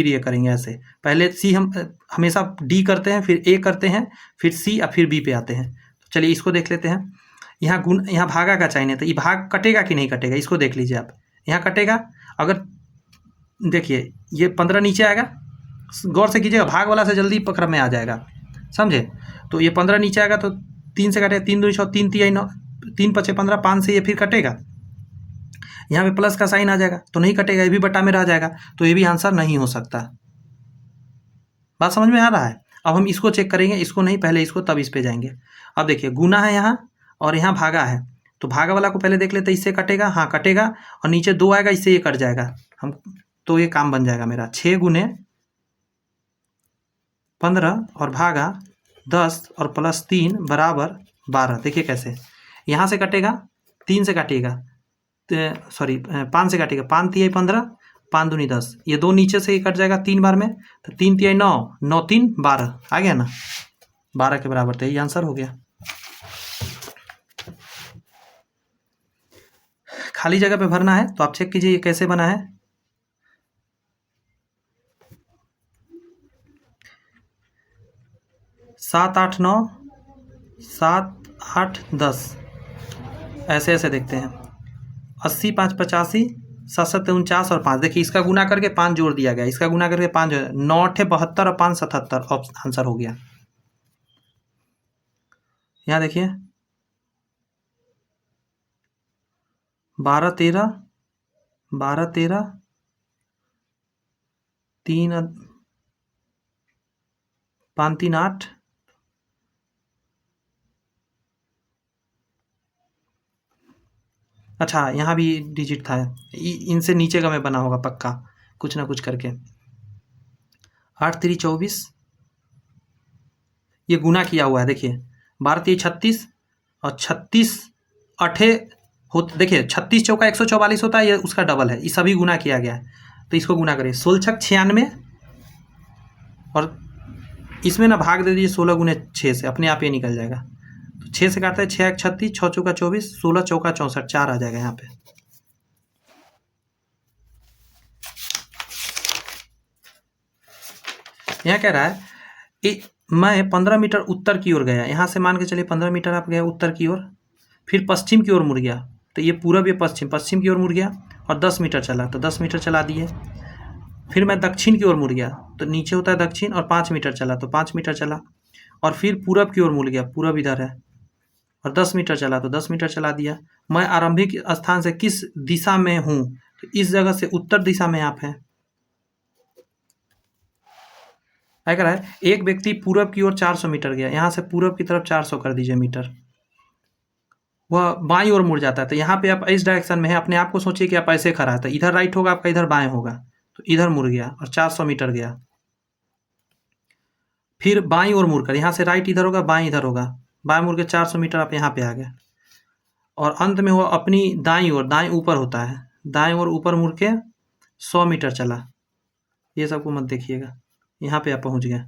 ये करेंगे। ऐसे पहले सी हम हमेशा डी करते हैं, फिर ए करते हैं, फिर सी और फिर बी पे आते हैं। तो चलिए इसको देख लेते हैं। यहाँ भागा का चाहिए, तो ये भाग कटेगा कि नहीं कटेगा, इसको देख लीजिए आप। यहाँ कटेगा, अगर देखिए ये 15 नीचे आएगा, गौर से कीजिएगा, भाग वाला से जल्दी पकड़ में आ जाएगा, समझे। तो ये 15 नीचे आएगा, तो 3 से कटेगा, 3 2 6 3 3 9 3 5 15, 5 से ये फिर कटेगा, यहाँ पे प्लस का साइन आ जाएगा, तो नहीं कटेगा, ये भी बटा में रह जाएगा, तो ये भी आंसर नहीं हो सकता। बात समझ में आ रहा है? अब हम इसको चेक करेंगे, इसको नहीं, पहले इसको, तब इस पे जाएंगे। अब देखिए गुना है यहाँ, और यहाँ भागा है, तो भागा वाला को पहले देख लेते, इससे कटेगा, हाँ कटेगा, और नीचे 2 आएगा, इससे ये कट जाएगा हम, तो ये काम बन जाएगा मेरा। 6 गुने 15 और भागा 10 और प्लस 3 बराबर 12। देखिए कैसे, यहाँ से कटेगा, 3 से काटिएगा, सॉरी 5 से काटिएगा, 5 3 15, 5 दूनी 10, ये 2 नीचे से ही कट जाएगा 3 बार में, तो 3 3 9, 9 3 12 आ गया ना, 12 के बराबर, तो यही आंसर हो गया। खाली जगह पे भरना है, तो आप चेक कीजिए ये कैसे बना है। सात 8 9, 7 8 10, ऐसे ऐसे देखते हैं। 80 5 85, 7 7 49 और 5, देखिए इसका गुना करके 5 जोड़ दिया गया, इसका गुना करके 5 जोड़, 9 8 72 और 5 77, आंसर हो गया। यहाँ देखिए 12 13 12 13 3 5 3 8, अच्छा यहाँ भी डिजिट था, इनसे नीचे का में बना होगा पक्का, कुछ ना कुछ करके। 8 3 24, ये गुना किया हुआ है, देखिए 12 3 36, और 36 8 देखिए 36 चौका 144 होता है, ये उसका डबल है, ये सभी गुना किया गया है। तो इसको गुना करिए, 16 छक 96, और इसमें ना भाग दे दीजिए 16 गुने 6 से, अपने आप ये निकल जाएगा। तो 6 से काटते हैं, 6 1 36, 6 चौका 24, 16 चौका 64, 4 आ जाएगा यहाँ पे। यहाँ कह रहा है मैं 15 मीटर उत्तर की ओर गया, यहाँ से मान के चलिए 15 मीटर आप गए उत्तर की ओर, फिर पश्चिम की ओर मुड़ गया, तो ये पूरब, ये पश्चिम की ओर मुड़ गया, और 10 मीटर चला, तो 10 मीटर चला दिए। फिर मैं दक्षिण की ओर मुड़ गया, तो नीचे होता है दक्षिण, और 5 मीटर चला, तो 5 मीटर चला, और फिर पूरब की ओर मुड़ गया, पूरब इधर है, और 10 मीटर चला, तो 10 मीटर चला दिया। मैं आरंभिक स्थान से किस दिशा में हूँ, तो इस जगह से उत्तर दिशा में आप हैं। अगर है एक व्यक्ति पूरब की ओर 400 मीटर गया, यहाँ से पूरब की तरफ 400 कर दीजिए मीटर, वह बाईं ओर मुड़ जाता है। तो यहाँ पे आप इस डायरेक्शन में है, अपने आप को सोचिए कि आप ऐसे खड़ा है, तो इधर राइट होगा आपका, इधर बाएं होगा, तो इधर मुड़ गया और 400 मीटर गया। फिर बाईं ओर मुड़कर, यहाँ से राइट इधर होगा, बाएं इधर होगा, बाएं मुड़ के 400 मीटर आप यहाँ पे आ गए। और अंत में वो अपनी दाईं ओर, दाएं ऊपर होता है, दाएं ओर ऊपर मुड़ के 100 मीटर चला। ये सबको मत देखिएगा, यहाँ पे आप पहुँच गए।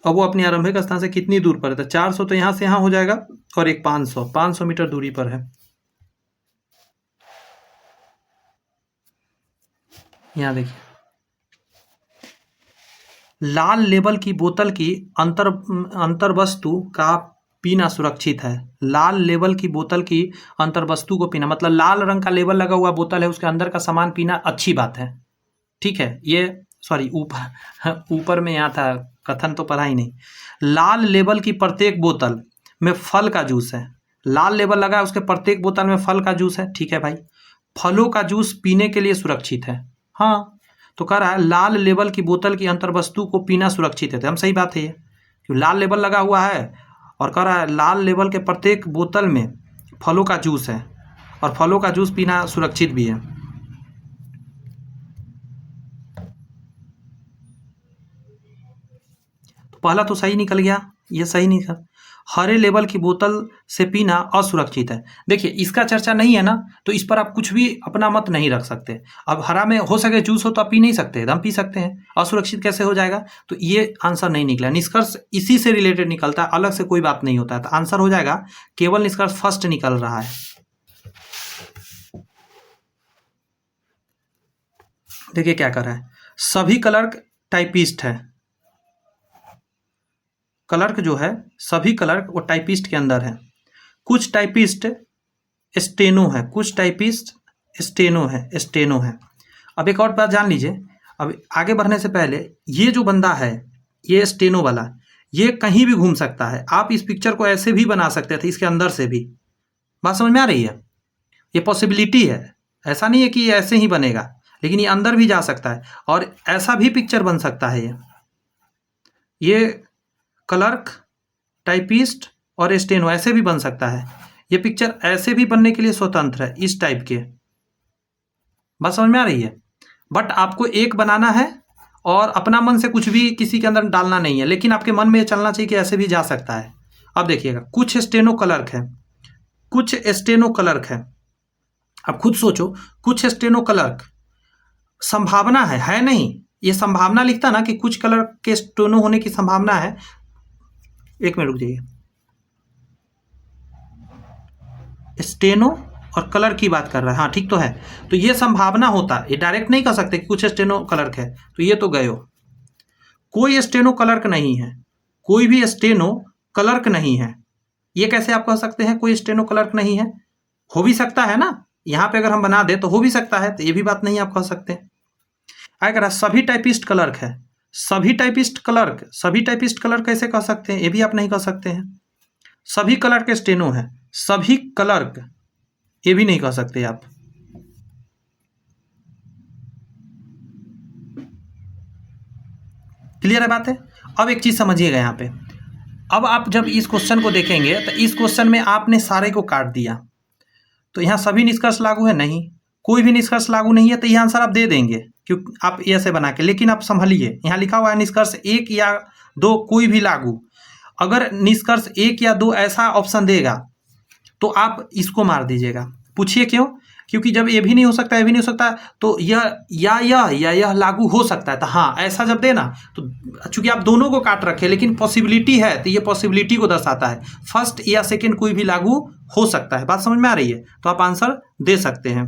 अब वो अपनी आरंभिक स्थान से कितनी दूर पर है, तो 400 तो यहाँ से यहाँ हो जाएगा, और एक 500 मीटर दूरी पर है। यहाँ देखिए, लाल लेबल की बोतल की अंतर वस्तु का पीना सुरक्षित है। लाल लेबल की बोतल की अंतर वस्तु को पीना, मतलब लाल रंग का लेबल लगा हुआ बोतल है, उसके अंदर का सामान पीना अच्छी बात है, ठीक है। ये सॉरी, ऊपर में यहाँ था, कथन तो पढ़ा ही नहीं। लाल लेबल की प्रत्येक बोतल में फल का जूस है, लाल लेबल लगा है, उसके प्रत्येक बोतल में फल का जूस है, ठीक है भाई। फलों का जूस पीने के लिए सुरक्षित है, हाँ। तो कह रहा है लाल लेबल की बोतल की अंतर्वस्तु को पीना सुरक्षित है, तो हम सही बात है ये, क्यों लाल लेबल लगा हुआ है, और कह रहा है लाल लेबल के प्रत्येक बोतल में फलों का जूस है, और फलों का जूस पीना सुरक्षित भी है। तो पहला तो सही निकल गया, ये सही निकल। हरे लेबल की बोतल से पीना असुरक्षित है। देखिए, इसका चर्चा नहीं है ना, तो इस पर आप कुछ भी अपना मत नहीं रख सकते। अब हरा में हो सके जूस हो तो आप पी नहीं सकते, हम पी सकते हैं, असुरक्षित कैसे हो जाएगा? तो ये आंसर नहीं निकला। निष्कर्ष इसी से रिलेटेड निकलता है, अलग से कोई बात नहीं होता है। तो आंसर हो जाएगा, केवल निष्कर्ष फर्स्ट निकल रहा है। देखिए क्या कर रहा है, सभी क्लर्क टाइपिस्ट है, क्लर्क जो है, सभी क्लर्क वो टाइपिस्ट के अंदर है। कुछ टाइपिस्ट स्टेनो है, कुछ टाइपिस्ट स्टेनो है। अब एक और बात जान लीजिए, अब आगे बढ़ने से पहले, ये जो बंदा है, ये स्टेनो वाला, ये कहीं भी घूम सकता है। आप इस पिक्चर को ऐसे भी बना सकते थे, इसके अंदर से भी। बात समझ में आ रही है? ये पॉसिबिलिटी है, ऐसा नहीं है कि ये ऐसे ही बनेगा, लेकिन ये अंदर भी जा सकता है, और ऐसा भी पिक्चर बन सकता है। ये क्लर्क, टाइपिस्ट और स्टेनो ऐसे भी बन सकता है। ये पिक्चर ऐसे भी बनने के लिए स्वतंत्र है, इस टाइप के। बात समझ में आ रही है? बट आपको एक बनाना है, और अपना मन से कुछ भी किसी के अंदर डालना नहीं है, लेकिन आपके मन में ये चलना चाहिए कि ऐसे भी जा सकता है। अब देखिएगा, कुछ स्टेनो क्लर्क है, कुछ स्टेनो क्लर्क है। अब खुद सोचो, कुछ स्टेनो क्लर्क संभावना है नहीं, ये संभावना लिखता ना कि कुछ क्लर्क के स्टेनो होने की संभावना है। एक मिनट रुक जाइए, स्टेनो और कलर की बात कर रहा है, हाँ ठीक तो है। तो ये संभावना होता, ये डायरेक्ट नहीं कर सकते कि कुछ स्टेनो क्लर्क है, तो ये तो गए हो। कोई स्टेनो क्लर्क नहीं है, कोई भी स्टेनो क्लर्क नहीं है। ये कैसे आप कह सकते हैं कोई स्टेनो क्लर्क नहीं है? हो भी सकता है ना, यहाँ पे अगर हम बना दे तो हो भी सकता है, तो ये भी बात नहीं आप कह सकते। अगर सभी टाइपिस्ट क्लर्क है, सभी टाइपिस्ट क्लर्क कैसे कह सकते हैं? ये भी आप नहीं कह सकते हैं। सभी क्लर्क स्टेनो है, सभी क्लर्क, ये भी नहीं कह सकते आप। क्लियर है बात है? अब एक चीज समझिएगा यहाँ पे, अब आप जब इस क्वेश्चन को देखेंगे तो इस क्वेश्चन में आपने सारे को काट दिया, तो यहाँ सभी निष्कर्ष लागू है? नहीं, कोई भी निष्कर्ष लागू नहीं है, तो ये आंसर आप दे देंगे क्योंकि आप ऐसे बना के। लेकिन आप संभलिए, यहाँ लिखा हुआ है निष्कर्ष 1 या 2 कोई भी लागू। अगर निष्कर्ष 1 या 2 ऐसा ऑप्शन देगा तो आप इसको मार दीजिएगा। पूछिए क्यों? क्योंकि जब ये भी नहीं हो सकता, ये भी नहीं हो सकता, तो यह लागू हो सकता है। तो हाँ, ऐसा जब देना, तो चूंकि आप दोनों को काट रखे, लेकिन पॉसिबिलिटी है, तो ये पॉसिबिलिटी को दर्शाता है। फर्स्ट या सेकंड कोई भी लागू हो सकता है। बात समझ में आ रही है? तो आप आंसर दे सकते हैं।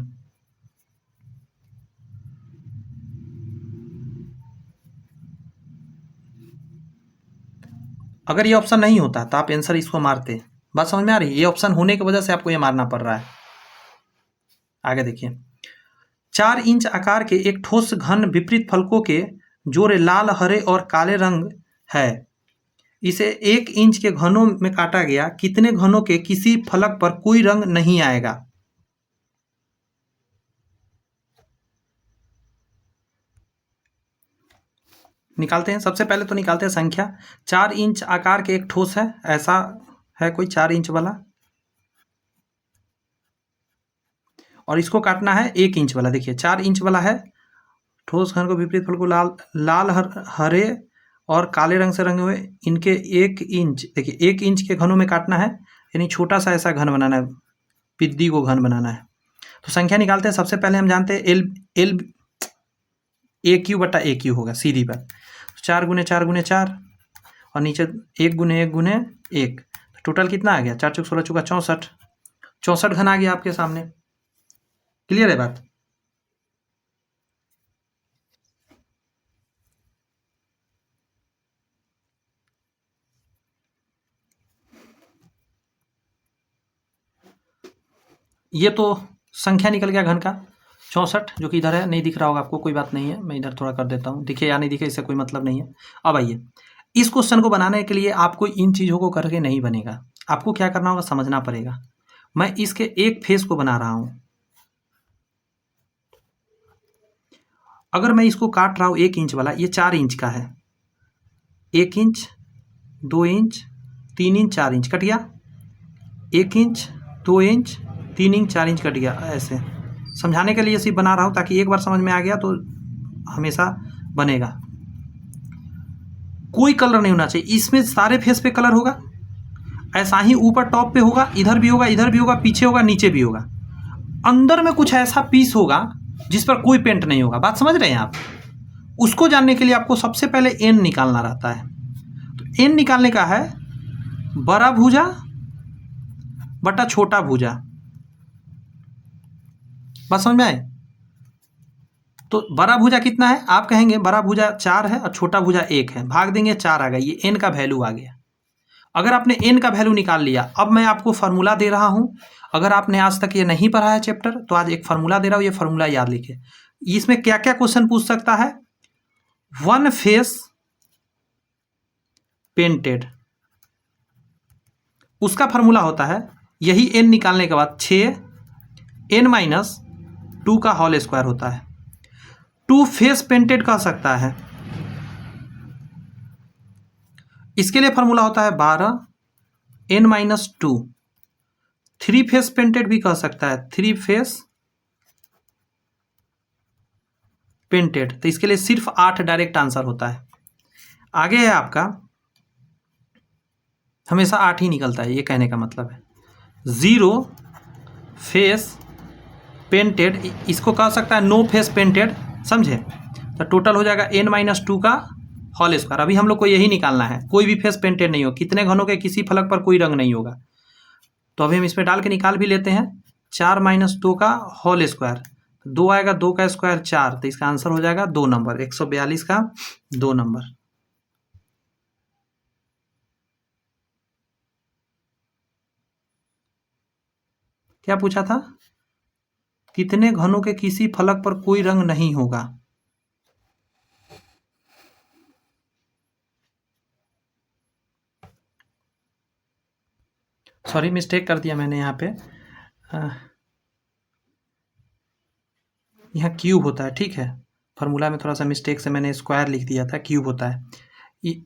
अगर ये ऑप्शन नहीं होता तो आप आंसर इसको मारते। बात समझ में आ रही है? ये ऑप्शन होने की वजह से आपको ये मारना पड़ रहा है। आगे देखिए, 4 इंच आकार के एक ठोस घन विपरीत फलकों के जोड़े लाल, हरे और काले रंग है। इसे 1 इंच के घनों में काटा गया, कितने घनों के किसी फलक पर कोई रंग नहीं आएगा? निकालते हैं। सबसे पहले तो निकालते हैं संख्या। 4 इंच आकार के एक ठोस है, ऐसा है कोई 4 इंच वाला, और इसको काटना है 1 इंच वाला। देखिए 4 इंच वाला है, ठोस घन को विपरीत फल को लाल हरे और काले रंग से रंगे हुए इनके 1 इंच, देखिए 1 इंच के घनों में काटना है, यानी छोटा सा ऐसा घन बनाना है, पिद्दी को घन बनाना है। तो संख्या निकालते हैं। सबसे पहले हम जानते हैं एल ए क्यू बटा ए क्यू होगा सीधी बात। 4 गुने 4 गुने 4 और नीचे 1 गुने 1 गुने 1, तो टोटल कितना आ गया? 4 चौक 16 चौका 64, 64 घन आ गया आपके सामने। क्लियर है बात? ये तो संख्या निकल गया घन का 64, जो कि इधर है, नहीं दिख रहा होगा आपको, कोई बात नहीं है, मैं इधर थोड़ा कर देता हूँ, दिखे या नहीं दिखे इससे कोई मतलब नहीं है। अब आइए, इस क्वेश्चन को बनाने के लिए आपको इन चीज़ों को करके नहीं बनेगा, आपको क्या करना होगा, समझना पड़ेगा। मैं इसके एक फेस को बना रहा हूँ। अगर मैं इसको काट रहा हूँ 1 इंच वाला, ये 4 इंच का है, 1 inch 2 inch 3 inch 4 inch cut गया, 1 inch 2 inch 3 inch 4 inch cut गया। ऐसे समझाने के लिए सिर्फ बना रहा हूँ, ताकि एक बार समझ में आ गया तो हमेशा बनेगा। कोई कलर नहीं होना चाहिए इसमें, सारे फेस पे कलर होगा, ऐसा ही ऊपर टॉप पे होगा, इधर भी होगा, इधर भी होगा, पीछे होगा, नीचे भी होगा। अंदर में कुछ ऐसा पीस होगा जिस पर कोई पेंट नहीं होगा। बात समझ रहे हैं आप? उसको जानने के लिए आपको सबसे पहले एन निकालना रहता है। तो एन निकालने का है बड़ा भुजा बटा छोटा भुजा। बात समझ में आए? तो बड़ा भुजा कितना है? आप कहेंगे बड़ा भुजा 4 है और छोटा भुजा 1 है, भाग देंगे 4 आ गया, ये एन का वैल्यू आ गया। अगर आपने एन का वैल्यू निकाल लिया, अब मैं आपको फार्मूला दे रहा हूं। अगर आपने आज तक ये नहीं पढ़ा है चैप्टर, तो आज एक फार्मूला दे रहा हूं, ये फार्मूला याद लिखिए। इसमें क्या क्या क्वेश्चन पूछ सकता है? वन फेस पेंटेड, उसका फार्मूला होता है यही एन निकालने के बाद 6n-2 का होल स्क्वायर होता है। 2 फेस पेंटेड कह सकता है, इसके लिए फार्मूला होता है 12n-2। 3 फेस पेंटेड भी कह सकता है, 3 फेस पेंटेड, तो इसके लिए सिर्फ 8 डायरेक्ट आंसर होता है। आगे है आपका, हमेशा 8 ही निकलता है, ये कहने का मतलब है। 0 फेस पेंटेड, इसको कह सकता है नो फेस पेंटेड, समझे? तो टोटल हो जाएगा n-2 का होल स्क्वायर। अभी हम लोग को यही निकालना है, कोई भी फेस पेंटेड नहीं हो, कितने घनों के किसी फलक पर कोई रंग नहीं होगा। तो अभी हम इसमें डाल के निकाल भी लेते हैं। 4-2 का होल स्क्वायर, 2 आएगा, 2 का स्क्वायर 4, तो इसका आंसर हो जाएगा 2 नंबर, 142 का 2 नंबर। क्या पूछा था? कितने घनों के किसी फलक पर कोई रंग नहीं होगा। सॉरी, मिस्टेक कर दिया मैंने यहाँ पे, यहाँ क्यूब होता है, ठीक है। फार्मूला में थोड़ा सा मिस्टेक से मैंने स्क्वायर लिख दिया था, क्यूब होता है।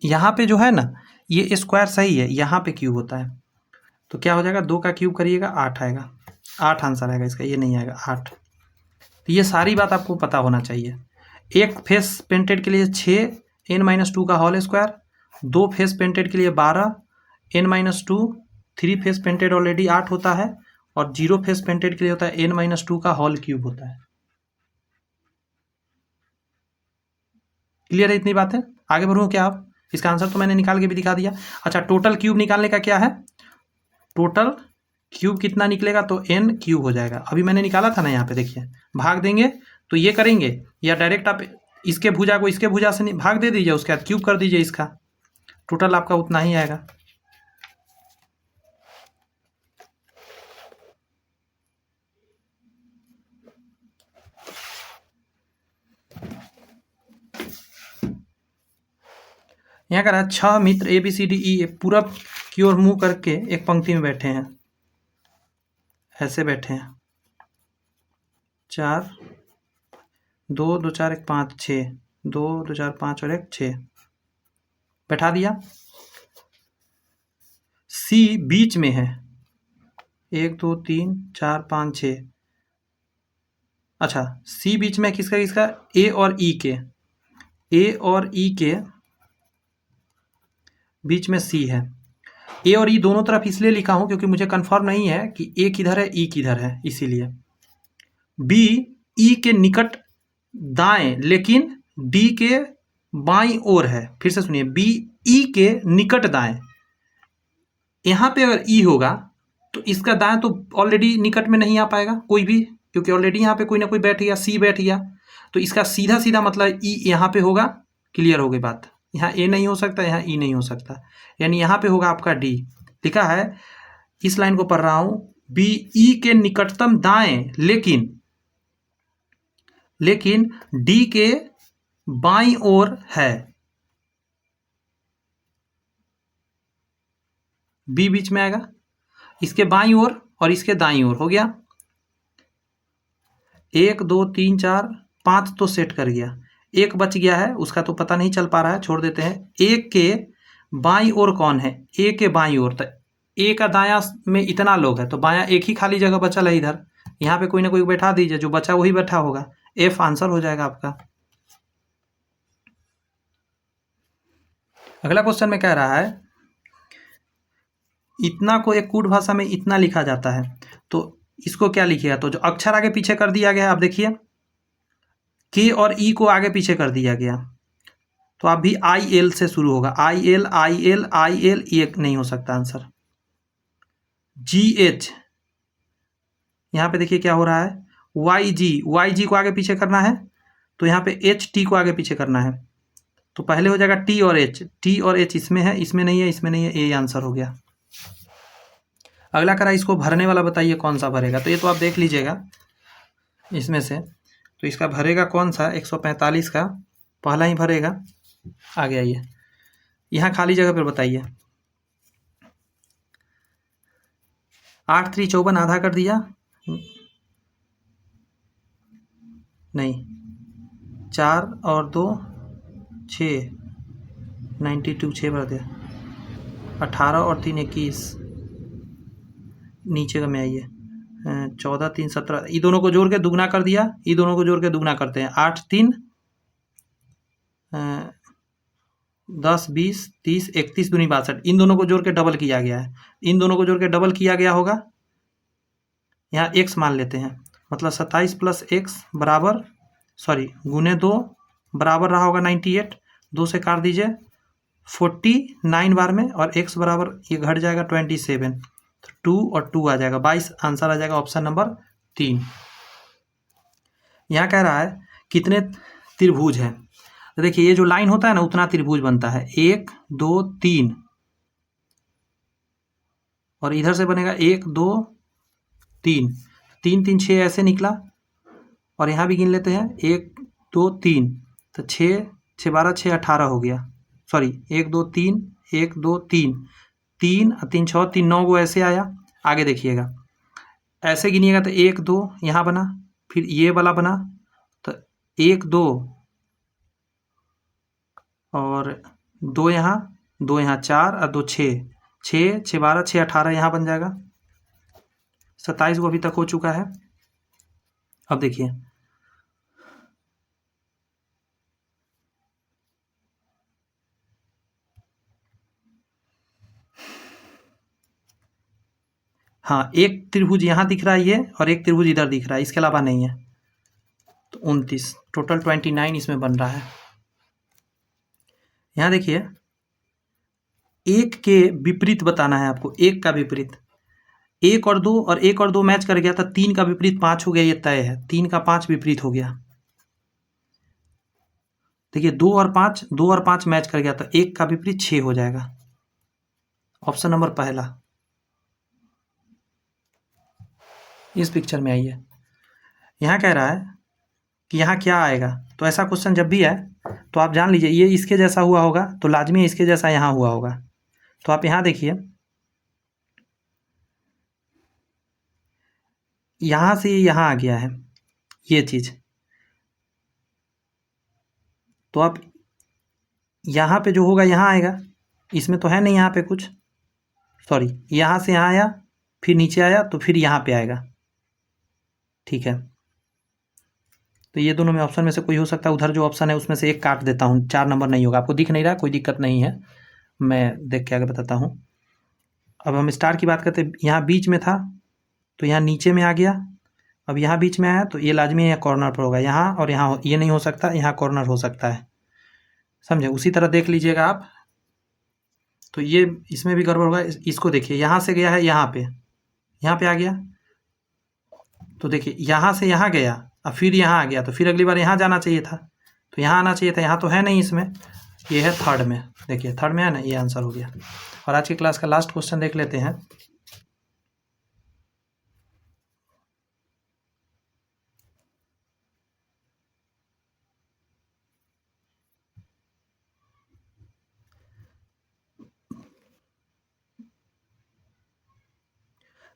यहाँ पे जो है ना, ये स्क्वायर सही है, यहाँ पे क्यूब होता है। तो क्या हो जाएगा, 2 का क्यूब करिएगा 8 आएगा, 8 आंसर आएगा इसका, ये नहीं आएगा 8। तो ये सारी बात आपको पता होना चाहिए। एक फेस पेंटेड के लिए 6n-2 का होल स्क्वायर, 2 फेस पेंटेड के लिए 12n-2, 3 फेस पेंटेड ऑलरेडी 8 होता है, और 0 फेस पेंटेड के लिए होता है n-2 का होल क्यूब होता है। क्लियर है इतनी बात है? आगे बढ़ूँ क्या आप? इसका आंसर तो मैंने निकाल के भी दिखा दिया। अच्छा, टोटल क्यूब निकालने का क्या है? टोटल क्यूब कितना निकलेगा, तो n क्यूब हो जाएगा। अभी मैंने निकाला था ना, यहाँ पे देखिए, भाग देंगे तो ये करेंगे, या डायरेक्ट आप इसके भुजा को इसके भुजा से भाग दे दीजिए, उसके बाद क्यूब कर दीजिए इसका, टोटल आपका उतना ही आएगा। यहाँ कह रहा है 6 मित्र ABCDE पूरब की ओर मुंह करके एक पंक्ति में बैठे हैं, ऐसे बैठे हैं, 4 2 2 4 1 5 6, 2 2 4 5 और 1 6 बैठा दिया। सी बीच में है, 1 2 3 4 5 6। अच्छा, सी बीच में किसका किसका, ए और ई के, ए और ई के बीच में सी है। ए और ई दोनों तरफ इसलिए लिखा हूं क्योंकि मुझे कंफर्म नहीं है कि ए किधर है ई किधर है, इसीलिए। बी ई के निकट दाएं लेकिन डी के बाईं ओर है। फिर से सुनिए, बी ई के निकट दाएं। यहां पे अगर ई होगा तो इसका दाएं तो ऑलरेडी निकट में नहीं आ पाएगा कोई भी, क्योंकि ऑलरेडी यहां पे कोई ना कोई बैठ गया, सी बैठ गया। तो इसका सीधा सीधा मतलब ई यहां पे होगा। क्लियर हो गई बात। यहाँ ए नहीं हो सकता, यहाँ ई नहीं हो सकता, यानी यहाँ पे होगा आपका डी। लिखा है, इस लाइन को पढ़ रहा हूं, बी ई के निकटतम दाएं लेकिन डी के बाईं ओर है। बी बीच में आएगा, इसके बाईं ओर और इसके दाईं ओर। हो गया 1 2 3 4 5 तो सेट कर गया। एक बच गया है, उसका तो पता नहीं चल पा रहा है, छोड़ देते हैं। एक के बाईं ओर कौन है, ए के बाईं ओर। तो ए का दायां में इतना लोग है तो बायां एक ही खाली जगह बचा है इधर, यहाँ पे कोई ना कोई बैठा दीजिए, जो बचा वही बैठा होगा। एफ आंसर हो जाएगा आपका। अगला क्वेश्चन में कह रहा है, इतना को एक कूट भाषा में इतना लिखा जाता है, तो इसको क्या लिखिएगा। तो जो अक्षर आगे पीछे कर दिया गया है, आप देखिए के और ई को आगे पीछे कर दिया गया, तो आप भी आई एल से शुरू होगा। I L I L I L, ये नहीं हो सकता आंसर। जी एच, यहाँ पे देखिए क्या हो रहा है, वाई जी को आगे पीछे करना है, तो यहाँ पे एच टी को आगे पीछे करना है। तो पहले हो जाएगा टी और एच इसमें है, इसमें नहीं है, इसमें नहीं है, ये आंसर हो गया। अगला करा, इसको भरने वाला बताइए कौन सा भरेगा। तो ये तो आप देख लीजिएगा इसमें से, तो इसका भरेगा कौन सा, 145 का पहला ही भरेगा। आगे आइए, यहाँ खाली जगह पर बताइए। 8 3 54 आधा कर दिया, नहीं 4 और 2 6 92 6 भर दिया। 18 और 3 21, नीचे का में आइए 14 3 17, ये दोनों को जोड़ के दुगना कर दिया, ये दोनों को जोड़ के दुगना करते हैं। 8 3 10 20 30 31 दूनी 62, इन दोनों को जोड़ के डबल किया गया है, इन दोनों को जोड़ के डबल किया गया होगा। यहाँ x मान लेते हैं, मतलब 27 प्लस x बराबर, सॉरी गुने 2 बराबर रहा होगा 98। 2 से काट दीजिए 49 बार में, और x बराबर ये घट जाएगा 27, तो 2 और 2 आ जाएगा 22। आंसर आ जाएगा ऑप्शन नंबर 3। यहाँ कह रहा है कितने त्रिभुज हैं। तो देखिए, ये जो लाइन होता है ना, उतना त्रिभुज बनता है। 1 2 3, और इधर से बनेगा 1 2 3 3 3 6 ऐसे निकला, और यहाँ भी गिन लेते हैं 1 2 3, तो 6 6 12 6 18 हो गया। सॉरी 1 2 3 1 2 3 3 3 6 3 9 को ऐसे आया। आगे देखिएगा, ऐसे गिनिएगा तो 1 2 यहाँ बना, फिर ये वाला बना, तो 1 2 और 2 यहाँ 4 और 2 6 6 6 12 6 18 यहाँ बन जाएगा। 27 को अभी तक हो चुका है। अब देखिए, हाँ एक त्रिभुज यहाँ दिख रहा है ये, और एक त्रिभुज इधर दिख रहा है, इसके अलावा नहीं है। तो 29, टोटल 29 इसमें बन रहा है। यहाँ देखिए, एक के विपरीत बताना है आपको, एक का विपरीत। 1 और 2 और 1 और 2 मैच कर गया था, 3 का विपरीत 5 हो गया, ये तय है। 3 का 5 विपरीत हो गया। देखिए 2 और 5 मैच कर गया, तो 1 का विपरीत 6 हो जाएगा। ऑप्शन नंबर पहला। इस पिक्चर में आइए, यहाँ कह रहा है कि यहाँ क्या आएगा। तो ऐसा क्वेश्चन जब भी है तो आप जान लीजिए, ये इसके जैसा हुआ होगा तो लाजमी इसके जैसा यहाँ हुआ होगा। तो आप यहाँ देखिए, यहाँ से यहाँ आ गया है ये चीज़, तो अब यहाँ पे जो होगा यहाँ आएगा, इसमें तो है नहीं यहाँ पे कुछ, सॉरी यहाँ से यहाँ आया फिर नीचे आया तो फिर यहाँ पे आएगा, ठीक है। तो ये दोनों में ऑप्शन में से कोई हो सकता है, उधर जो ऑप्शन है उसमें से एक काट देता हूँ, 4 नंबर नहीं होगा। आपको दिख नहीं रहा, कोई दिक्कत नहीं है, मैं देख के आगे बताता हूँ। अब हम स्टार की बात करते, यहाँ बीच में था तो यहाँ नीचे में आ गया, अब यहाँ बीच में आया तो ये लाजमी है, यहाँ कॉर्नर पर होगा, यहाँ और यहाँ ये नहीं हो सकता, यहाँ कॉर्नर हो सकता है, समझे। उसी तरह देख लीजिएगा आप, तो ये इसमें भी गड़बड़ होगा। इसको देखिए, यहाँ से गया है यहाँ पे आ गया, तो देखिए यहाँ से यहाँ गया, अब फिर यहाँ आ गया, तो फिर अगली बार यहाँ जाना चाहिए था, तो यहाँ आना चाहिए था, यहाँ तो है नहीं इसमें, ये है थर्ड में, देखिए थर्ड में है ना, ये आंसर हो गया। और आज की क्लास का लास्ट क्वेश्चन देख लेते हैं।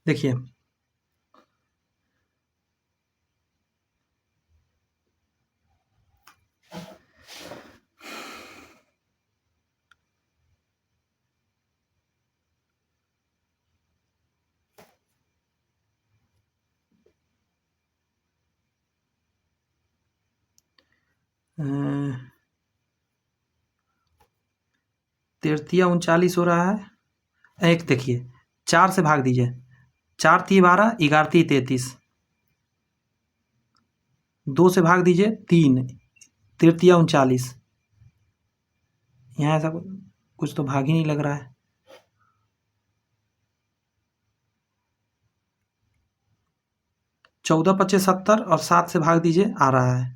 देखिए तृतीया 39 हो रहा है, एक देखिए 4 से भाग दीजिए, 4 × 12, 11 × 33, 2 से भाग दीजिए 3, तृतीया 39, यहाँ ऐसा कुछ तो भाग ही नहीं लग रहा है। 14 × 25 70 और 7 से भाग दीजिए, आ रहा है।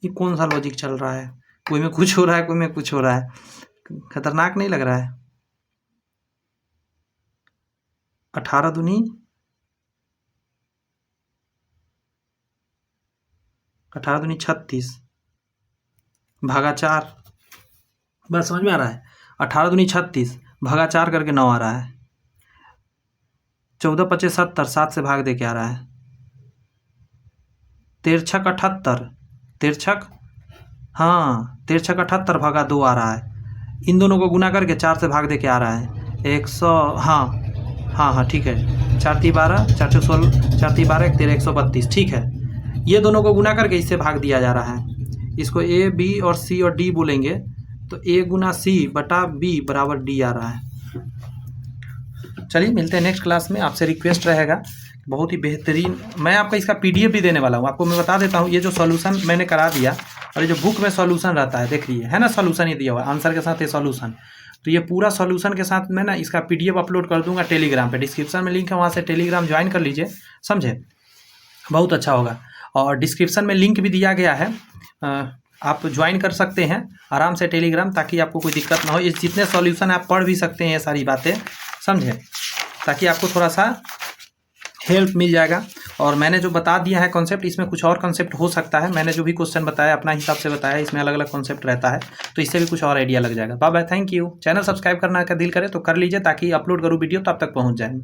ये कौन सा लॉजिक चल रहा है, कोई में कुछ हो रहा है, कोई में कुछ हो रहा है, खतरनाक नहीं लग रहा है। 18 दूनी 36 भागा 4, बस समझ में आ रहा है। 18 दूनी 36 भागा 4 करके 9 आ रहा है। 14 × 25 70, 7 से भाग दे के आ रहा है। 13 × 78, 13 हाँ 13 × 78 भागा 2 आ रहा है। इन दोनों को गुना करके 4 से भाग दे के आ रहा है 100, हाँ ठीक है। 4 × 12, 4 × 16, 4 × 12 13, 132, ठीक है। ये दोनों को गुना करके इससे भाग दिया जा रहा है। इसको ए बी और सी और डी बोलेंगे, तो ए गुना सी बटा बी बराबर डी आ रहा है। चलिए मिलते हैं नेक्स्ट क्लास में। आपसे रिक्वेस्ट रहेगा, बहुत ही बेहतरीन, मैं आपका इसका पीडीएफ भी देने वाला हूँ। आपको मैं बता देता हूँ, ये जो सॉल्यूशन मैंने करा दिया और ये जो बुक में सॉल्यूशन रहता है, देख लीजिए, है ना, सॉल्यूशन ये दिया हुआ आंसर के साथ ये सॉल्यूशन, तो ये पूरा सॉल्यूशन के साथ मैं ना इसका पीडीएफ अपलोड कर दूंगा टेलीग्राम पे। डिस्क्रिप्शन में लिंक है, वहाँ से टेलीग्राम ज्वाइन कर लीजिए, समझे, बहुत अच्छा होगा। और डिस्क्रिप्शन में लिंक भी दिया गया है, आप ज्वाइन कर सकते हैं आराम से टेलीग्राम, ताकि आपको कोई दिक्कत ना हो। इस जितने सॉल्यूशन आप पढ़ भी सकते हैं ये सारी बातें, समझे, ताकि आपको थोड़ा सा हेल्प मिल जाएगा। और मैंने जो बता दिया है कॉन्सेप्ट, इसमें कुछ और कॉन्सेप्ट हो सकता है। मैंने जो भी क्वेश्चन बताया अपना हिसाब से बताया, इसमें अलग अलग कॉन्सेप्ट रहता है, तो इससे भी कुछ और आइडिया लग जाएगा। Bye bye, thank you. Channel subscribe करना का दिल करे तो कर लीजिए, ताकि अपलोड करूँ वीडियो तो आप तक पहुँच जाए।